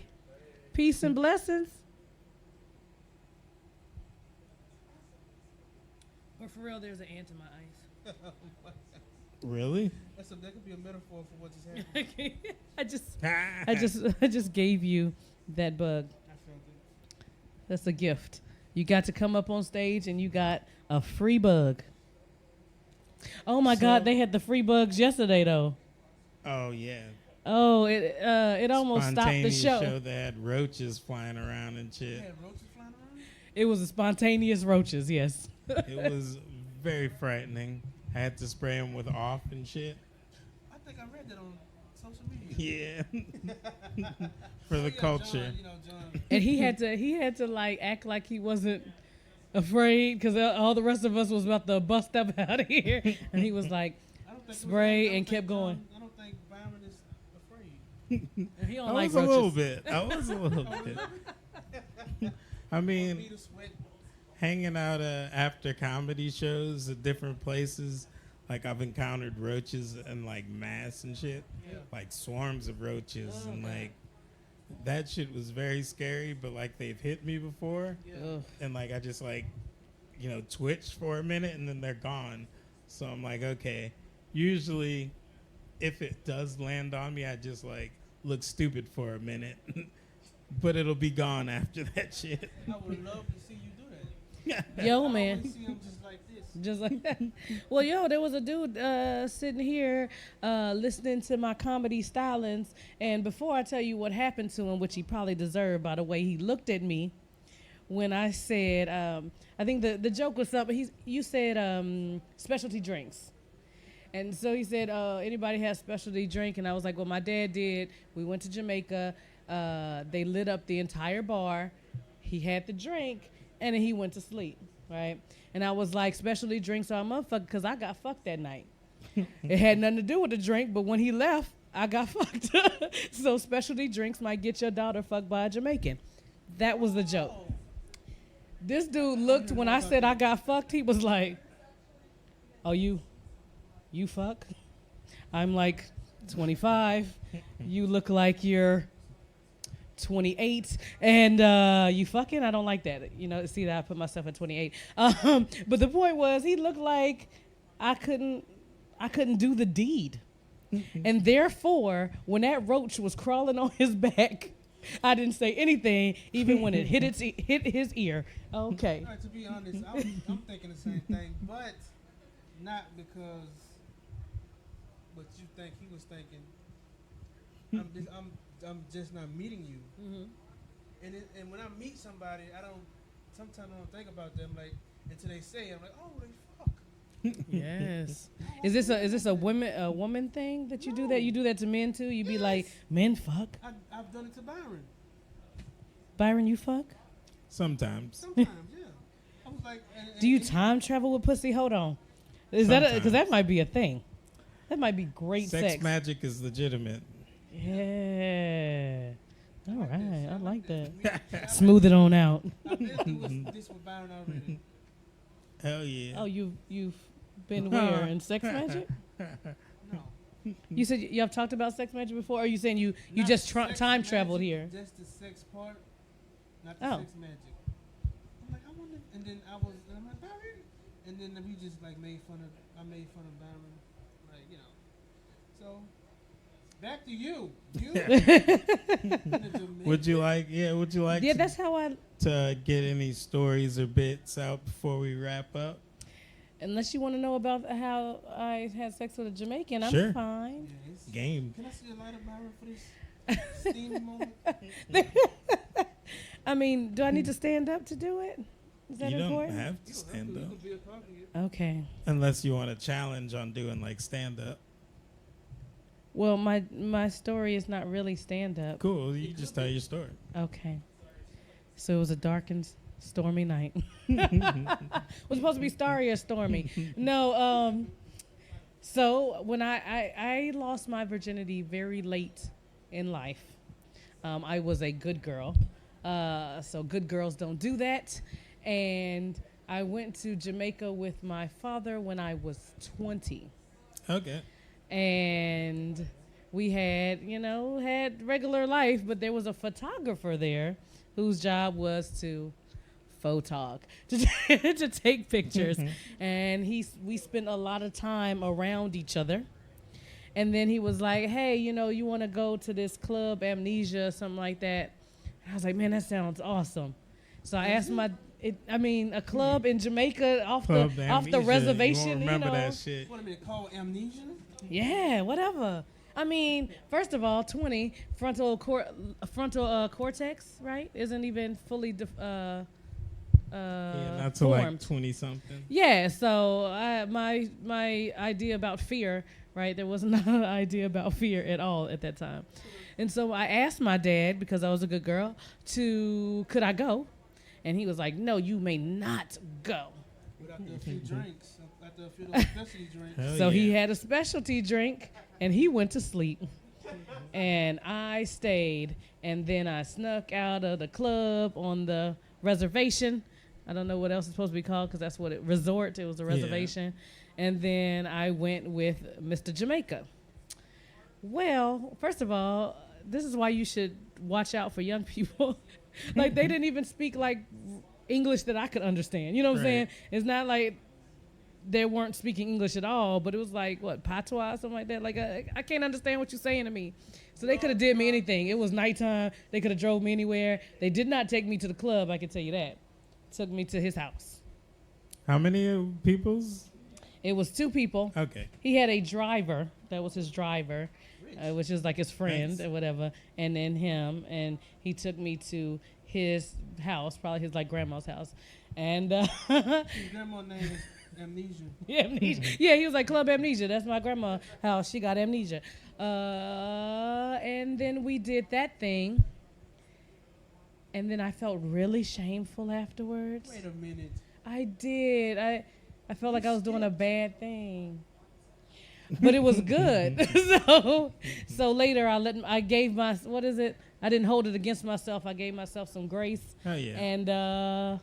Peace and blessings. But for real, there's an ant in my Really? That could be a metaphor for what just happened. eyes. I just gave you that bug. I felt it. That's a gift. You got to come up on stage and you got a free bug. Oh my God, they had the free bugs yesterday though. Oh yeah. Oh, it almost stopped the Spontaneous show. They had roaches flying around and You shit. had roaches flying around? It was a spontaneous roaches, yes. It was very frightening. I had to spray them with off and shit. I think I read that on social media. Yeah. For the Yeah, culture. John. And he had to like act like he wasn't afraid because all the rest of us was about to bust up out of here, and he was like, I don't think spray I don't and kept think John- going. I don't think Byron is afraid. And he don't I like was a little roaches. bit. I was a little bit. I mean, Peter Sweat. hanging out after comedy shows at different places, like I've encountered roaches and like mass and shit, Yeah. like swarms of roaches, and like that shit was very scary. But like they've hit me before, Ugh. and like I just like, twitch for a minute and then they're gone. So I'm like, okay. Usually, if it does land on me, I just like look stupid for a minute, but it'll be gone after that shit. I would love to see you do that. Yo, I man. always see him just like this. Just like that. Well, yo, there was a dude sitting here listening to my comedy stylings, and before I tell you what happened to him, which he probably deserved by the way he looked at me when I said, I think the joke was something. You said specialty drinks. And so he said, anybody has specialty drink? And I was like, well, my dad did. We went to Jamaica. They lit up the entire bar. He had the drink, and then he went to sleep, right? And I was like, specialty drinks are a motherfucker because I got fucked that night. It had nothing to do with the drink, but when he left, I got fucked. So specialty drinks might get your daughter fucked by a Jamaican. That was the joke. This dude looked, when I said I got fucked, he was like, oh, you fuck? I'm like 25. You look like you're 28 and you fucking. I don't like that. See that I put myself at 28. But the point was he looked like I couldn't do the deed. And therefore, when that roach was crawling on his back, I didn't say anything, even when it hit his ear. Okay. All right, to be honest, I'm thinking the same thing, but not because what you think he was thinking. I'm just not meeting you. Mm-hmm. And when I meet somebody, sometimes I don't think about them like until they say it. I'm like, oh, they fuck. Yes. Is this a woman thing that you do that? You do that to men too? You be like, men fuck? I've done it to Byron. Byron, you fuck? Sometimes. Sometimes, yeah. I was like, Do you time travel with pussy? Hold on. Is that because that Sometimes. might be a thing? That might be great sex. Sex magic is legitimate. Yeah. All right, I like that. that. Smooth it on out. I've been through this with Byron already. Hell yeah. Oh, you've been where in sex magic? No. You said you have talked about sex magic before, or are you saying you Not just sex time traveled magic, here? Just the sex part, not the Oh. sex magic. I'm like, I wonder, and then I'm like, Byron, and then we just like made fun of Byron, like, you know. So, back to you. Would you like Yeah, that's how I. to get any stories or bits out before we wrap up? Unless you want to know about how I had sex with a Jamaican, I'm Sure. fine. Yes. Game. Can I see a light of Byron for this steamy moment? I mean, do I need to stand up to do it? Is that You don't important? have to stand You up. could be a cocky. Okay. Unless you want a challenge on doing like stand up. Well, my story is not really stand up. Cool. You just tell your story. Okay. So it was a dark and stormy night. Was supposed to be starry or stormy. No, so when I lost my virginity very late in life. I was a good girl. So good girls don't do that. And I went to Jamaica with my father when I was 20. Okay. And we had regular life, but there was a photographer there whose job was to photog, to take pictures. And we spent a lot of time around each other. And then he was like, hey, you want to go to this club, Amnesia, something like that. I was like, man, that sounds awesome. So I asked a club in Jamaica off the Amnesia. reservation. You won't remember that shit. What am I called amnesia? Yeah, whatever. I mean, first of all, 20 frontal cortex, right? Isn't even fully Yeah, not to like formed. 20 something. Yeah, so my idea about fear, right? There was not an idea about fear at all at that time. And so I asked my dad, because I was a good girl, could I go? And he was like, no, you may not go. Without a few drinks, after a few of those specialty drinks. Hell So he yeah. had a specialty drink, and he went to sleep. And I stayed, and then I snuck out of the club on the reservation. I don't know what else it's supposed to be called, because that's what it was a reservation. And then I went with Mr. Jamaica. Well, first of all, this is why you should watch out for young people. Like, they didn't even speak like English that I could understand. You know what I'm saying? It's not like they weren't speaking English at all, but it was like, what, patois or something like that? Like, I can't understand what you're saying to me. So they could have did me anything. It was nighttime. They could have drove me anywhere. They did not take me to the club, I can tell you that. Took me to his house. How many peoples? It was 2 people. Okay. He had a driver. That was his driver, which is like his friend or whatever. And then him. And he took me to his house, probably his like grandma's house. And His grandma's name is Amnesia. yeah, amnesia. Yeah, he was like Club Amnesia. That's my grandma's house. She got amnesia. And then we did that thing. And then I felt really shameful afterwards. Wait a minute. I did. I felt like I was doing a bad thing. But it was good. so later I gave what is it? I didn't hold it against myself. I gave myself some grace. Hell yeah. And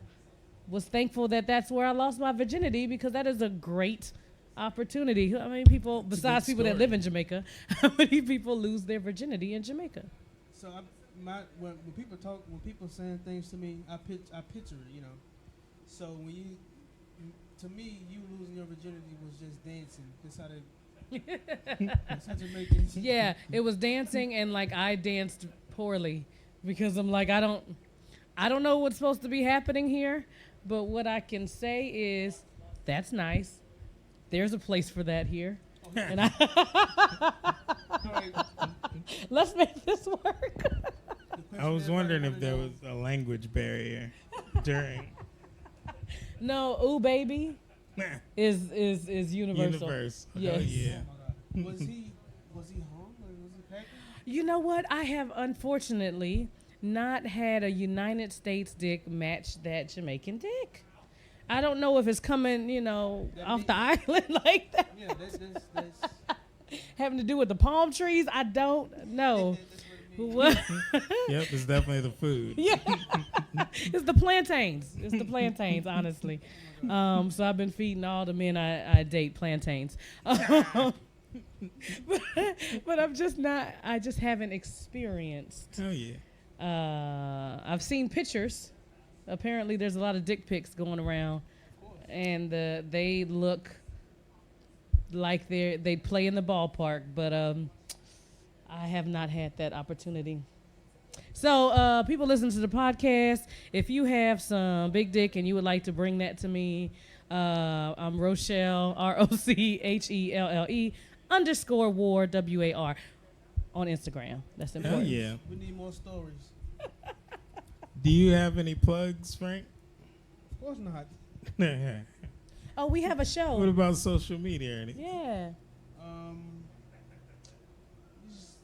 was thankful that that's where I lost my virginity, because that is a great opportunity. How many people, besides people that live in Jamaica, how many people lose their virginity in Jamaica? So when people saying things to me, I picture it, you know. So to me, you losing your virginity was just dancing. That's how that's how Jamaicans. Yeah, it was dancing, and like I danced poorly because I'm like, I don't know what's supposed to be happening here, but what I can say is that's nice. There's a place for that here. And let's make this work. I was wondering if there was a language barrier during. No, ooh baby is universal. Universe. Yes. Oh, yeah. Oh my God. Was he home or was he packing? You know what? I have unfortunately not had a United States dick match that Jamaican dick. I don't know if it's coming, off the island like that. Yeah, that's Having to do with the palm trees, I don't know. What? Yep, it's definitely the food. Yeah, it's the plantains. It's the plantains, honestly. So I've been feeding all the men I date plantains. But I'm just not. I just haven't experienced. Oh yeah. I've seen pictures. Apparently, there's a lot of dick pics going around, and they look like they play in the ballpark. But I have not had that opportunity. So, people listen to the podcast. If you have some big dick and you would like to bring that to me, I'm Rochelle, ROCHELLE _Ward, WAR, on Instagram. That's important. Oh yeah. we need more stories. Do you have any plugs, Frank? Of course not. Oh, we have a show. What about social media or anything? Yeah. Just,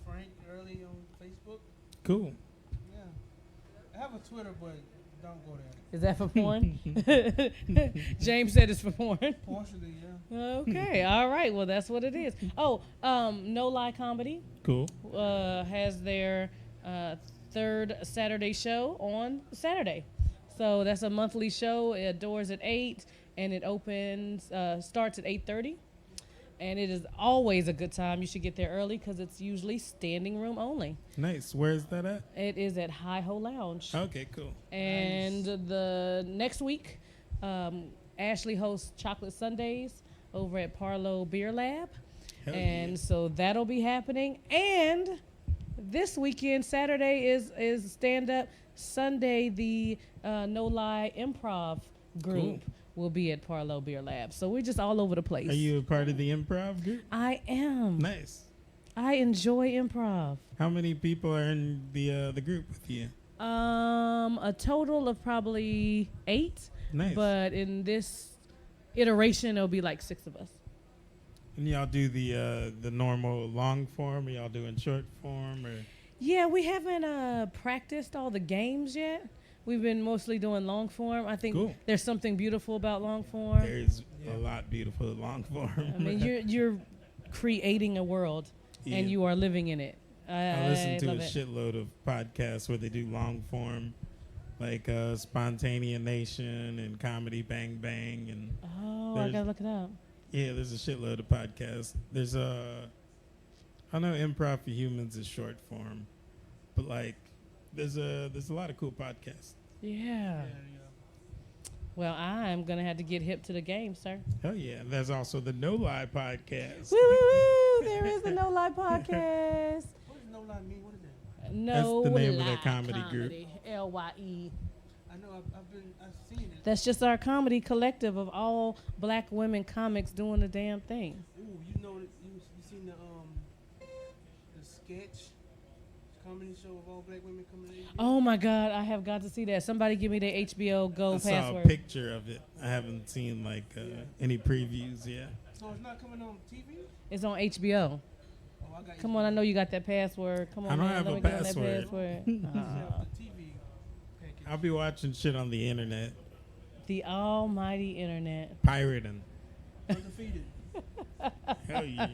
Frank Early on Facebook. Cool. Yeah, I have a Twitter, but don't go there. Is that for porn? James said it's for porn. Partially, yeah. Okay. All right. Well, that's what it is. Oh, No Lye Comedy Cool. has their third Saturday show on Saturday. So that's a monthly show. It doors at 8 and it starts at 8:30. And it is always a good time. You should get there early because it's usually standing room only. Nice. Where's that at? It is at Hi Ho Lounge. Okay, cool. And the next week, Ashley hosts Chocolate Sundays over at Parlo Beer Lab. Hell And yeah. so that'll be happening. And this weekend, Saturday is stand-up. Sunday, the No Lye Improv group will be at Parlo Beer Lab. So we're just all over the place. Are you a part of the improv group? I am. Nice. I enjoy improv. How many people are in the group with you? A total of probably 8. Nice. But in this iteration, it'll be like 6 of us. And y'all do the normal long form, or y'all doing short form, or? Yeah, we haven't practiced all the games yet. We've been mostly doing long form. I think Cool. there's something beautiful about long form. There's a lot beautiful long form. I mean, you're creating a world, Yeah. and you are living in it. I listen to a love it. shitload of podcasts where they do long form, like Spontanea Nation and Comedy Bang Bang, and Oh, I there's- gotta look it up. yeah, there's a shitload of podcasts. There's I know Improv for Humans is short form, but like there's a lot of cool podcasts. Yeah. Well, I'm gonna have to get hip to the game, sir. Hell yeah! And there's also the No Lye podcast. Woo woo woo! There is the No Lye podcast. What does No Lie mean? What is that? No That's the name of their Lye comedy group. LYE. I know I've seen it. That's just our comedy collective of all black women comics doing the damn thing. Ooh, you know you seen the sketch comedy show of all black women coming to HBO? Oh my God, I have got to see that. Somebody give me their HBO Go I saw password. a picture of it. I haven't seen like any previews yet. So it's not coming on TV? It's on HBO. Oh, I got Come on, I know you got that password. Come on, I don't man, have let a me get on that password. password. the TV package. I'll be watching shit on the internet, The almighty internet. pirating. Undefeated. Hell yeah!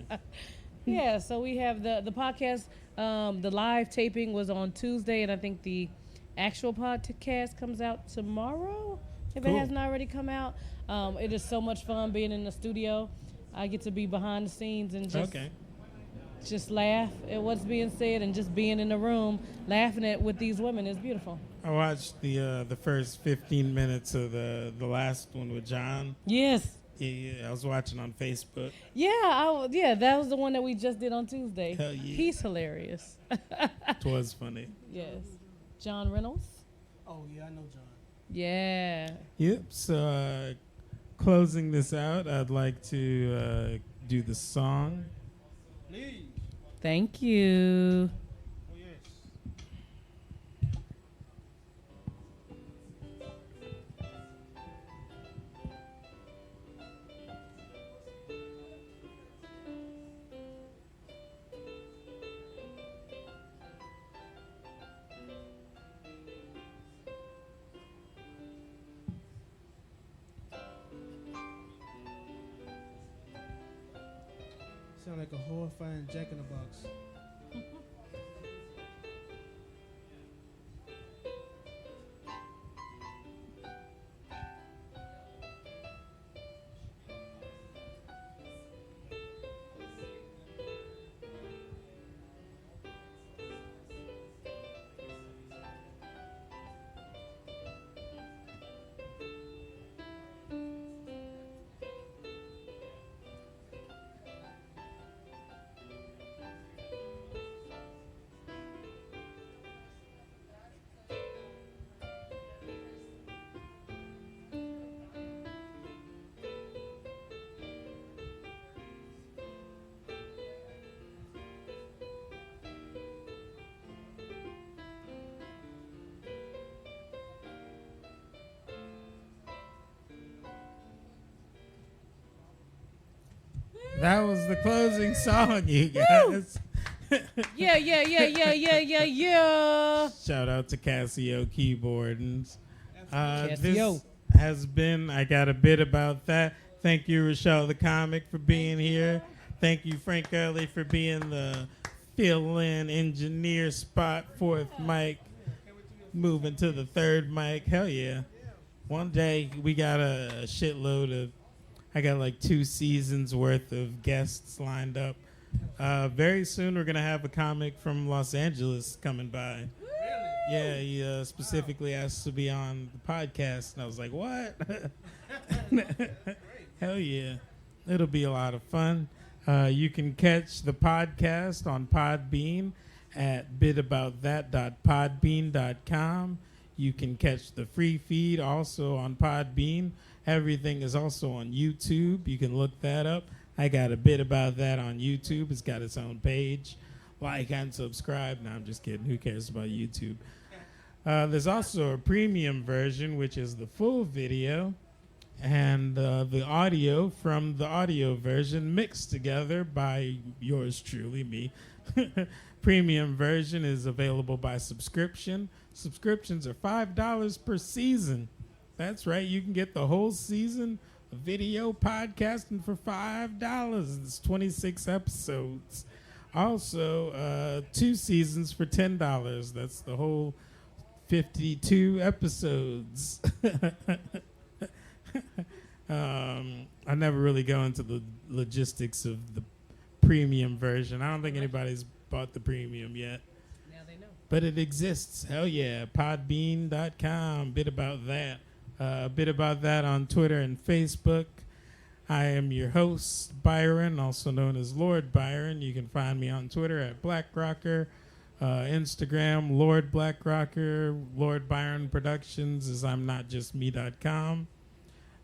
Yeah, so we have the podcast. The live taping was on Tuesday, and I think the actual podcast comes out tomorrow, if Cool. it hasn't already come out. It is so much fun being in the studio. I get to be behind the scenes and just laugh at what's being said, and just being in the room laughing at with these women is beautiful. I watched the first 15 minutes of the last one with John. Yes. Yeah, I was watching on Facebook. Yeah, that was the one that we just did on Tuesday. Hell yeah. He's hilarious. It was funny. Yes. John Reynolds. Oh yeah, I know John. Yeah. Yep. So closing this out, I'd like to do the song. Please. Thank you. Oh yes. sound like a horrifying Jack in the Box. That was the closing song, you guys. Yeah. Shout out to Casio Keyboardings. Casio. This has been I Got a Bit About That. Thank you, Rochelle the Comic, for being here. Thank you, Frank Early, for being the fill-in engineer spot, fourth mic, moving to the third mic. Hell yeah. One day we got a shitload of, I got like 2 seasons worth of guests lined up. Very soon we're going to have a comic from Los Angeles coming by. Yeah, he specifically asked to be on the podcast, and I was like, what? Hell yeah. It'll be a lot of fun. You can catch the podcast on Podbean at bitaboutthat.podbean.com. You can catch the free feed also on Podbean. Everything is also on YouTube. You can look that up. I Got a Bit About That on YouTube. It's got its own page. Like and subscribe. No, I'm just kidding. Who cares about YouTube? There's also a premium version, which is the full video, and the audio from the audio version mixed together by yours truly, me. Premium version is available by subscription. Subscriptions are $5 per season. That's right. You can get the whole season of video podcasting for $5. It's 26 episodes. Also, 2 seasons for $10. That's the whole 52 episodes. I never really go into the logistics of the premium version. I don't think anybody's bought the premium yet. Now they know. But it exists. Hell yeah. Podbean.com. Bit about that. Bit about that on Twitter and Facebook. I am your host, Byron, also known as Lord Byron. You can find me on Twitter at BlackRocker. Instagram, Lord Blackrocker. Lord Byron Productions is I'mNotJustMe.com.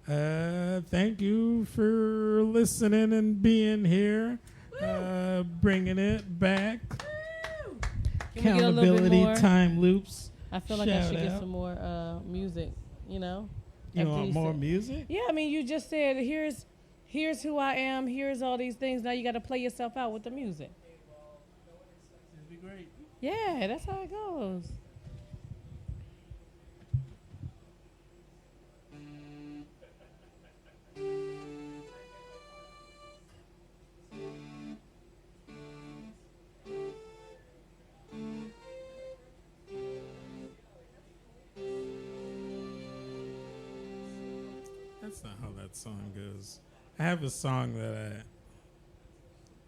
Thank you for listening and being here. Bringing it back. Can we get a little bit Accountability, more? time loops. I feel like I Shout should get out. some more music, you know? You After want more said- music? Yeah, I mean, you just said, here's who I am, here's all these things. Now you got to play yourself out with the music. It'd be great. Yeah, that's how it goes. That's not how that song goes. I have a song that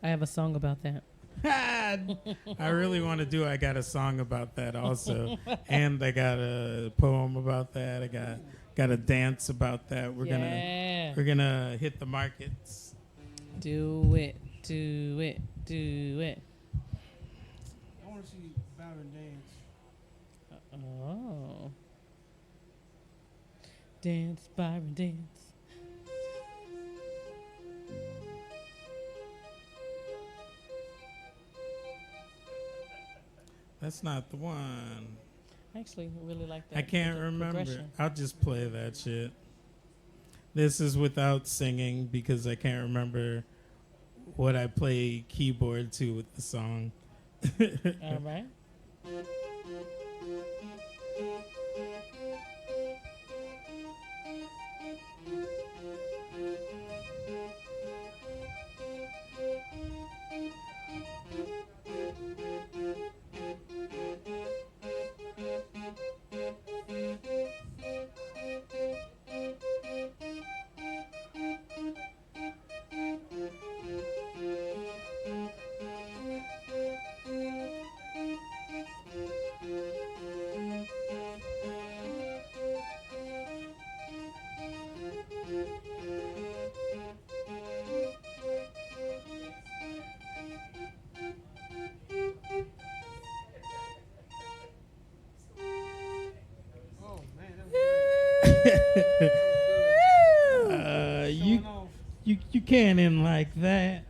I have a song about that. I really want to do. I got a song about that also, and I got a poem about that. I got a dance about that. We're gonna hit the markets. Do it. I want to see Byron dance. Oh. Dance, Byron, dance. That's not the one. I actually really like that. I can't the remember. progression. I'll just play that shit. This is without singing because I can't remember what I play keyboard to with the song. All right. You can't end like that.